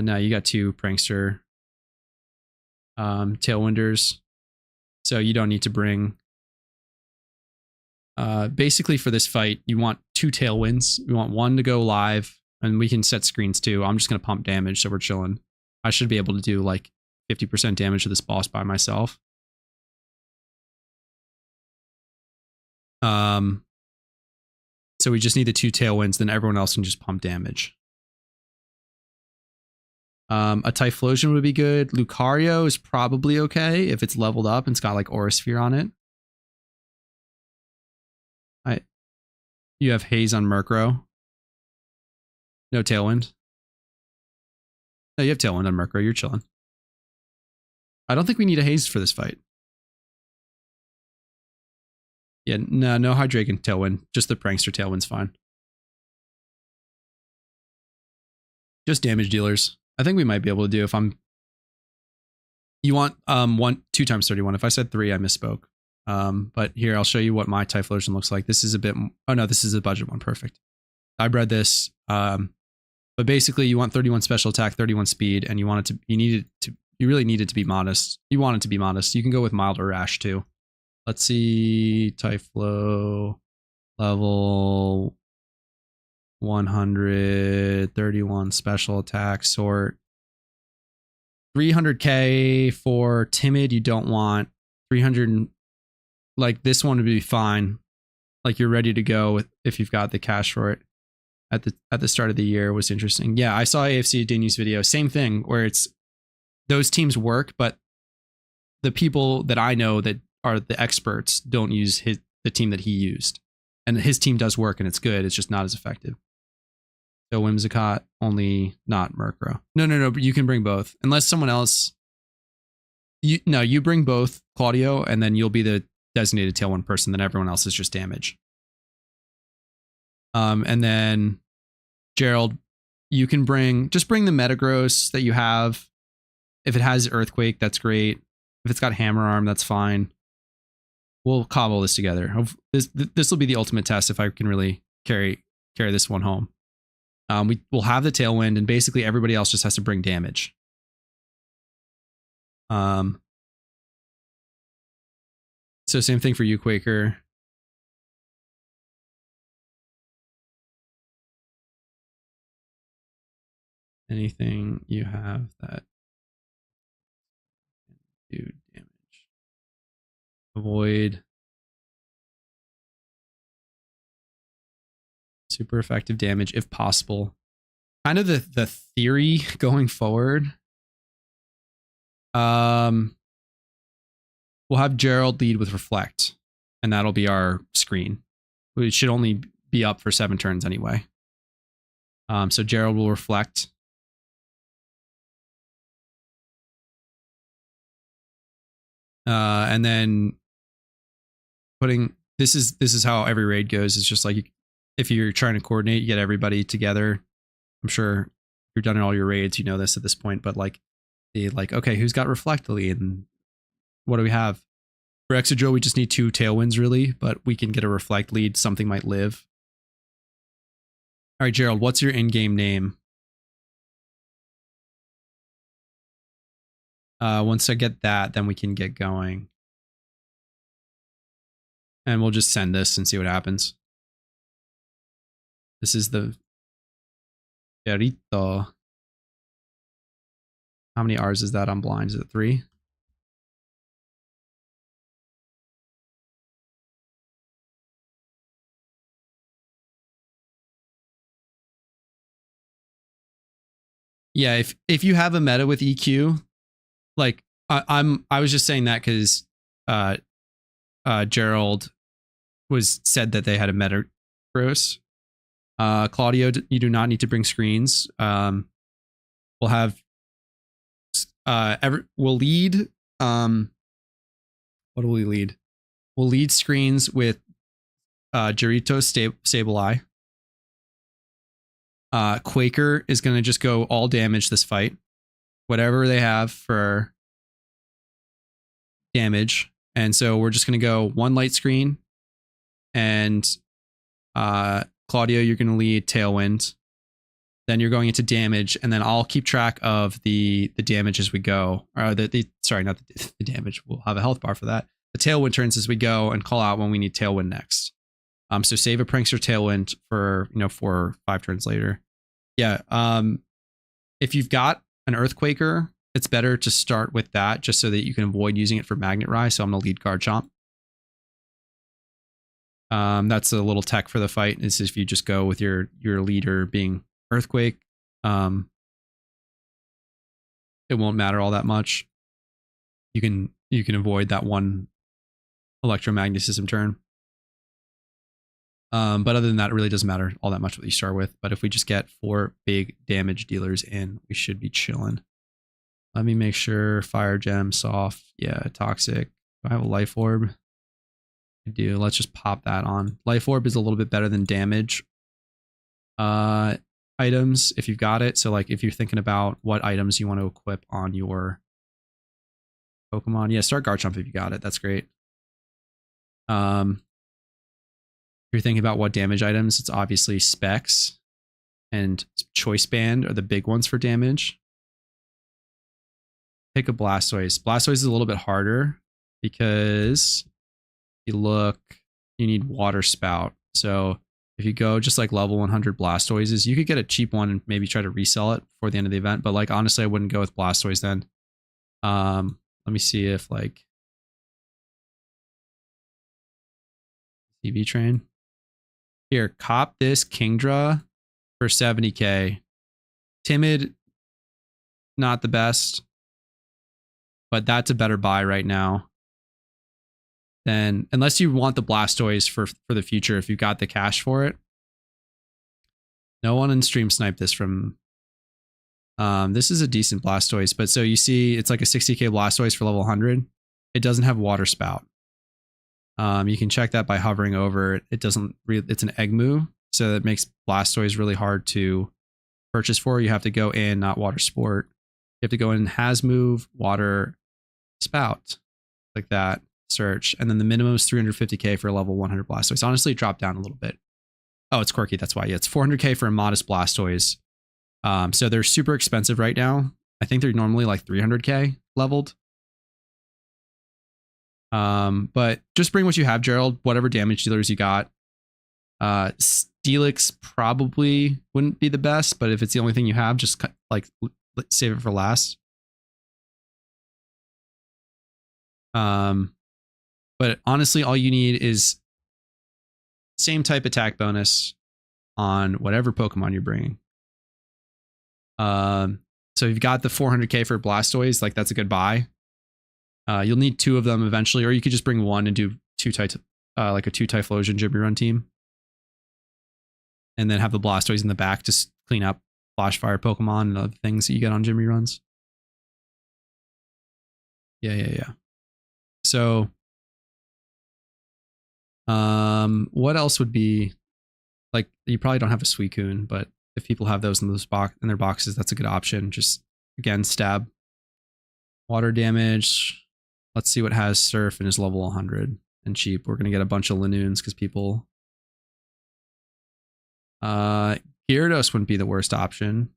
No, you got 2 Prankster Tailwinders, so you don't need to bring. Basically, for this fight, you want 2 Tailwinds. You want one to go live, and we can set screens too. I'm just going to pump damage, so we're chilling. I should be able to do like 50% damage to this boss by myself. So we just need the 2 Tailwinds, then everyone else can just pump damage. A Typhlosion would be good. Lucario is probably okay if it's leveled up and it's got like Aura Sphere on it. You have Haze on Murkrow. No Tailwind. No, you have Tailwind on Murkrow. You're chilling. I don't think we need a Haze for this fight. Yeah, no Hydreigon Tailwind. Just the Prankster Tailwind's fine. Just damage dealers. I think we might be able to do if I'm. You want 2x31. If I said 3, I misspoke. But here, I'll show you what my Typhlosion looks like. This is a bit. Oh no, this is a budget one. Perfect. I bred this. But basically, you want 31 special attack, 31 speed, and you want it to. You really need it to be modest. You want it to be modest. You can go with mild or rash too. Let's see, Typhlo level 131 special attack sort. 300k for timid. You don't want 300. Like this one would be fine. Like you're ready to go if you've got the cash for it. At the start of the year was interesting. Yeah, I saw AFC Dinu's video. Same thing where it's those teams work, but the people that I know that are the experts don't use the team that he used, and his team does work and it's good. It's just not as effective. So Whimsicott, only not Murkrow. No. But you can bring both unless someone else. You bring both Claudio, and then you'll be the designated Tailwind person. Then everyone else is just damage. And then Gerald, you can bring the Metagross that you have. If it has Earthquake, that's great. If it's got Hammer Arm, that's fine. We'll cobble this together. This will be the ultimate test if I can really carry this one home. We'll have the Tailwind, and basically everybody else just has to bring damage. So same thing for you, Quaker. Anything you have that do damage. Avoid. Super effective damage if possible. Kind of the theory going forward. We'll have Gerald lead with Reflect, and that'll be our screen. It should only be up for 7 turns anyway. So Gerald will Reflect. And then putting this is how every raid goes. It's just like if you're trying to coordinate, you get everybody together. I'm sure you've done all your raids, you know this at this point, but like okay, who's got Reflect lead and what do we have? For Excadrill, we just need 2 Tailwinds really, but we can get a Reflect lead. Something might live. All right, Gerald, what's your in-game name? Once I get that, then we can get going. And we'll just send this and see what happens. This is the Perito. How many R's is that on blind? Is it 3? Yeah, if you have a meta with EQ, like I was just saying that because Gerald said that they had a meta gross. Claudio, you do not need to bring screens. We'll have we'll lead what do we lead? We'll lead screens with Jarito Sableye. Quaker is going to just go all damage this fight. Whatever they have for damage. And so we're just going to go one light screen. And Claudio, you're going to lead Tailwind. Then you're going into damage. And then I'll keep track of the damage as we go. Sorry, not the damage. We'll have a health bar for that. The Tailwind turns as we go and call out when we need Tailwind next. So save a Prankster Tailwind for 4 or 5 turns later. Yeah. If you've got an Earthquaker, it's better to start with that just so that you can avoid using it for Magnet Rise. So I'm gonna lead Garchomp. That's a little tech for the fight. Is if you just go with your leader being Earthquake, it won't matter all that much. You can avoid that one Electromagnetism turn. But other than that, it really doesn't matter all that much what you start with. But if we just get 4 big damage dealers in, we should be chilling. Let me make sure. Fire Gem, Soft, yeah, Toxic. Do I have a Life Orb? I do. Let's just pop that on. Life Orb is a little bit better than damage items if you've got it. So like if you're thinking about what items you want to equip on your Pokemon, yeah, start Garchomp if you got it. That's great. If you're thinking about what damage items, it's obviously Specs and Choice Band are the big ones for damage. Pick a Blastoise. Blastoise is a little bit harder because you need Water Spout. So if you go just like level 100 Blastoises, you could get a cheap one and maybe try to resell it before the end of the event. But like honestly, I wouldn't go with Blastoise then. Let me see if like TV Train. Here, cop this Kingdra for 70k. Timid, not the best, but that's a better buy right now. Then, unless you want the Blastoise for the future, if you've got the cash for it. No one in stream sniped this from. This is a decent Blastoise, but so you see, it's like a 60k Blastoise for level 100. It doesn't have Water Spout. You can check that by hovering over it. It doesn't really, it's an egg moo, so that makes Blastoise really hard to purchase for. You have to go in, not Water Sport. You have to go in Has Move, Water Spout, like that, search. And then the minimum is 350k for a level 100 Blastoise. Honestly, it dropped down a little bit. Oh, it's quirky, that's why. Yeah, it's 400k for a modest Blastoise. So they're super expensive right now. I think they're normally like 300k leveled. But just bring what you have, Gerald. Whatever damage dealers you got. Steelix probably wouldn't be the best, but if it's the only thing you have, just like save it for last. But honestly, all you need is same type attack bonus on whatever Pokemon you're bringing. So you've got the 400k for Blastoise, like that's a good buy. You'll need 2 of them eventually, or you could just bring 1 and do 2 like a 2 Typhlosion Jimmy Run team. And then have the Blastoise in the back to clean up Flash Fire Pokemon and other things that you get on Jimmy Runs. Yeah. So, what else would be, like, you probably don't have a Suicune, but if people have those in their boxes, that's a good option. Just, again, stab. Water damage. Let's see what has Surf and is level 100 and cheap. We're going to get a bunch of Linoons because people... Gyarados wouldn't be the worst option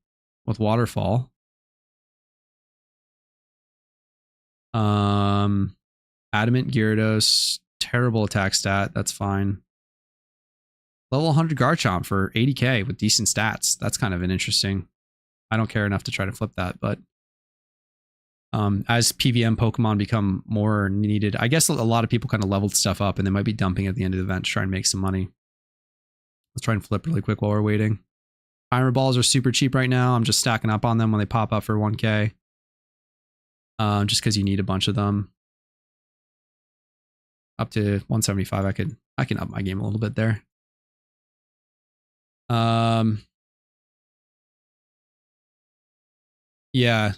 with Waterfall. Adamant Gyarados, terrible attack stat. That's fine. Level 100 Garchomp for 80k with decent stats. That's kind of an interesting. I don't care enough to try to flip that, but as PVM Pokemon become more needed, I guess a lot of people kind of leveled stuff up and they might be dumping at the end of the event to try and make some money. Let's try and flip really quick while we're waiting. Timer balls are super cheap right now. I'm just stacking up on them when they pop up for 1k. Just because you need a bunch of them. Up to 175, I can up my game a little bit there. Yeah,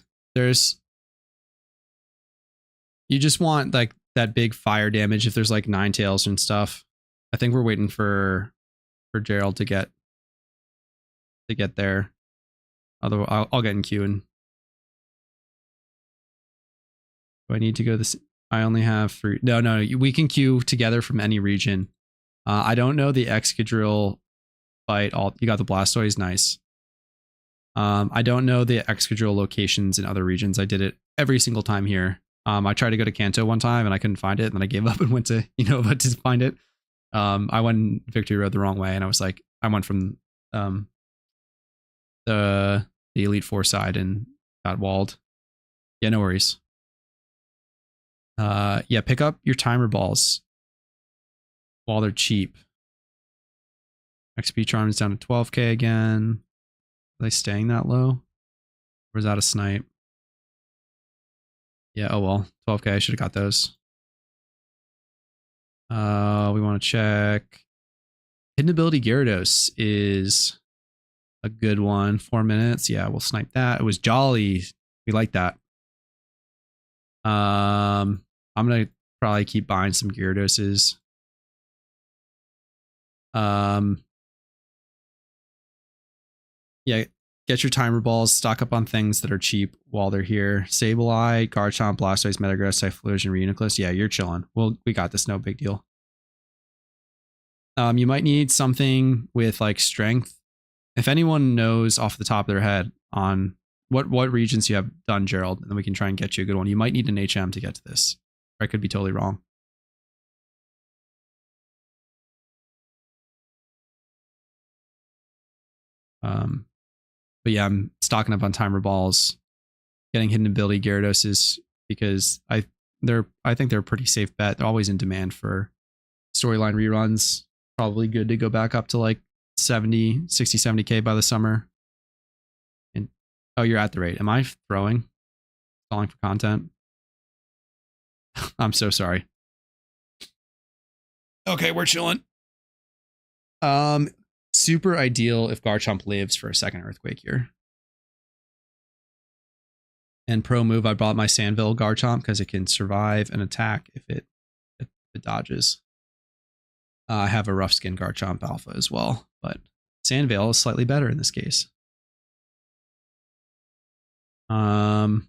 you just want like that big fire damage if there's like Ninetales and stuff. I think we're waiting for Gerald to get there. Otherwise, I'll get in queue. And do I need to go this? I only have 3. No, we can queue together from any region. I don't know the Excadrill fight. You got the Blastoise, nice. I don't know the Excadrill locations in other regions. I did it every single time here. I tried to go to Kanto one time and I couldn't find it, and then I gave up and went to to find it. I went Victory Road the wrong way, and I was like, I went from the Elite Four side and got walled. Yeah, no worries. Yeah, pick up your timer balls while they're cheap. XP charms down to 12k again. Are they staying that low? Or is that a snipe? Yeah, oh well. 12k, I should have got those. We want to check. Hidden ability Gyarados is a good one. 4 minutes. Yeah, we'll snipe that. It was Jolly. We like that. I'm gonna probably keep buying some Gyarados. Yeah, get your timer balls, stock up on things that are cheap while they're here. Sableye, Garchomp, Blastoise, Metagross, Typhlosion, Reuniclus. Yeah, you're chilling. We got this, no big deal. You might need something with like strength. If anyone knows off the top of their head on what regions you have done, Gerald, then we can try and get you a good one. You might need an HM to get to this. Or I could be totally wrong. But yeah, I'm stocking up on timer balls, getting hidden ability Gyarados because I think they're a pretty safe bet. They're always in demand for storyline reruns. Probably good to go back up to like 60, 70k by the summer. And oh, you're at the rate. Am I throwing? Calling for content? I'm so sorry. Okay, we're chilling. Super ideal if Garchomp lives for a second Earthquake here. And pro move, I bought my Sandville Garchomp because it can survive an attack if it dodges. I have a Rough Skin Garchomp Alpha as well, but Sandvale is slightly better in this case. And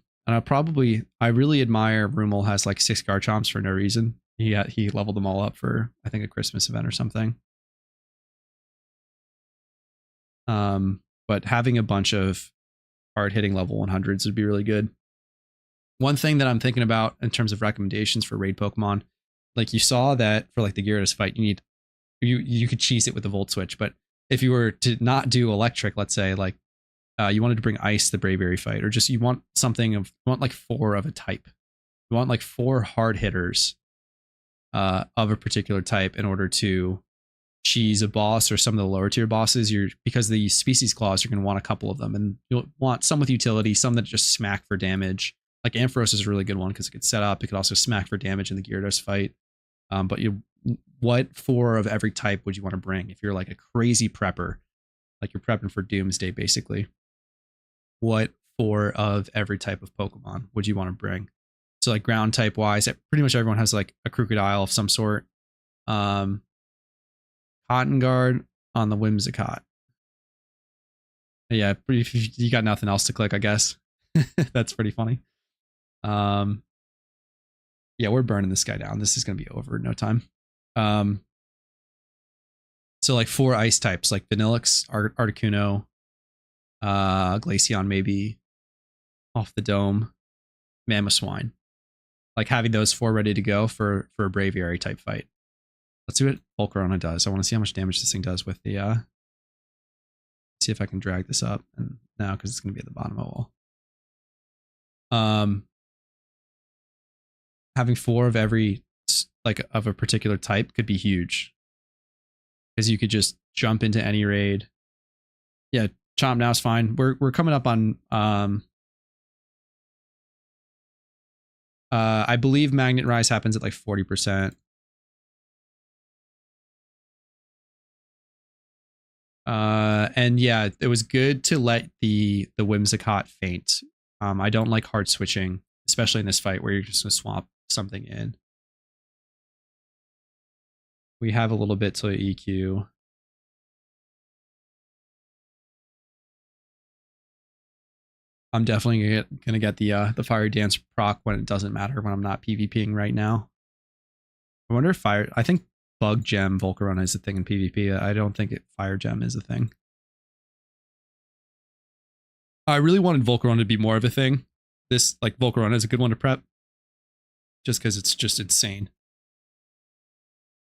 I really admire Rumel has like 6 Garchomps for no reason. He leveled them all up for I think a Christmas event or something. But having a bunch of hard-hitting level 100s would be really good. One thing that I'm thinking about in terms of recommendations for raid Pokemon, like you saw that for like the Gyarados fight, you could cheese it with the Volt Switch, but if you were to not do electric, let's say like you wanted to bring ice to the Braveberry fight, or just you want like 4 of a type. You want like 4 hard hitters of a particular type in order to cheese a boss or some of the lower tier bosses. Because the species claws, you're going to want a couple of them, and you'll want some with utility, some that just smack for damage. Like Ampharos is a really good one because it could set up. It could also smack for damage in the Gyarados fight. But what 4 of every type would you want to bring if you're like a crazy prepper, like you're prepping for Doomsday basically? What 4 of every type of Pokemon would you want to bring? So like ground type wise, pretty much everyone has like a Crocodile of some sort. Cotton Guard on the Whimsicott. Yeah, you got nothing else to click, I guess. That's pretty funny. Yeah, we're burning this guy down. This is gonna be over in no time. So like 4 ice types, like Vanillix, Articuno, Glaceon maybe, Off the Dome, Mamoswine. like having those 4 ready to go for a Braviary type fight. Let's see what Volcarona does. I want to see how much damage this thing does with the see if I can drag this up, and now because it's going to be at the bottom of all. Having 4 of every, like, of a particular type could be huge, because you could just jump into any raid. Yeah, Chomp now is fine. We're coming up on I believe Magnet Rise happens at like 40%. And yeah, it was good to let the Whimsicott faint. I don't like hard switching, especially in this fight where you're just gonna swap something in. We have a little bit to EQ. I'm definitely gonna get the Fiery Dance proc when it doesn't matter, when I'm not PvPing right now. I wonder if I think Bug Gem Volcarona is a thing in PvP. I don't think Fire Gem is a thing. I really wanted Volcarona to be more of a thing. This, like, Volcarona is a good one to prep, just because it's just insane.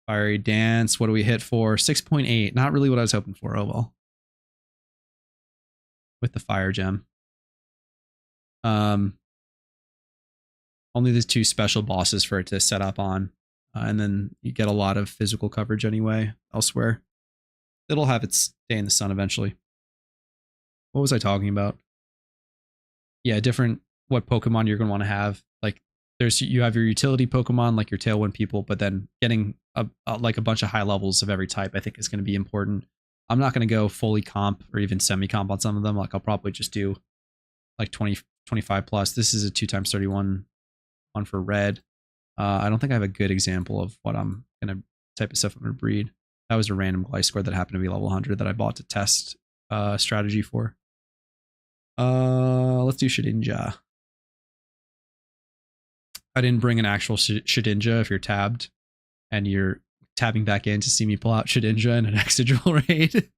Fiery Dance, what do we hit for? 6.8. Not really what I was hoping for. Oh well. With the Fire Gem. Only the 2 special bosses for it to set up on. And then you get a lot of physical coverage anyway elsewhere. It'll have its day in the sun eventually. What was I talking about? Yeah, different what Pokemon you're going to want to have. Like, you have your utility Pokemon, like your Tailwind people, but then getting like a bunch of high levels of every type I think is going to be important. I'm not going to go fully comp or even semi-comp on some of them. Like, I'll probably just do like 20, 25 plus. This is a 2x31 one for red. I don't think I have a good example of what I'm going to type of stuff I'm going to breed. That was a random Gliscor that happened to be level 100 that I bought to test strategy for. Let's do Shedinja. I didn't bring an actual Shedinja if you're tabbed and you're tabbing back in to see me pull out Shedinja in an Excadrill raid.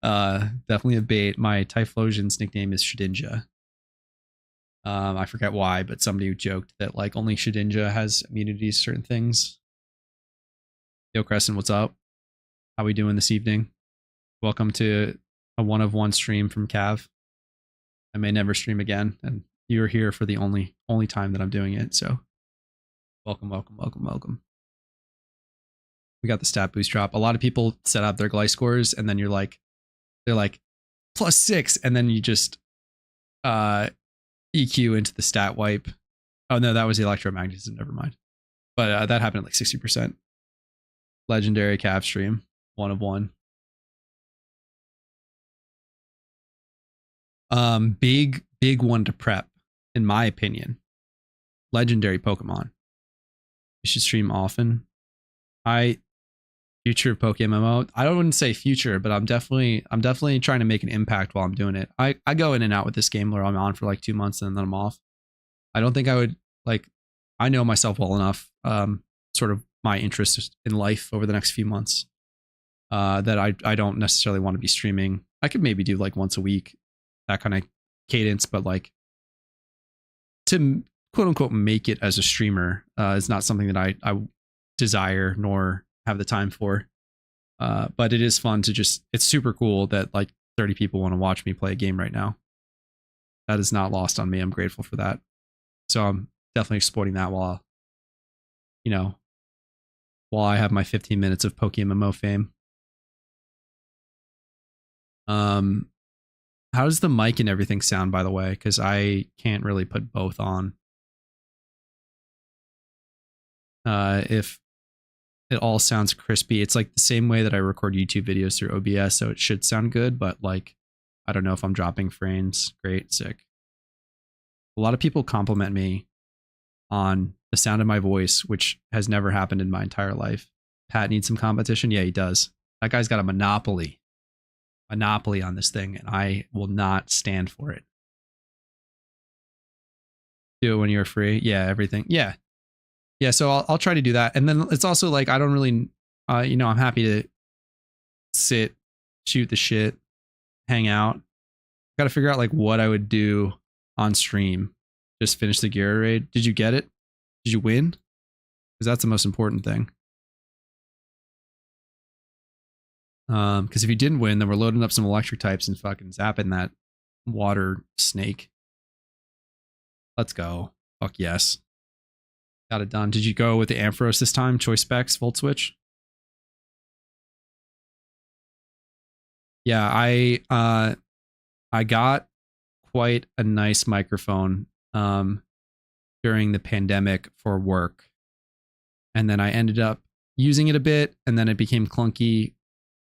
Definitely a bait. My Typhlosion's nickname is Shedinja. I forget why, but somebody joked that like only Shedinja has immunity to certain things. Yo, Crescent, what's up? How we doing this evening? Welcome to a 1 of 1 stream from Caav. I may never stream again, and you're here for the only time that I'm doing it. So, welcome, welcome, welcome, welcome. We got the stat boost drop. A lot of people set up their Gliscors, and then they're like +6, and then you just EQ into the stat wipe. Oh no, that was the electromagnetism. Never mind. But that happened at like 60%. Legendary Caav stream, 1 of 1. Big one to prep, in my opinion. Legendary Pokemon. You should stream often. Future of PokeMMO. I wouldn't say future, but I'm definitely trying to make an impact while I'm doing it. I go in and out with this game where I'm on for like 2 months and then I'm off. I don't think I would like. I know myself well enough. Sort of my interest in life over the next few months. That I don't necessarily want to be streaming. I could maybe do like once a week, that kind of cadence, but like to quote unquote make it as a streamer is not something that I desire nor have the time for. But it is fun to just, it's super cool that like 30 people want to watch me play a game right now. That is not lost on me. I'm grateful for that. So I'm definitely exploiting that while I have my 15 minutes of PokeMMO fame. How does the mic and everything sound, by the way? Because I can't really put both on. If it all sounds crispy, it's like the same way that I record YouTube videos through OBS, so it should sound good, but like, I don't know if I'm dropping frames. Great, sick. A lot of people compliment me on the sound of my voice, which has never happened in my entire life. Pat needs some competition. Yeah, he does. That guy's got a monopoly on this thing, and I will not stand for it. Do it when you're free. Yeah, everything. Yeah. So I'll try to do that. And then it's also like, I don't really, I'm happy to sit, shoot the shit, hang out. Got to figure out like what I would do on stream. Just finish the Gyara raid. Did you get it? Did Did you win? Because that's the most important thing. Because if you didn't win, then we're loading up some electric types and fucking zapping that water snake. Let's go. Fuck yes. Got it done. Did you go with the Ampharos this time? Choice specs, volt switch? Yeah, I got quite a nice microphone during the pandemic for work. And then I ended up using it a bit, and then it became clunky.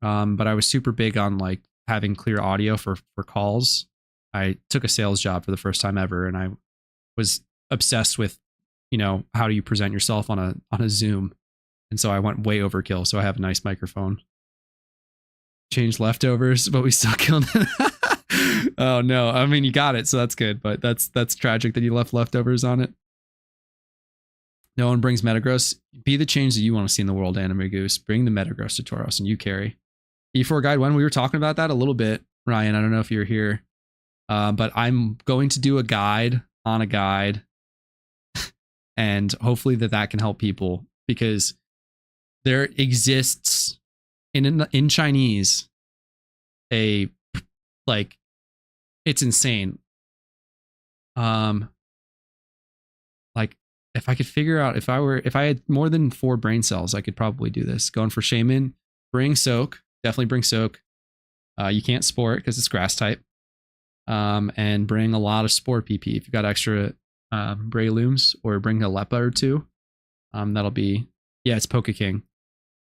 But I was super big on like having clear audio for calls. I took a sales job for the first time ever, and I was obsessed with, you know, how do you present yourself on a Zoom. And so I went way overkill. So I have a nice microphone. Changed leftovers, but we still killed it. Oh no. I mean, you got it, so that's good, but that's tragic that you left leftovers on it. No one brings Metagross. Be the change that you want to see in the world, Anime Goose. Bring the Metagross to Tauros and you carry. E4 guide, when we were talking about that a little bit, Ryan, I don't know if you're here, but I'm going to do a guide on a guide, and hopefully that can help people, because there exists in Chinese a, like, it's insane. Like, if I could figure out, if I had more than 4 brain cells, I could probably do this. Going for Shaymin, bring Soak, definitely bring Soak. You can't Spore it because it's grass type. And bring a lot of Spore PP if you've got extra Breylooms, or bring a Lepa or 2. That'll be, yeah, it's Pokeking.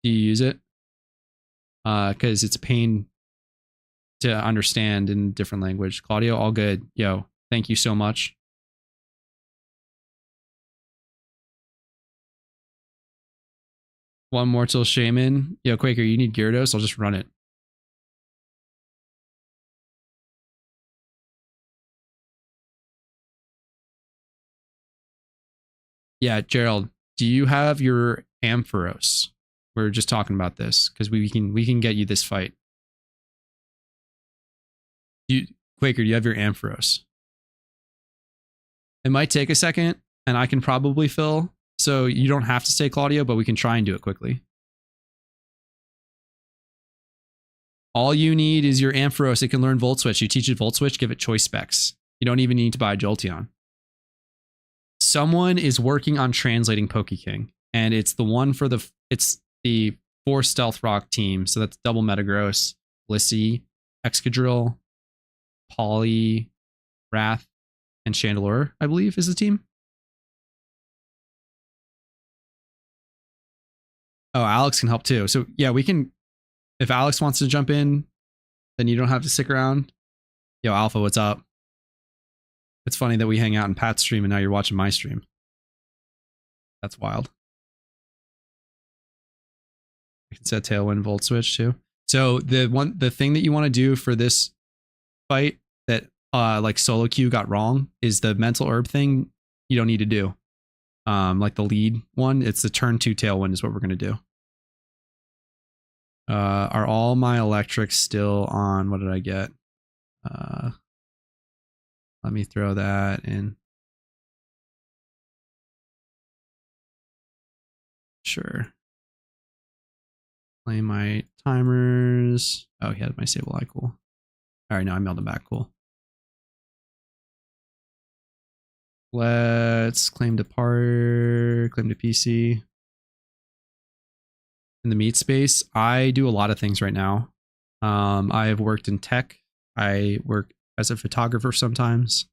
Do you use it? Because it's a pain to understand in different language. Claudio, all good. Yo, thank you so much. One more till Shaymin. Yo, Quaker, you need Gyarados? I'll just run it. Yeah, Gerald, do you have your Ampharos? We're just talking about this because we can get you this fight. Quaker, do you have your Ampharos? It might take a second, and I can probably fill, so you don't have to say Claudio, but we can try and do it quickly. All you need is your Ampharos. It can learn Volt Switch. You teach it Volt Switch, give it choice specs. You don't even need to buy a Jolteon. Someone is working on translating Pokeking, and it's the one for it's the 4 Stealth Rock team. So that's double Metagross, Blissey, Excadrill, Poly, Wrath, and Chandelure, I believe, is the team. Oh, Alex can help too. So yeah, we can, if Alex wants to jump in, then you don't have to stick around. Yo, Alpha, what's up? It's funny that we hang out in Pat's stream and now you're watching my stream. That's wild. I can set Tailwind Volt Switch too. So the thing that you want to do for this fight that like solo queue got wrong is the mental herb thing. You don't need to do. Like the lead one, it's the turn 2 Tailwind is what we're gonna do. Are all my electrics still on? What did I get? Let me throw that in. Sure. Play my timers. Oh, he had my Sableye. Cool. All right, now I mailed him back. Cool. Let's claim to part, claim to PC. In the meat space, I do a lot of things right now. I have worked in tech. I work as a photographer sometimes.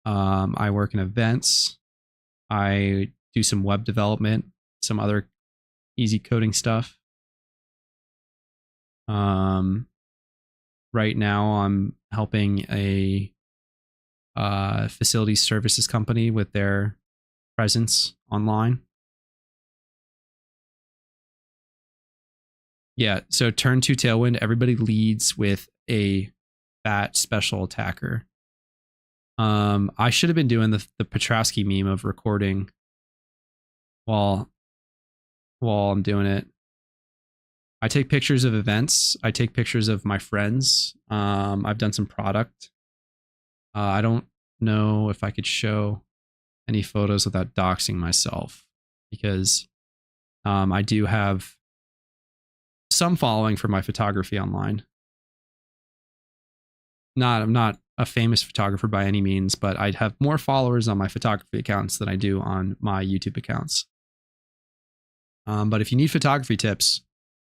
I work in events. I do some web development, some other easy coding stuff. Right now I'm helping a facility services company with their presence online. Yeah, so turn 2 Tailwind, everybody leads with a fat special attacker. I should have been doing the Petrovsky meme of recording while I'm doing it. I take pictures of events. I take pictures of my friends. I've done some product. I don't know if I could show. any photos without doxing myself, because I do have some following for my photography online. I'm not a famous photographer by any means, but I'd have more followers on my photography accounts than I do on my YouTube accounts. But if you need photography tips,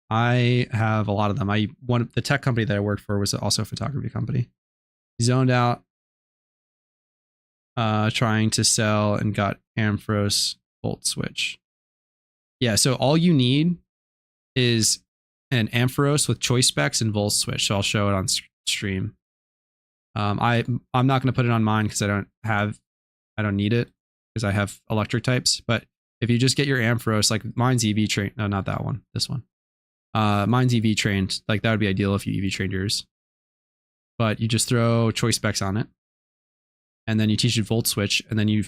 I have a lot of them. The tech company that I worked for was also a photography company. Zoned out, trying to sell, and got Ampharos volt switch. Yeah, so all you need is an Ampharos with choice specs and volt switch. So I'll show it on stream. I'm not going to put it on mine because I don't need it because I have electric types. But if you just get your Ampharos, like mine's EV trained, no, not that one, this one. Mine's EV trained. Like that would be ideal if you EV trained yours. But you just throw choice specs on it, and then you teach it volt switch, and then you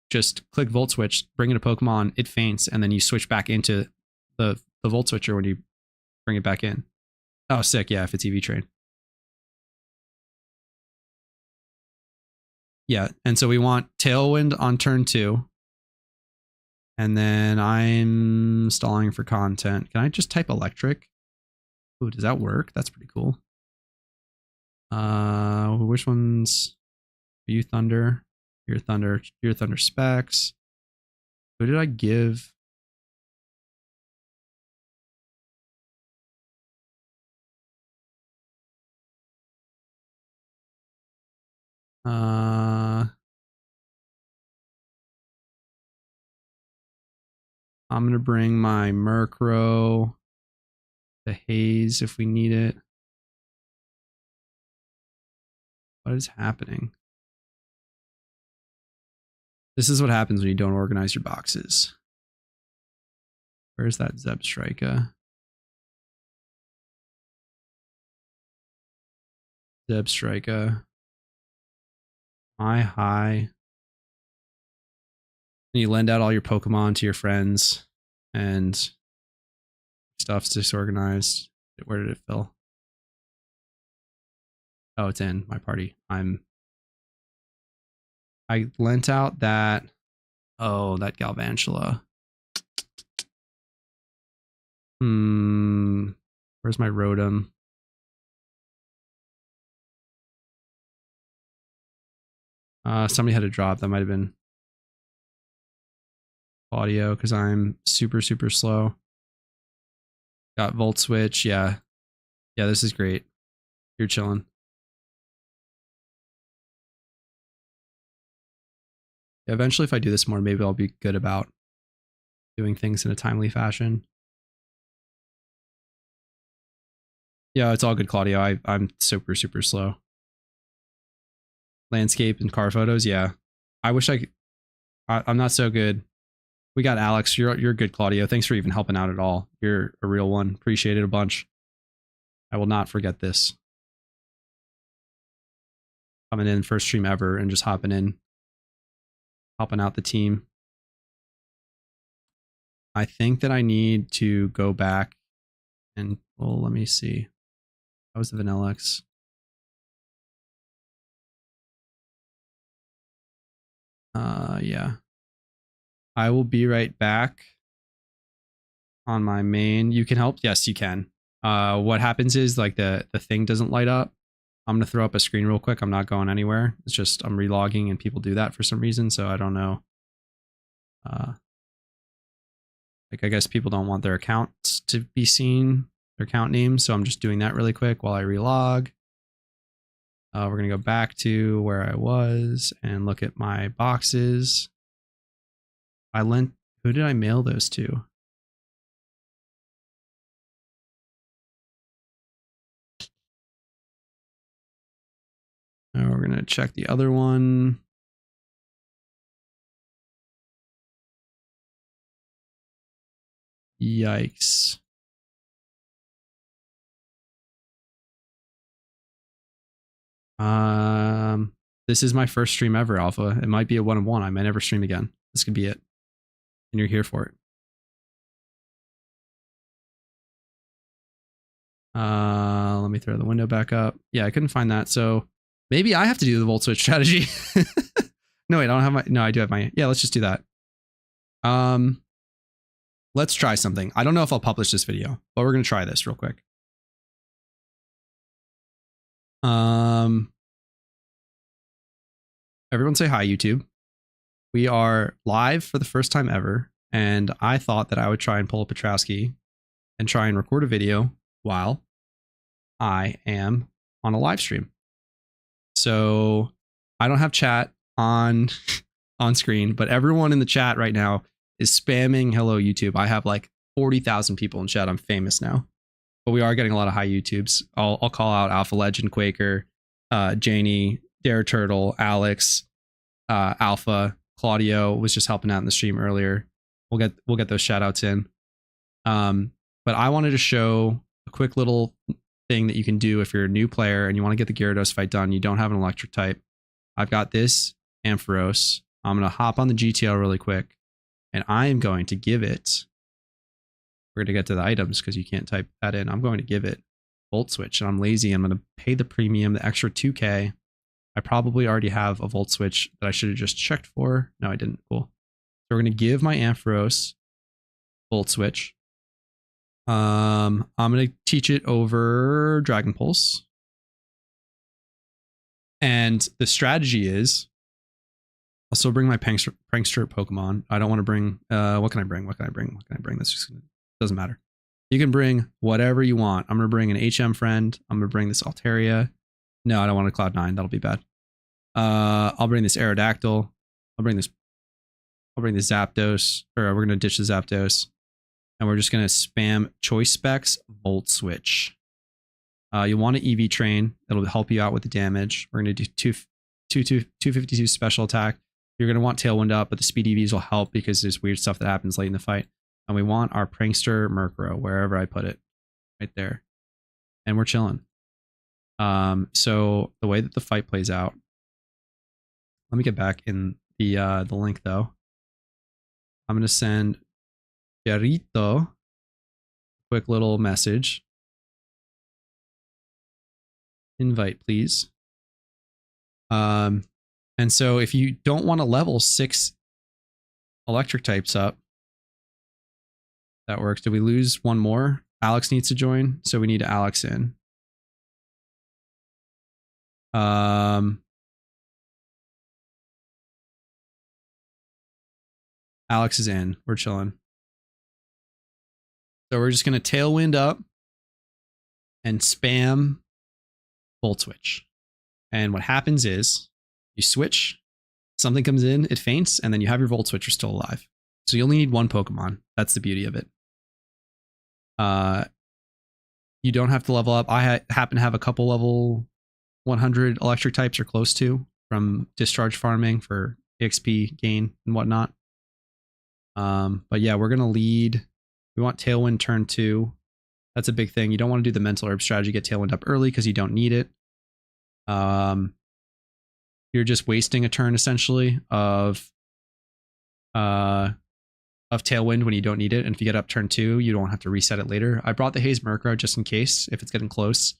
just click volt switch, bring in a Pokemon, it faints, and then you switch back into the volt switcher when you bring it back in. Oh, sick! Yeah, if it's EV trained. Yeah, and so we want Tailwind on turn 2. And then I'm stalling for content. Can I just type electric? Ooh, does that work? That's pretty cool. Which ones? Are you Thunder? Your Thunder specs. Who did I give? I'm gonna bring my Murkrow to Haze if we need it. What is happening? This is what happens when you don't organize your boxes. Where's that Zebstrika? Zebstrika. My high. And you lend out all your Pokemon to your friends, and stuff's disorganized. Where did it fill? Oh, it's in my party. I lent out that. Oh, that Galvantula. Where's my Rotom? Somebody had to drop. That might have been audio because I'm super slow. Got volt switch. Yeah, this is great. You're chilling. Eventually, if I do this more, maybe I'll be good about doing things in a timely fashion. Yeah, it's all good, Claudio. I'm super slow. Landscape and car photos, yeah. I wish I'm not so good. We got Alex. You're good, Claudio. Thanks for even helping out at all. You're a real one. Appreciate it a bunch. I will not forget this. Coming in first stream ever and just hopping out the team. I think that I need to go back and, well, let me see. That was the Vanillix. Yeah. I will be right back on my main. You can help? Yes, you can. What happens is like the thing doesn't light up. I'm going to throw up a screen real quick. I'm not going anywhere. It's just I'm relogging and people do that for some reason. So I don't know. Like I guess people don't want their accounts to be seen, their account names. So I'm just doing that really quick while I relog. We're going to go back to where I was and look at my boxes. Who did I mail those to? We're going to check the other one. Yikes. This is my first stream ever, Alpha. It might be a 1-on-1. I might never stream again. This could be it. And you're here for it. Let me throw the window back up. Yeah, I couldn't find that. So maybe I have to do the volt switch strategy. No, wait, I don't have my. No, I do have my. Yeah, let's just do that. Let's try something. I don't know if I'll publish this video, but we're gonna try this real quick. Everyone say hi, YouTube. We are live for the first time ever, and I thought that I would try and pull up Petrowski and try and record a video while I am on a live stream. So I don't have chat on screen, but everyone in the chat right now is spamming hello YouTube. I have like 40,000 people in chat. I'm famous now, but we are getting a lot of hi YouTubes. I'll call out Alpha Legend, Quaker, Janie, Dare Turtle, Alex, Alpha, Claudio was just helping out in the stream earlier. We'll get those shout outs in. But I wanted to show a quick little thing that you can do if you're a new player and you want to get the Gyarados fight done. You don't have an electric type. I've got this Ampharos. I'm going to hop on the GTL really quick, and I am going to give it. We're going to get to the items because you can't type that in. I'm going to give it Volt Switch, and I'm lazy. I'm going to pay the premium, the extra 2K. I probably already have a Volt Switch that I should have just checked for. No, I didn't. Cool. So we're going to give my Ampharos Volt Switch. I'm going to teach it over Dragon Pulse. And the strategy is I'll still bring my prankster Pokemon. I don't want to bring, what can I bring? What can I bring? This just doesn't matter. You can bring whatever you want. I'm going to bring an HM friend. I'm going to bring this Altaria. No, I don't want a Cloud9. That'll be bad. I'll bring this Aerodactyl. I'll bring this Zapdos, or we're going to ditch the Zapdos. And we're just going to spam Choice Specs, Volt Switch. You'll want an EV Train. That'll help you out with the damage. We're going to do 252 special attack. You're going to want Tailwind up, but the speed EVs will help because there's weird stuff that happens late in the fight. And we want our Prankster Murkrow, wherever I put it. Right there. And we're chilling. So the way that the fight plays out, let me get back in the link though. I'm going to send Yarito a quick little message. Invite, please. And so if you don't want to level 6 electric types up, that works. Did we lose one more? Alex needs to join, so we need Alex in. Alex is in. We're chilling. So we're just going to Tailwind up and spam Volt Switch. And what happens is you switch, something comes in, it faints, and then you have your Volt Switcher still alive. So you only need one Pokemon. That's the beauty of it. You don't have to level up. I happen to have a couple level 100 electric types or close to from discharge farming for XP gain and whatnot. But yeah, we're going to lead. We want Tailwind turn 2. That's a big thing. You don't want to do the mental herb strategy, get Tailwind up early because you don't need it. You're just wasting a turn essentially of Tailwind when you don't need it. And if you get up turn 2, you don't have to reset it later. I brought the Haze Murkrow just in case if it's getting close.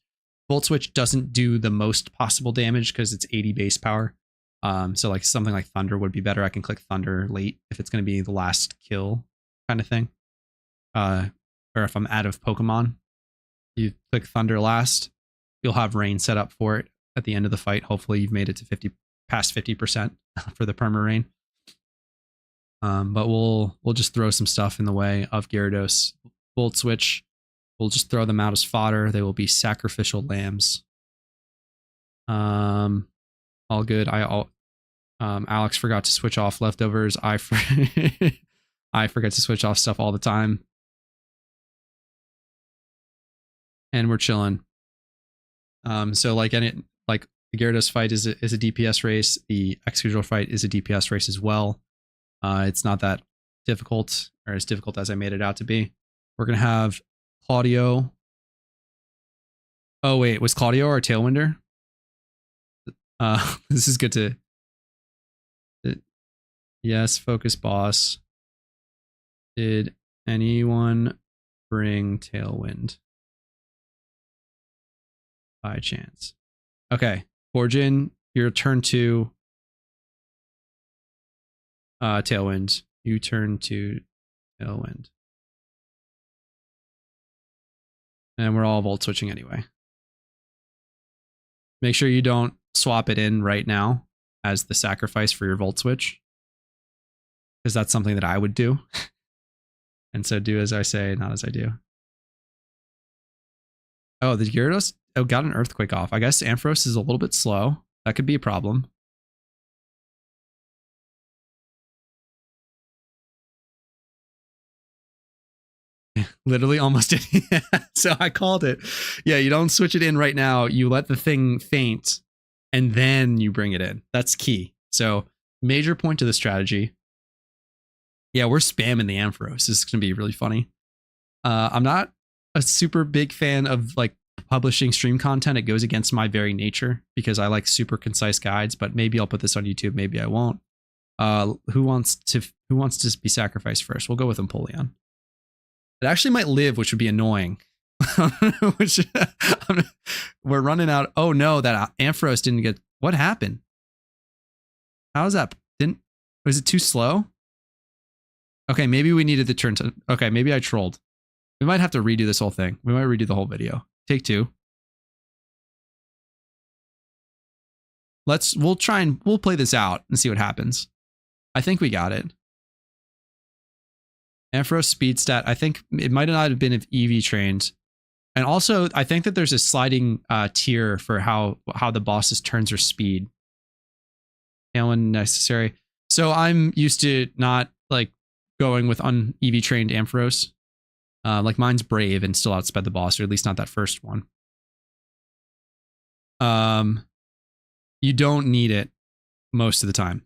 Volt Switch doesn't do the most possible damage because it's 80 base power. So like something like Thunder would be better. I can click Thunder late if it's going to be the last kill kind of thing. Or if I'm out of Pokemon, you click Thunder last. You'll have Rain set up for it at the end of the fight. Hopefully you've made it to past 50% for the Perma Rain. But we'll just throw some stuff in the way of Gyarados. Volt Switch. We'll just throw them out as fodder. They will be sacrificial lambs. All good. Alex forgot to switch off leftovers. I forget to switch off stuff all the time. And we're chilling. So like the Gyarados fight is a DPS race. The Excadrill fight is a DPS race as well. It's not that difficult, or as difficult as I made it out to be. We're gonna have Claudio. Oh wait, was Claudio our Tailwinder? This is good to. Yes, focus boss. Did anyone bring Tailwind by chance? Okay, Borjin, your turn 2. Tailwind. You turn to Tailwind. And we're all volt switching anyway. Make sure you don't swap it in right now as the sacrifice for your volt switch, because that's something that I would do. And so do as I say, not as I do. Oh, the Gyarados got an Earthquake off. I guess Ampharos is a little bit slow. That could be a problem. Literally almost did. So I called it. Yeah, you don't switch it in right now. You let the thing faint and then you bring it in. That's key. So major point to the strategy. Yeah, we're spamming the Ampharos. This is going to be really funny. I'm not a super big fan of like publishing stream content. It goes against my very nature because I like super concise guides, but maybe I'll put this on YouTube. Maybe I won't. Who wants to be sacrificed first? We'll go with Empoleon. It actually might live, which would be annoying. We're running out. Oh no, that Ampharos didn't get. What happened? How is that? Was it too slow? Okay, maybe we needed the turn to. Okay, maybe I trolled. We might have to redo this whole thing. We might redo the whole video. Take two. We'll play this out and see what happens. I think we got it. Ampharos speed stat. I think it might not have been if EV trained. And also, I think that there's a sliding tier for how the boss's turns are speed. Tailwind necessary. So I'm used to not like going with un-EV trained Ampharos. Like mine's brave and still outsped the boss, or at least not that first one. You don't need it most of the time.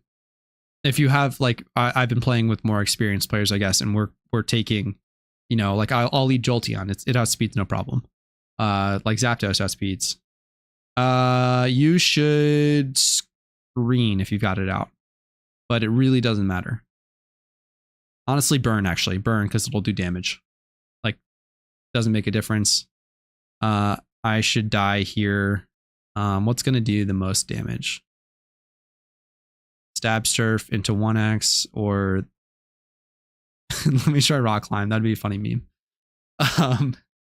If you have like, I've been playing with more experienced players, I guess, and we're taking, you know, like I'll lead Jolteon. It outspeeds no problem. Like Zapdos outspeeds. You should screen if you've got it out, but it really doesn't matter. Honestly, burn because it'll do damage. Like, doesn't make a difference. I should die here. What's gonna do the most damage? Stab Surf into 1x, or let me try Rock Climb. That'd be a funny meme.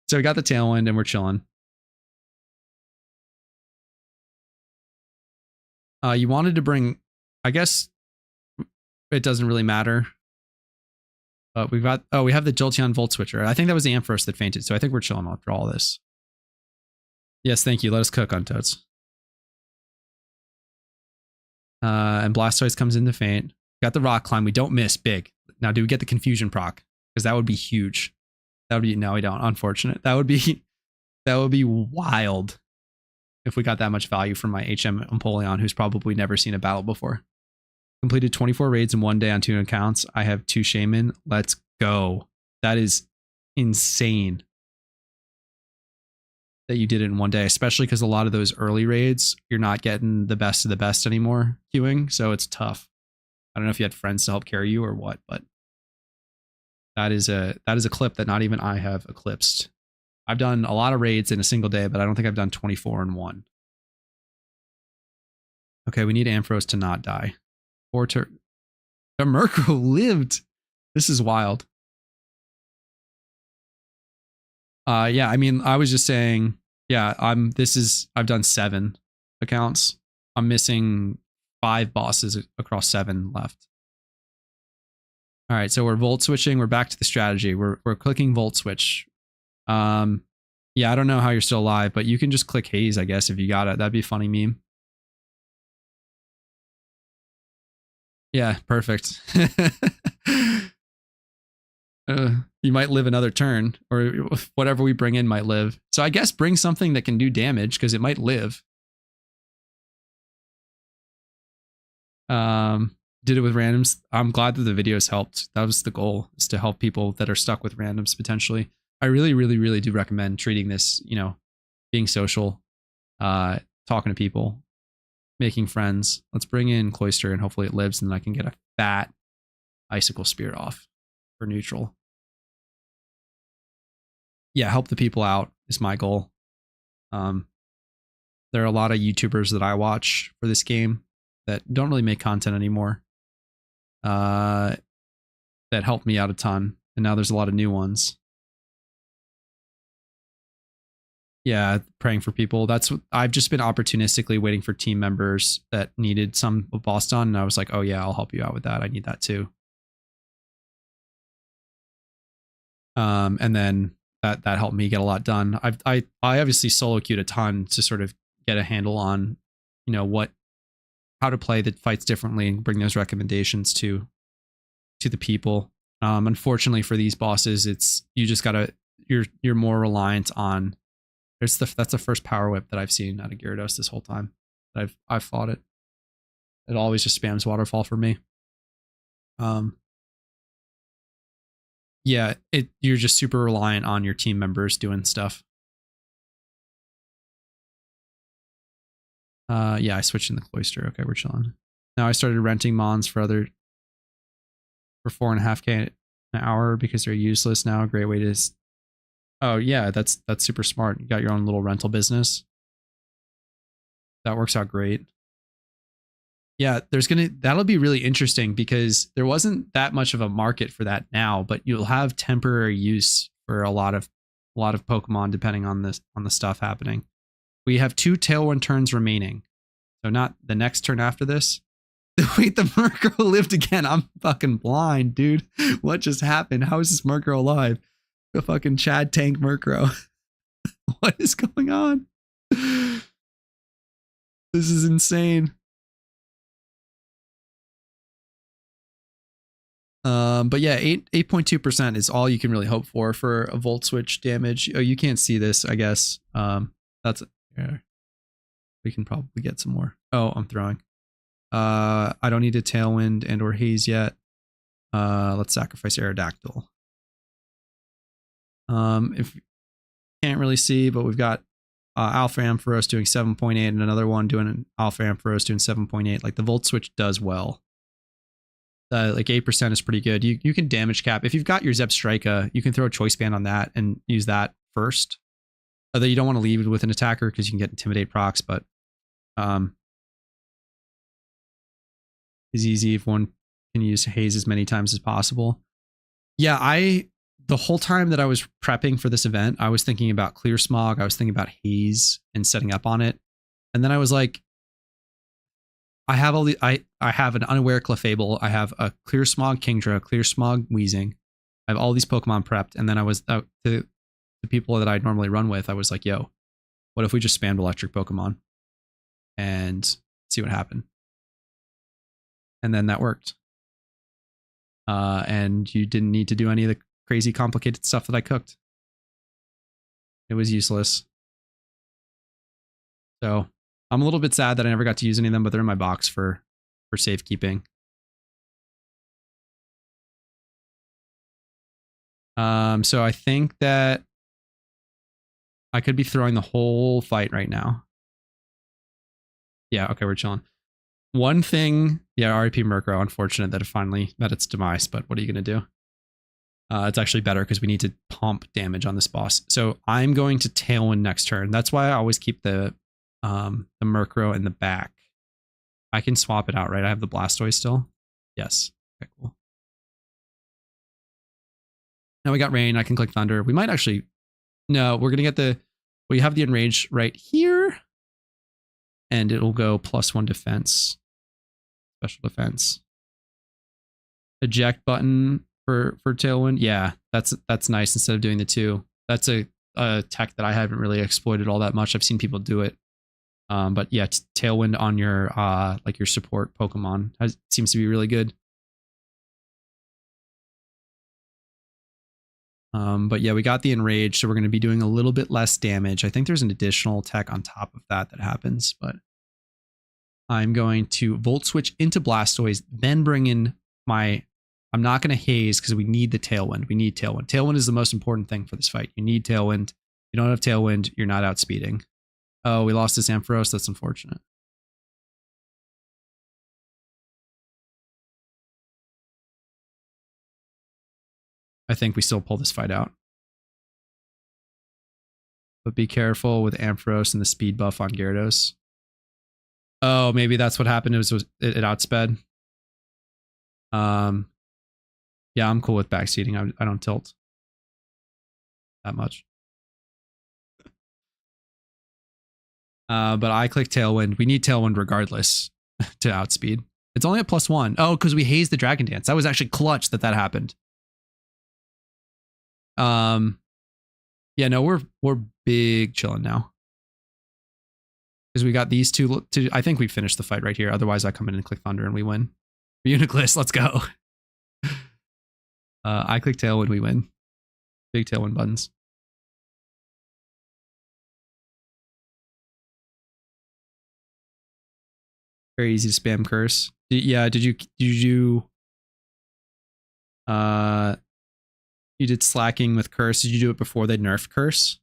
So we got the Tailwind and we're chilling. You wanted to bring, I guess it doesn't really matter. But we have the Jolteon Volt Switcher. I think that was the Ampharos that fainted, so I think we're chilling after all this. Yes, thank you. Let us cook on Toads. And Blastoise comes in to faint. Got the Rock Climb. We don't miss big. Now, do we get the Confusion proc? Because that would be huge. That would be, no, we don't. Unfortunate. That would be wild if we got that much value from my HM Empoleon, who's probably never seen a battle before. Completed 24 raids in one day on 2 accounts. I have 2 Shaymin. Let's go. That is insane that you did it in one day, especially because a lot of those early raids, you're not getting the best of the best anymore queuing, so it's tough. I don't know if you had friends to help carry you or what, but that is a clip that not even I have eclipsed. I've done a lot of raids in a single day, but I don't think I've done 24 in one. Okay, we need Ampharos to not die. Or to the Murkrow lived. This is wild. Yeah, I mean, I was just saying, yeah, I've done 7 accounts. I'm missing 5 bosses across 7 left. All right, so we're volt switching. We're back to the strategy. We're clicking volt switch. Yeah, I don't know how you're still alive, but you can just click Haze, I guess, if you got it. That'd be a funny meme. Yeah, perfect. You might live another turn, or whatever we bring in might live. So I guess bring something that can do damage, because it might live. Did it with randoms. I'm glad that the videos helped. That was the goal, is to help people that are stuck with randoms potentially. I really, really, really do recommend treating this, you know, being social, talking to people, making friends. Let's bring in Cloyster and hopefully it lives, and then I can get a fat Icicle Spear off for neutral. Yeah, help the people out is my goal. There are a lot of YouTubers that I watch for this game that don't really make content anymore. that helped me out a ton. And now there's a lot of new ones. Yeah, praying for people. That's what I've just been opportunistically waiting for team members that needed some boss done. And I was like, oh yeah, I'll help you out with that. I need that too. And then that helped me get a lot done. I obviously solo queued a ton to sort of get a handle on, you know, how to play the fights differently and bring those recommendations to the people. Unfortunately for these bosses, it's you just gotta you're more reliant on. That's the first power whip that I've seen out of Gyarados this whole time. I've fought it. It always just spams waterfall for me. Yeah, you're just super reliant on your team members doing stuff. Yeah, I switched in the cloister. Okay, we're chilling. Now I started renting mons for 4.5K an hour because they're useless now. A great way to. Oh yeah, that's super smart. You got your own little rental business. That works out great. Yeah, that'll be really interesting because there wasn't that much of a market for that now, but you'll have temporary use for a lot of Pokemon depending on the stuff happening. We have 2 Tailwind turns remaining. So not the next turn after this. Wait, the Murkrow lived again. I'm fucking blind, dude. What just happened? How is this Murkrow alive? The fucking Chad tank Murkrow. What is going on? This is insane. But yeah, 8.2% is all you can really hope for a Volt Switch damage. Oh, you can't see this, I guess. That's yeah. We can probably get some more. Oh, I'm throwing. I don't need a Tailwind and or Haze yet. Let's sacrifice Aerodactyl. If you can't really see, but we've got Alpha Ampharos doing 7.8 and another one doing an Alpha Ampharos doing 7.8. Like the Volt Switch does well. Like 8% is pretty good. You can damage cap. If you've got your Zebstrika, you can throw a Choice Band on that and use that first. Although you don't want to leave it with an attacker because you can get Intimidate procs, but is easy if one can use Haze as many times as possible. Yeah, the whole time that I was prepping for this event, I was thinking about Clear Smog. I was thinking about Haze and setting up on it. And then I was like, I have I have an Unaware Clefable. I have a Clear Smog Kingdra, Clear Smog Weezing. I have all these Pokemon prepped. And then I was to the people that I'd normally run with, I was like, yo, what if we just spammed electric Pokemon and see what happened? And then that worked. And you didn't need to do any of the crazy complicated stuff that I cooked. It was useless. So I'm a little bit sad that I never got to use any of them, but they're in my box for safekeeping. So I think that I could be throwing the whole fight right now. Yeah, okay, we're chilling. One thing, yeah, RIP Murkrow, unfortunate that it finally met its demise, but what are you going to do? It's actually better because we need to pump damage on this boss. So I'm going to Tailwind next turn. That's why I always keep the Murkrow in the back. I can swap it out, right? I have the Blastoise still. Yes. Okay, cool. Now we got Rain. I can click Thunder. We might actually... No, we're going to get we have the Enrage right here. And it'll go +1 defense. Special defense. Eject button for Tailwind. Yeah, that's nice instead of doing the 2. That's a tech that I haven't really exploited all that much. I've seen people do it. But yeah, Tailwind on your like your support Pokemon seems to be really good. But yeah, we got the Enrage, so we're going to be doing a little bit less damage. I think there's an additional tech on top of that happens, but I'm going to Volt Switch into Blastoise, then bring in my... I'm not going to Haze because we need the Tailwind. We need Tailwind. Tailwind is the most important thing for this fight. You need Tailwind. If you don't have Tailwind, you're not outspeeding. Oh, we lost this Ampharos. That's unfortunate. I think we still pull this fight out. But be careful with Ampharos and the speed buff on Gyarados. Oh, maybe that's what happened. It outsped. Yeah, I'm cool with backseating. I don't tilt that much. But I click Tailwind. We need Tailwind regardless to outspeed. It's only at +1. Oh, because we hazed the Dragon Dance. That was actually clutch that happened. Yeah, no, we're big chilling now. Because we got these two. I think we finished the fight right here. Otherwise, I come in and click Thunder and we win. Uniclus, let's go. I click Tailwind, we win. Big Tailwind buttons. Very easy to spam curse. Yeah, you did slacking with curse. Did you do it before they nerfed curse?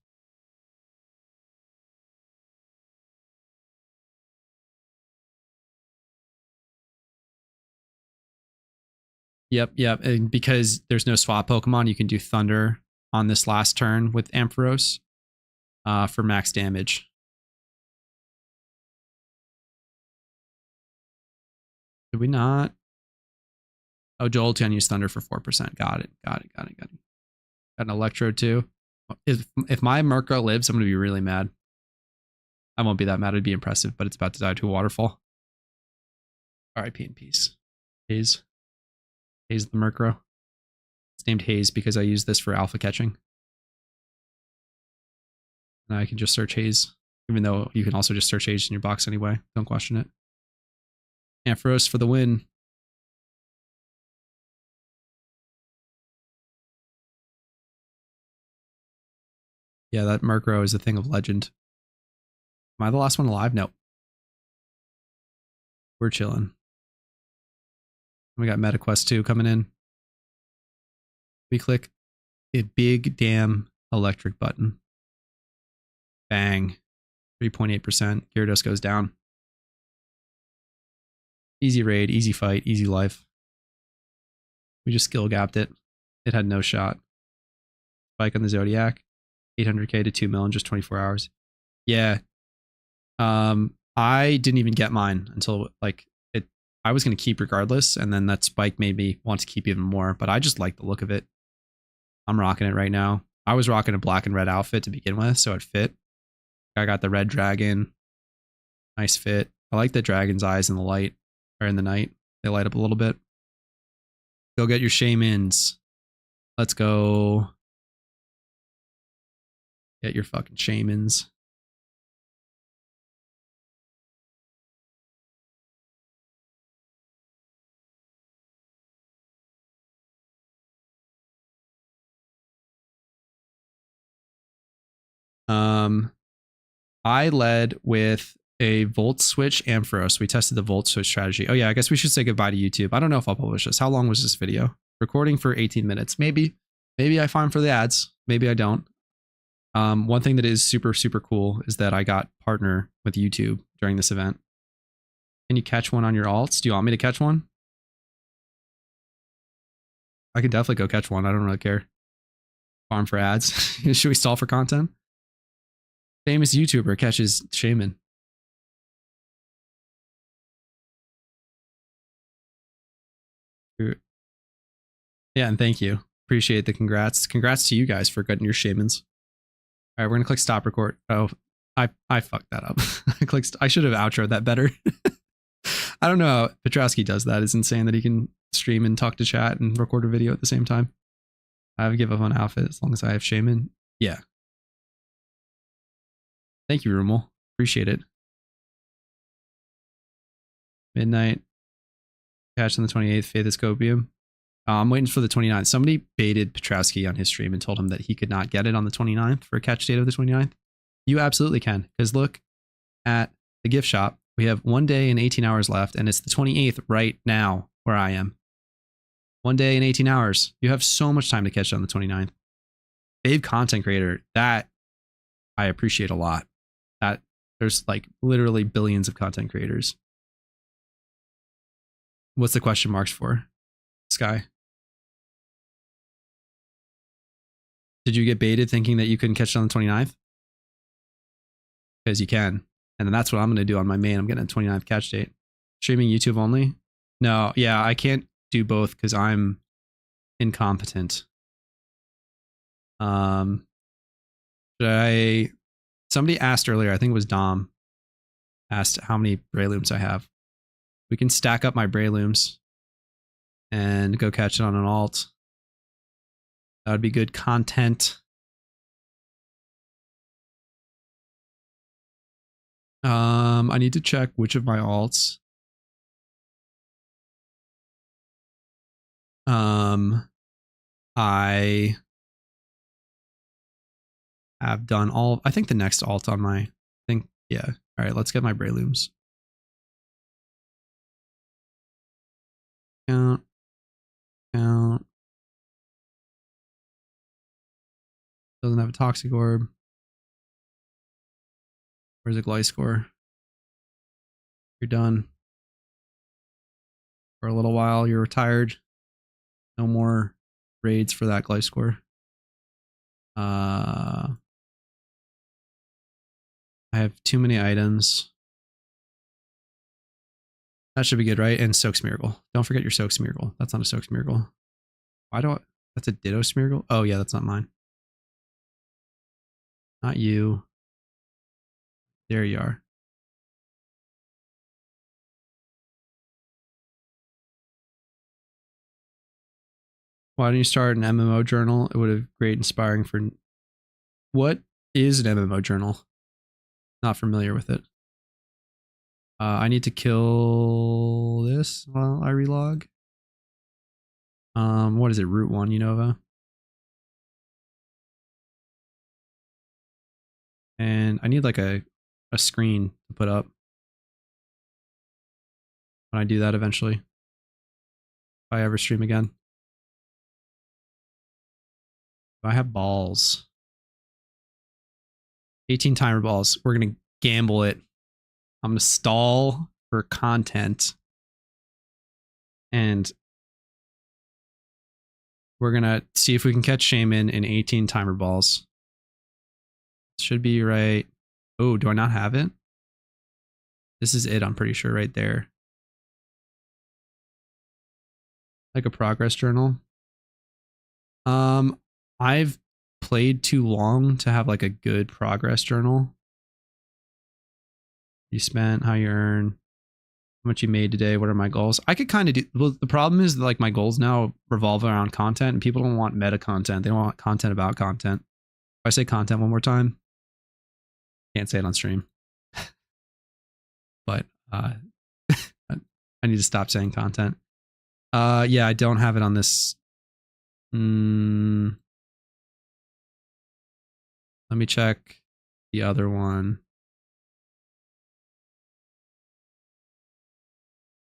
Yep. And because there's no swap Pokemon, you can do Thunder on this last turn with Ampharos for max damage. Did we not? Oh, Jolteon used Thunder for 4%. Got it. Got an Electro too. If my Murkrow lives, I'm going to be really mad. I won't be that mad. It'd be impressive, but it's about to die to a waterfall. RIP in peace. Haze the Murkrow. It's named Haze because I use this for alpha catching. And I can just search Haze, even though you can also just search Haze in your box anyway. Don't question it. Ampharos for the win. Yeah, that Murkrow is a thing of legend. Am I the last one alive? No. We're chilling. We got MetaQuest 2 coming in. We click a big damn electric button. Bang. 3.8%. Gyarados goes down. Easy raid, easy fight, easy life. We just skill gapped it. It had no shot. Spike on the Zodiac. 800k to 2 mil in just 24 hours. Yeah. I didn't even get mine until like it. I was going to keep regardless, and then that spike made me want to keep even more, but I just like the look of it. I'm rocking it right now. I was rocking a black and red outfit to begin with, so it fit. I got the red dragon. Nice fit. I like the dragon's eyes in the light, or in the night. They light up a little bit. Go get your Shaymins. Let's go. Get your fucking Shaymins. I led with a Volt Switch Ampharos. We tested the Volt Switch strategy. Oh yeah, I guess we should say goodbye to YouTube. I don't know if I'll publish this. How long was this video? Recording for 18 minutes. Maybe I farm for the ads. Maybe I don't. One thing that is super, super cool is that I got partner with YouTube during this event. Can you catch one on your alts? Do you want me to catch one? I can definitely go catch one. I don't really care. Farm for ads. Should we stall for content? Famous YouTuber catches Shaymin. Yeah, and thank you. Appreciate the congrats. Congrats to you guys for getting your Shaymins. All right, we're gonna click stop record. Oh, I fucked that up. I should have outroed that better. I don't know how Petrowski does that. It's insane that he can stream and talk to chat and record a video at the same time. I have a give up on outfit as long as I have Shaymin. Yeah. Thank you, Rumel. Appreciate it. Midnight. Catch on the 28th, Phaethoscopium. I'm waiting for the 29th. Somebody baited Petrowski on his stream and told him that he could not get it on the 29th for a catch date of the 29th. You absolutely can, because look at the gift shop. We have 1 day and 18 hours left, and it's the 28th right now where I am. 1 day and 18 hours. You have so much time to catch it on the 29th. Fave content creator, that I appreciate a lot. That there's like literally billions of content creators. What's the question marks for? Sky. Did you get baited thinking that you couldn't catch it on the 29th? Because you can. And then that's what I'm going to do on my main. I'm getting a 29th catch date. Streaming YouTube only? No, yeah, I can't. do both because I'm incompetent. Should I? Somebody asked earlier, I think it was Dom, asked how many Braylooms I have. We can stack up my Braylooms and go catch it on an alt. That would be good content. I need to check which of my alts. I have done all. I think the next alt on my thing. Yeah. All right. Let's get my Braylooms. Count. Doesn't have a toxic orb. Where's a Gliscor? You're done. For a little while, you're retired. No more raids for that Gliscor. I have too many items. That should be good, right? And Soak's Miracle. Don't forget your Soak's Miracle. That's not a Soak's Miracle. Why do I? That's a Ditto Smeargle? Oh, yeah, that's not mine. Not you. There you are. Why don't you start an MMO journal? It would have great inspiring for... What is an MMO journal? Not familiar with it. I need to kill this while I relog. What is it? Route 1 Unova. And I need like a screen to put up when I do that eventually. If I ever stream again. Do I have balls? 18 timer balls. We're going to gamble it. I'm going to stall for content. And we're going to see if we can catch Shaymin in 18 timer balls. Should be right. Oh, do I not have it? This is it, I'm pretty sure, right there. Like a progress journal. I've played too long to have like a good progress journal. You spent, how you earn, how much you made today, what are my goals? I could kind of do, well, the problem is that like my goals now revolve around content and people don't want meta content. They don't want content about content. If I say content one more time, can't say it on stream. But I need to stop saying content. Yeah, I don't have it on this. Let me check the other one.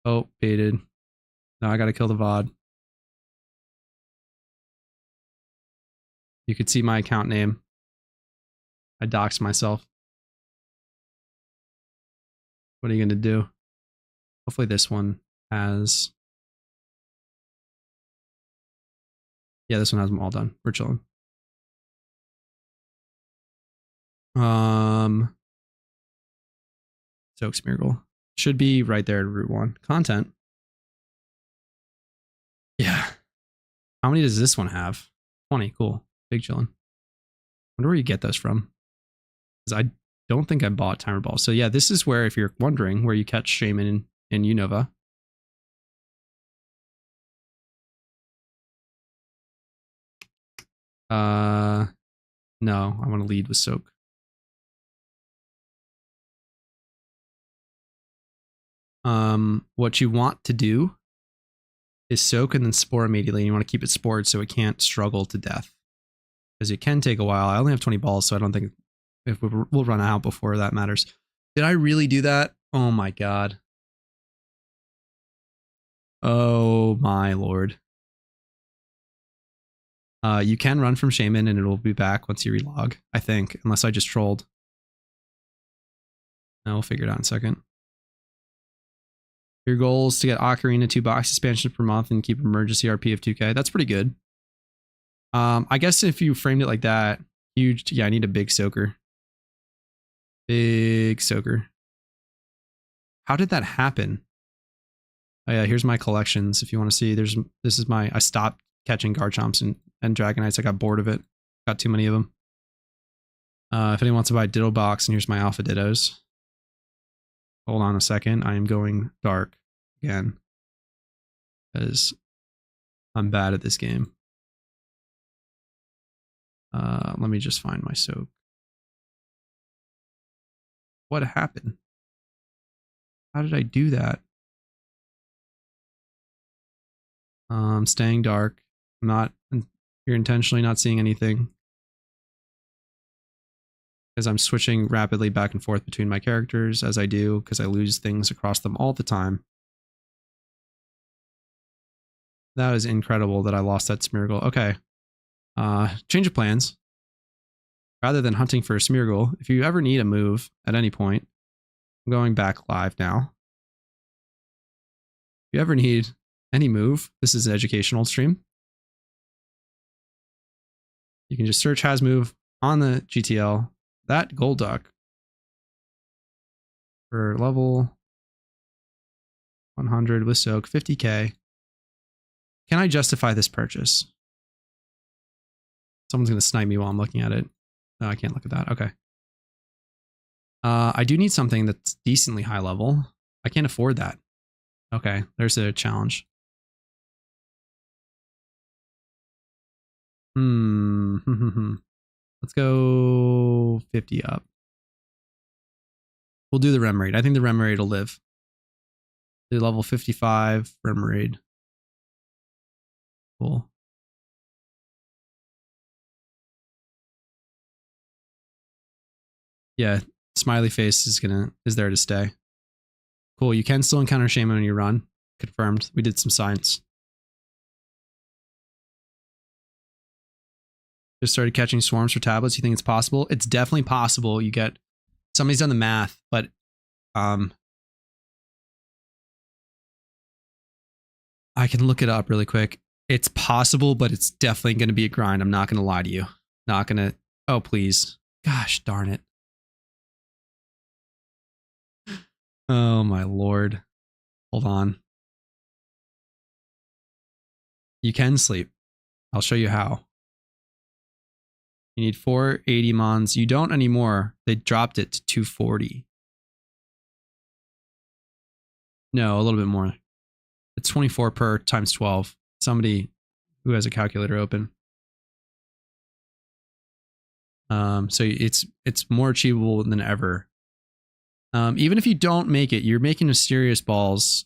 Oh, baited. No, I gotta kill the VOD. You could see my account name. I doxed myself. What are you gonna do? Hopefully this one has... Yeah, this one has them all done. We're chilling. Soak's Miracle. Should be right there at Route 1. Content. Yeah. How many does this one have? 20. Cool. Big chillin'. Wonder where you get those from. Because I don't think I bought timer balls. So yeah, this is where, if you're wondering, where you catch Shaymin in Unova. No, I want to lead with Soak. What you want to do is Soak and then Spore immediately. You want to keep it spored so it can't struggle to death. Because it can take a while. I only have 20 balls, so I don't think if we'll run out before that matters. Did I really do that? Oh my god. Oh my lord. You can run from Shaymin and it'll be back once you relog, I think, unless I just trolled. No, we'll figure it out in a second. Your goal is to get Ocarina 2 box expansions per month and keep emergency RP of 2k. That's pretty good. I guess if you framed it like that, huge. Yeah, I need a big soaker. Big soaker. How did that happen? Oh yeah, here's my collections. If you want to see, this is my. I stopped catching Garchomps and Dragonites. I got bored of it. Got too many of them. If anyone wants to buy Ditto Box, and here's my Alpha Dittos. Hold on a second. I am going dark again because I'm bad at this game. Let me just find my soak. What happened? How did I do that? Staying dark. I'm not. You're intentionally not seeing anything because I'm switching rapidly back and forth between my characters as I do because I lose things across them all the time. That is incredible that I lost that Smeargle. Okay. Change of plans. Rather than hunting for a Smeargle, if you ever need a move at any point, I'm going back live now. If you ever need any move, this is an educational stream. You can just search has move on the GTL. That Golduck for level 100 with soak, 50k. Can I justify this purchase? Someone's going to snipe me while I'm looking at it. No, I can't look at that. Okay. I do need something that's decently high level. I can't afford that. Okay, there's a challenge. Let's go 50 up. We'll do the Remoraid. I think the Remoraid will live. The level 55 Remoraid. Cool. Yeah, smiley face is there to stay. Cool. You can still encounter Shaymin when you run. Confirmed. We did some science. Just started catching swarms for tablets. You think it's possible? It's definitely possible. You get somebody's done the math, but I can look it up really quick. It's possible, but it's definitely going to be a grind. I'm not going to lie to you. Not going to. Oh, please. Gosh darn it. Oh, my Lord. Hold on. You can sleep. I'll show you how. You need 480 mons. You don't anymore. They dropped it to 240. No, a little bit more. It's 24 per times 12. Somebody who has a calculator open. So it's more achievable than ever. Even if you don't make it, you're making mysterious balls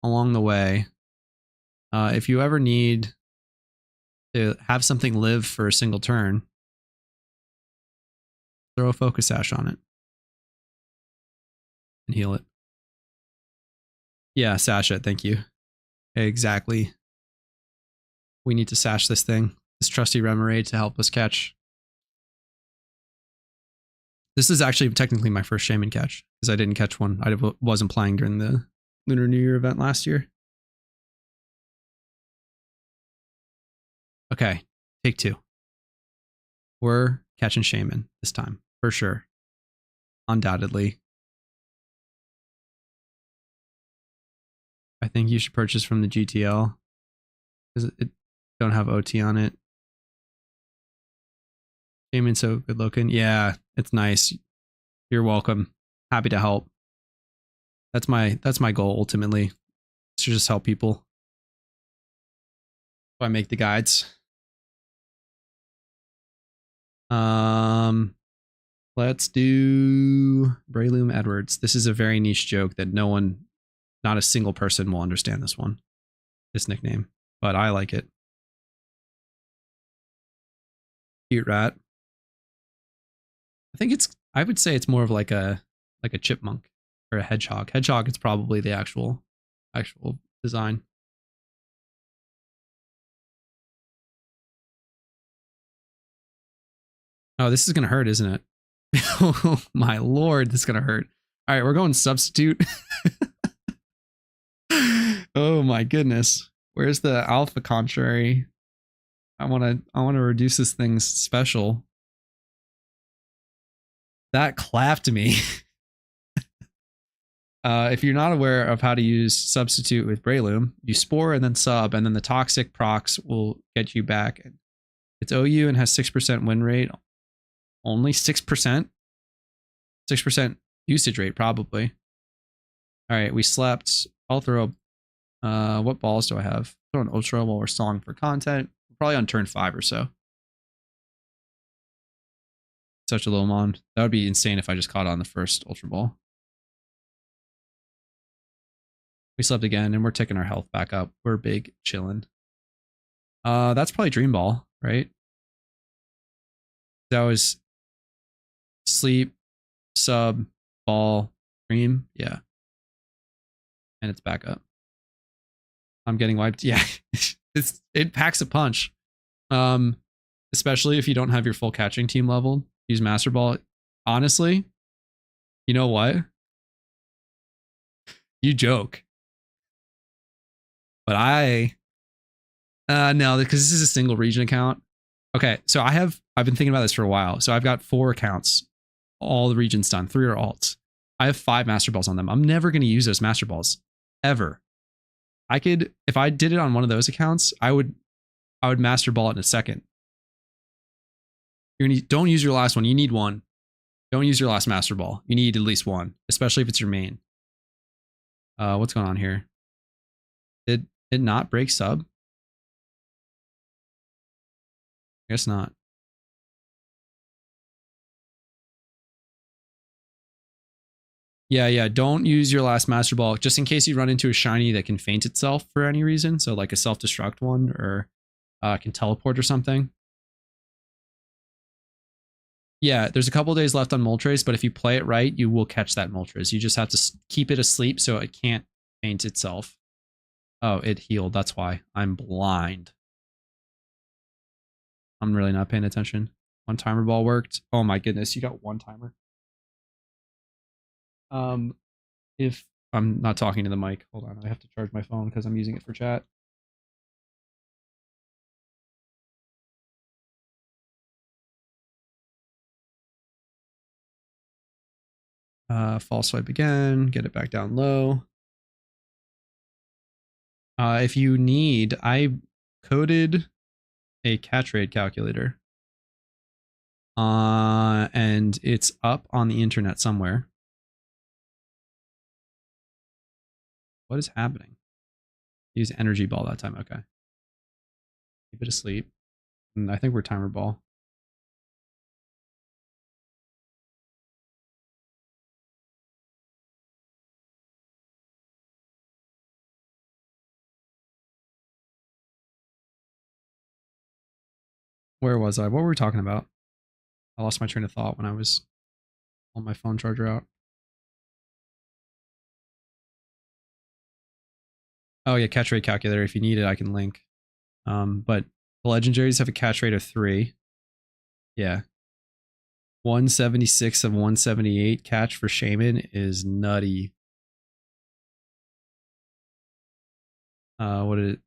along the way. If you ever need to have something live for a single turn, throw a focus sash on it and heal it. Yeah, sash it. Thank you. Exactly. We need to sash this thing. This trusty Remoraid to help us catch. This is actually technically my first Shaymin catch because I didn't catch one. I wasn't playing during the Lunar New Year event last year. Okay, take two. We're catching Shaymin this time, for sure. Undoubtedly. I think you should purchase from the GTL because it don't have OT on it. Shaymin's so good looking. Yeah, it's nice. You're welcome. Happy to help. That's my goal ultimately. To just help people. If I make the guides. Let's do Breloom Edwards. This is a very niche joke that not a single person will understand this one. This nickname. But I like it. Cute rat. I would say it's more of like a chipmunk or a hedgehog. Hedgehog is probably the actual design. Oh, this is gonna hurt, isn't it? Oh my Lord, this is gonna hurt. All right, we're going substitute. Oh my goodness. Where's the alpha contrary? I want to reduce this thing's special. That clapped me. If you're not aware of how to use substitute with Breloom, you spore and then sub, and then the toxic procs will get you back. It's OU and has 6% win rate. Only 6%? 6% usage rate, probably. All right, we slept. I'll throw. What balls do I have? Throw an Ultra while we're stalling for content. Probably on turn 5 or so. Such a low mon. That would be insane if I just caught on the first Ultra Ball. We slept again, and we're taking our health back up. We're big chilling. That's probably Dream Ball, right? That was sleep, sub, ball, dream. Yeah. And it's back up. I'm getting wiped. Yeah. It packs a punch. Especially if you don't have your full catching team leveled. Use Master Ball. Honestly, you know what? You joke. But no, because this is a single region account. Okay, so I've been thinking about this for a while. So I've got 4 accounts. All the regions done. 3 are alts. I have 5 Master Balls on them. I'm never going to use those Master Balls. Ever. I could, if I did it on one of those accounts, I would Master Ball it in a second. Don't use your last one. You need one. Don't use your last Master Ball. You need at least one, especially if it's your main. What's going on here? Did it not break sub? I guess not. Yeah. Don't use your last Master Ball just in case you run into a shiny that can feint itself for any reason. So like a self-destruct one or can teleport or something. Yeah, there's a couple days left on Moltres, but if you play it right, you will catch that Moltres. You just have to keep it asleep so it can't feint itself. Oh, it healed. That's why. I'm blind. I'm really not paying attention. 1 timer ball worked. Oh my goodness, you got 1 timer. If I'm not talking to the mic, hold on. I have to charge my phone because I'm using it for chat. False swipe again. Get it back down low. If you need, I coded a catch rate calculator. And it's up on the internet somewhere. What is happening? Use energy ball that time. Okay. Keep it asleep. And I think we're timer ball. Where was I? What were we talking about? I lost my train of thought when I was on my phone charger out. Oh yeah, catch rate calculator. If you need it, I can link. But the legendaries have a catch rate of 3. Yeah. 176 of 178 catch for Shaymin is nutty. What did it?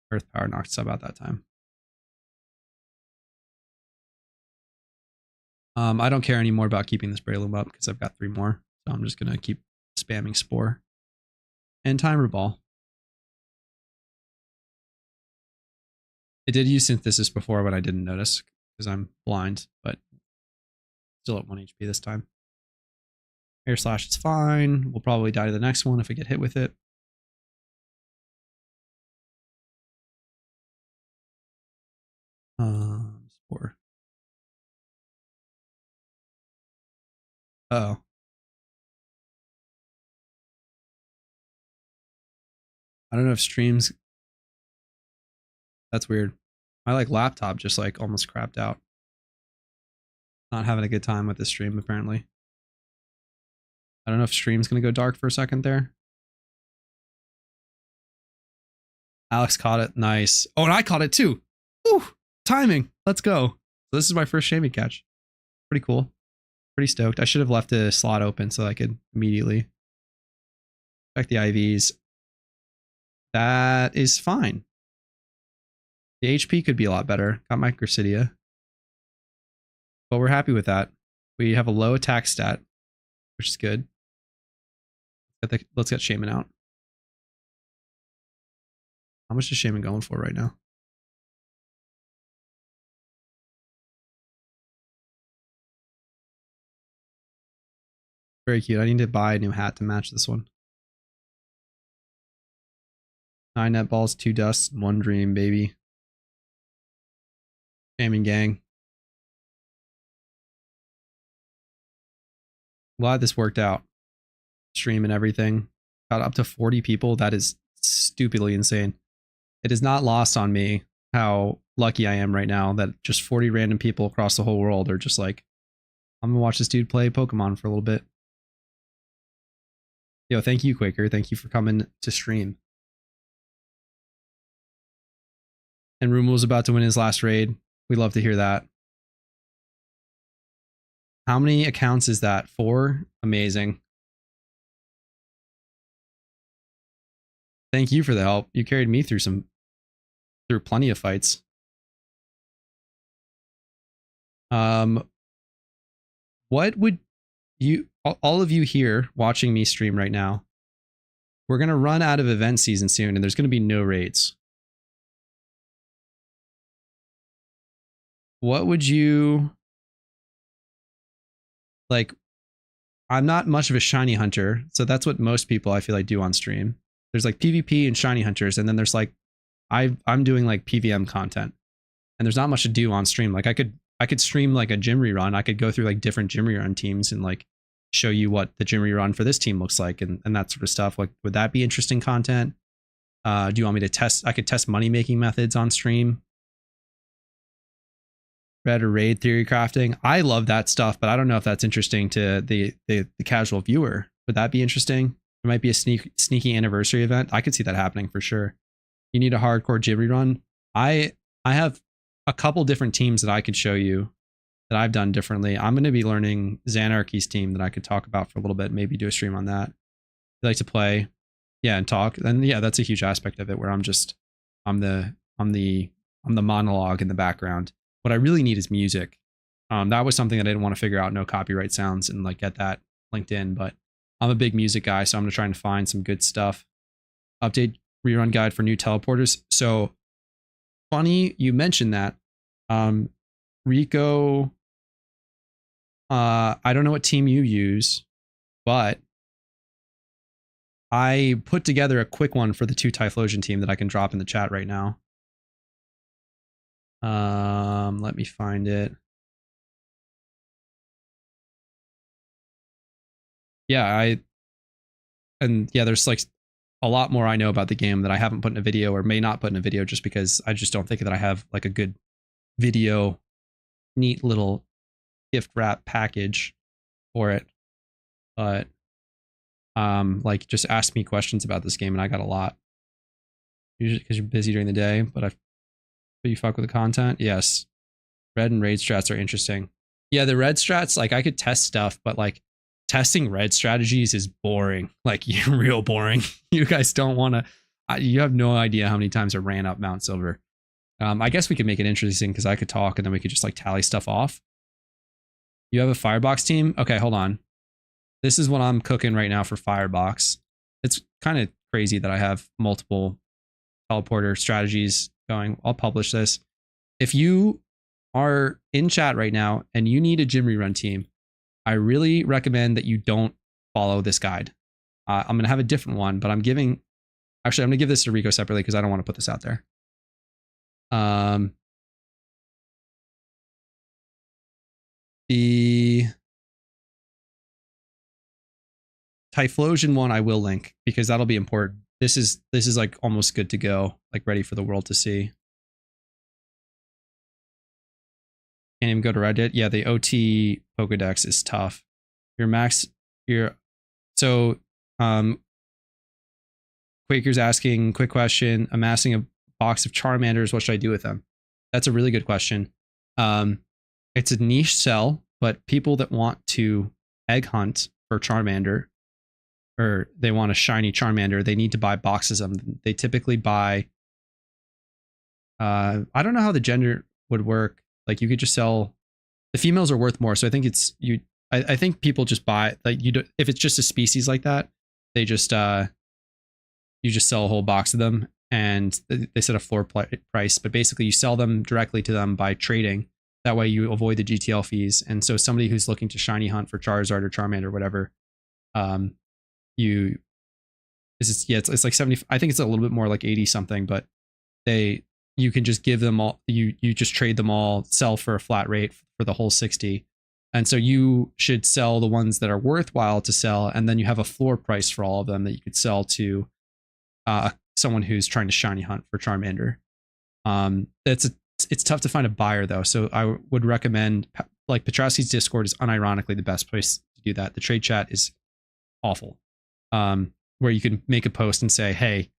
Earth Power knocked sub out that time. I don't care anymore about keeping this Breloom up because I've got 3 more. So I'm just gonna keep spamming Spore. And Timer Ball. It did use Synthesis before, but I didn't notice because I'm blind, but still at 1 HP this time. Air Slash is fine. We'll probably die to the next one if we get hit with it. Spore. Oh. I don't know if streams. That's weird. My like laptop just like almost crapped out. Not having a good time with this stream apparently. I don't know if stream's gonna go dark for a second there. Alex caught it. Nice. Oh, and I caught it too. Ooh, timing. Let's go. So this is my first Shaymin catch. Pretty cool. Pretty stoked. I should have left a slot open so I could immediately check the IVs. That is fine. The HP could be a lot better. Got Microcidia. But we're happy with that. We have a low attack stat, which is good. Let's get Shaymin out. How much is Shaymin going for right now? Very cute. I need to buy a new hat to match this one. 9 net balls, 2 dusts, 1 dream, baby. Shaymin gang. Glad this worked out. Stream and everything. Got up to 40 people. That is stupidly insane. It is not lost on me how lucky I am right now that just 40 random people across the whole world are just like, I'm gonna watch this dude play Pokemon for a little bit. Yo, thank you, Quaker. Thank you for coming to stream. And Rumel's about to win his last raid. We love to hear that. How many accounts is that? 4? Amazing. Thank you for the help. You carried me through plenty of fights. What would you, all of you here watching me stream right now, we're going to run out of event season soon and there's going to be no raids. What would you like? I'm not much of a shiny hunter, so that's what most people I feel like do on stream. There's like PvP and shiny hunters, and then there's like I'm doing like PVM content, and there's not much to do on stream. Like I could stream like a gym rerun. I could go through like different gym rerun teams and like show you what the gym rerun for this team looks like and that sort of stuff. Like, would that be interesting content? Do you want me to test? I could test money making methods on stream. Red or raid theory crafting. I love that stuff, but I don't know if that's interesting to the casual viewer. Would that be interesting? It might be a sneaky anniversary event. I could see that happening for sure. You need a hardcore gym rerun. I have a couple different teams that I could show you that I've done differently. I'm going to be learning Xanarchy's team that I could talk about for a little bit. Maybe do a stream on that. I like to play, yeah, and talk. And yeah, that's a huge aspect of it where I'm the monologue in the background. What I really need is music. That was something that I didn't want to figure out, no copyright sounds, and like get that linked in. But I'm a big music guy, so I'm trying to find some good stuff. Update rerun guide for new teleporters. So funny you mentioned that. Rico, I don't know what team you use, but I put together a quick one for the 2 Typhlosion team that I can drop in the chat right now. Let me find it. Yeah, there's like a lot more I know about the game that I haven't put in a video or may not put in a video just because I just don't think that I have like a good video, neat little gift wrap package for it. But like just ask me questions about this game and I got a lot. Usually because you're busy during the day, but you fuck with the content? Yes. Red and raid strats are interesting. Yeah, the red strats, like I could test stuff, but like testing red strategies is boring. Like you're real boring. You guys don't want to, you have no idea how many times I ran up Mount Silver. I guess we could make it interesting because I could talk and then we could just like tally stuff off. You have a Firebox team? Okay, hold on. This is what I'm cooking right now for Firebox. It's kind of crazy that I have multiple teleporter strategies going. I'll publish this. If you are in chat right now and you need a gym rerun team, I really recommend that you don't follow this guide. I'm going to have a different one, but I'm going to give this to Rico separately because I don't want to put this out there. The Typhlosion one I will link because that'll be important. This is like almost good to go, like ready for the world to see. Can't even go to Reddit. Yeah, the OT Pokedex is tough. So Quaker's asking, quick question, amassing a box of Charmanders, what should I do with them? That's a really good question. It's a niche sell, but people that want to egg hunt for Charmander, or they want a shiny Charmander, they need to buy boxes of them. They typically buy, I don't know how the gender would work. Like you could just sell, the females are worth more. So I think I think people just buy, like if it's just a species like that, they just you just sell a whole box of them, and they set a floor price, but basically you sell them directly to them by trading. That way you avoid the GTL fees. And so somebody who's looking to shiny hunt for Charizard or Charmander or whatever, you it's like 70. I think it's a little bit more like 80 something, but you can just give them all, you just trade them all, sell for a flat rate for the whole 60. And so you should sell the ones that are worthwhile to sell, and then you have a floor price for all of them that you could sell to someone who's trying to shiny hunt for Charmander. It's tough to find a buyer though, so I would recommend, like, Petrowski's Discord is unironically the best place to do that. The trade chat is awful, where you can make a post and say, hey,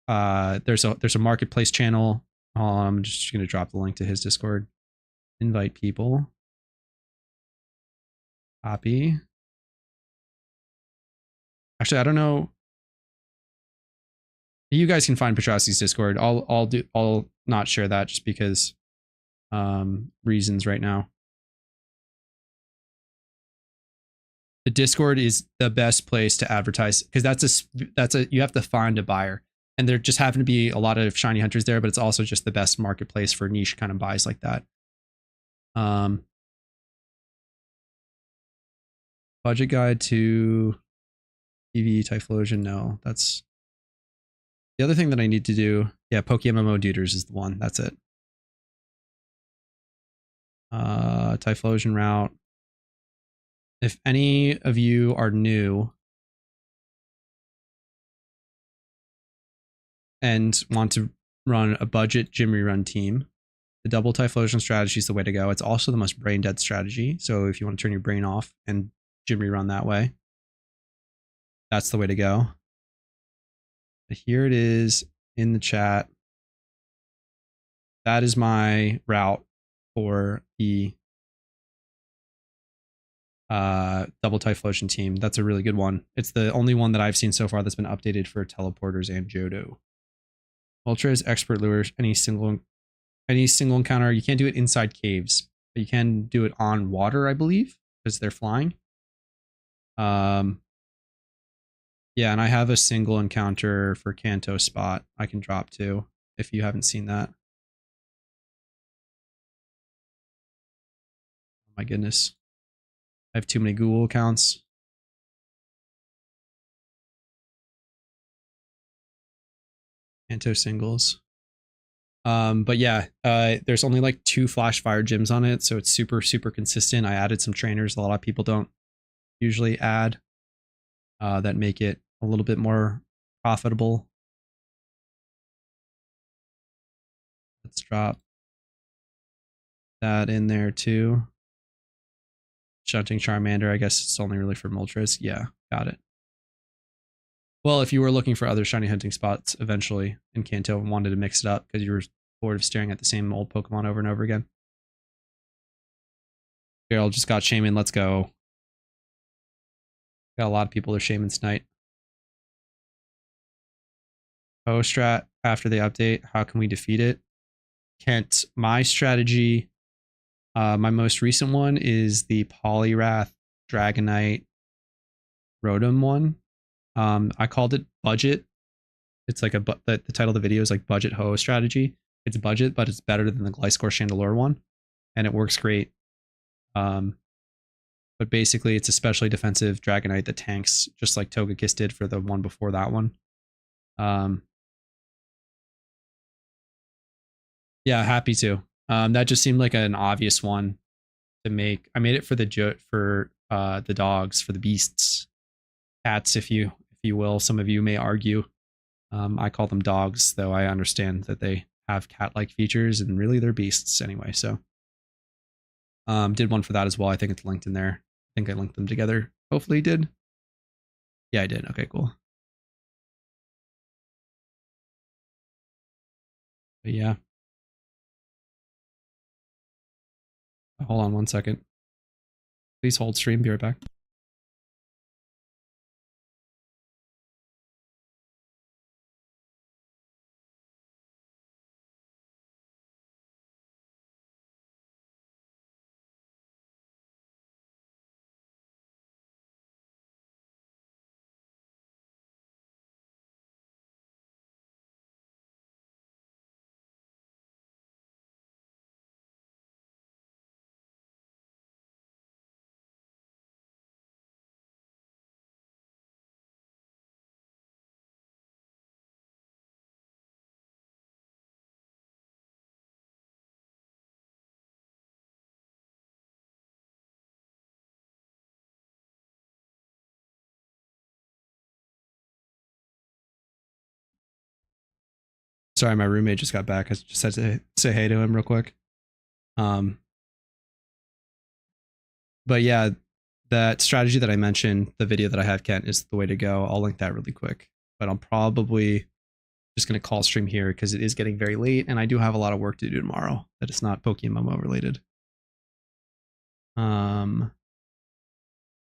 there's a marketplace channel. I'm just going to drop the link to his Discord. Invite people. Copy. Actually, I don't know. You guys can find Petrowski's Discord. I'll not share that just because reasons right now. The Discord is the best place to advertise, because you have to find a buyer, and there just happen to be a lot of shiny hunters there, but it's also just the best marketplace for niche kind of buys like that. Budget guide to TV Typhlosion. No, that's the other thing that I need to do. Yeah, PokeMMO Duders is the one. That's it. Typhlosion route. If any of you are new and want to run a budget gym rerun team, the double Typhlosion strategy is the way to go. It's also the most brain dead strategy. So if you want to turn your brain off and gym rerun that way, that's the way to go. But here it is in the chat. That is my route for the double Typhlosion team. That's a really good one. It's the only one that I've seen so far that's been updated for teleporters and Johto. Ultra's expert lures, any single encounter. You can't do it inside caves, but you can do it on water, I believe, because they're flying. Yeah, and I have a single encounter for Kanto spot I can drop to if you haven't seen that. Oh my goodness. I have too many Google accounts. Kanto singles. But yeah, there's only like 2 flash fire gyms on it, so it's super, super consistent. I added some trainers a lot of people don't usually add that make it a little bit more profitable. Let's drop that in there too. Shunting Charmander, I guess it's only really for Moltres. Yeah, got it. Well, if you were looking for other shiny hunting spots eventually in Kanto and wanted to mix it up because you were bored of staring at the same old Pokemon over and over again. Gerald just got Shaymin. Let's go. Got a lot of people that are Shaymin tonight. Strat after the update. How can we defeat it? Kent, my strategy, my most recent one is the Poliwrath Dragonite Rotom one. I called it budget. It's like the title of the video is like budget ho strategy. It's budget, but it's better than the Gliscor Chandelure one, and it works great. But basically, it's a specially defensive Dragonite that tanks, just like Togekiss did for the one before that one. Yeah, happy to. That just seemed like an obvious one to make. I made it for the dogs, for the beasts, cats, if you will. Some of you may argue. I call them dogs, though I understand that they have cat-like features, and really they're beasts anyway. So, did one for that as well. I think it's linked in there. I think I linked them together. Hopefully, you did. Yeah, I did. Okay, cool. But yeah. Hold on 1 second. Please hold stream. Be right back. Sorry, my roommate just got back. I just had to say hey to him real quick. But yeah, that strategy that I mentioned, the video that I have, Kent, is the way to go. I'll link that really quick. But I'm probably just going to call stream here because it is getting very late and I do have a lot of work to do tomorrow that is not Pokemon related. But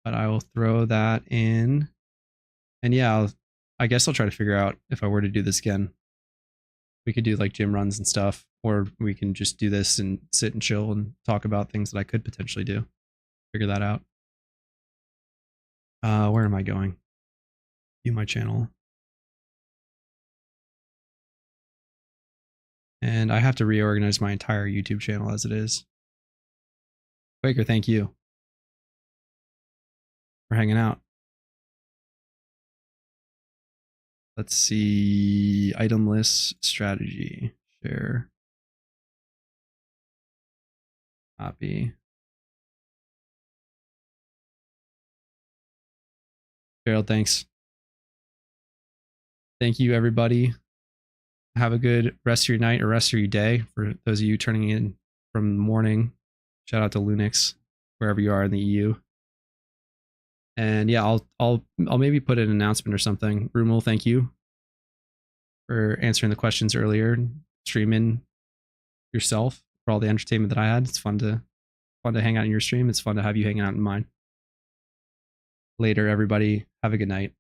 I will throw that in. And yeah, I guess I'll try to figure out if I were to do this again. We could do like gym runs and stuff, or we can just do this and sit and chill and talk about things that I could potentially do. Figure that out. Where am I going? View my channel. And I have to reorganize my entire YouTube channel as it is. Quaker, thank you for hanging out. Let's see, item list strategy, share, copy. Gerald, thanks. Thank you, everybody. Have a good rest of your night or rest of your day. For those of you turning in from the morning, shout out to Lunix, wherever you are in the EU. And yeah, I'll maybe put an announcement or something. Rumel, thank you for answering the questions earlier, streaming yourself for all the entertainment that I had. It's fun to hang out in your stream. It's fun to have you hang out in mine. Later, everybody. Have a good night.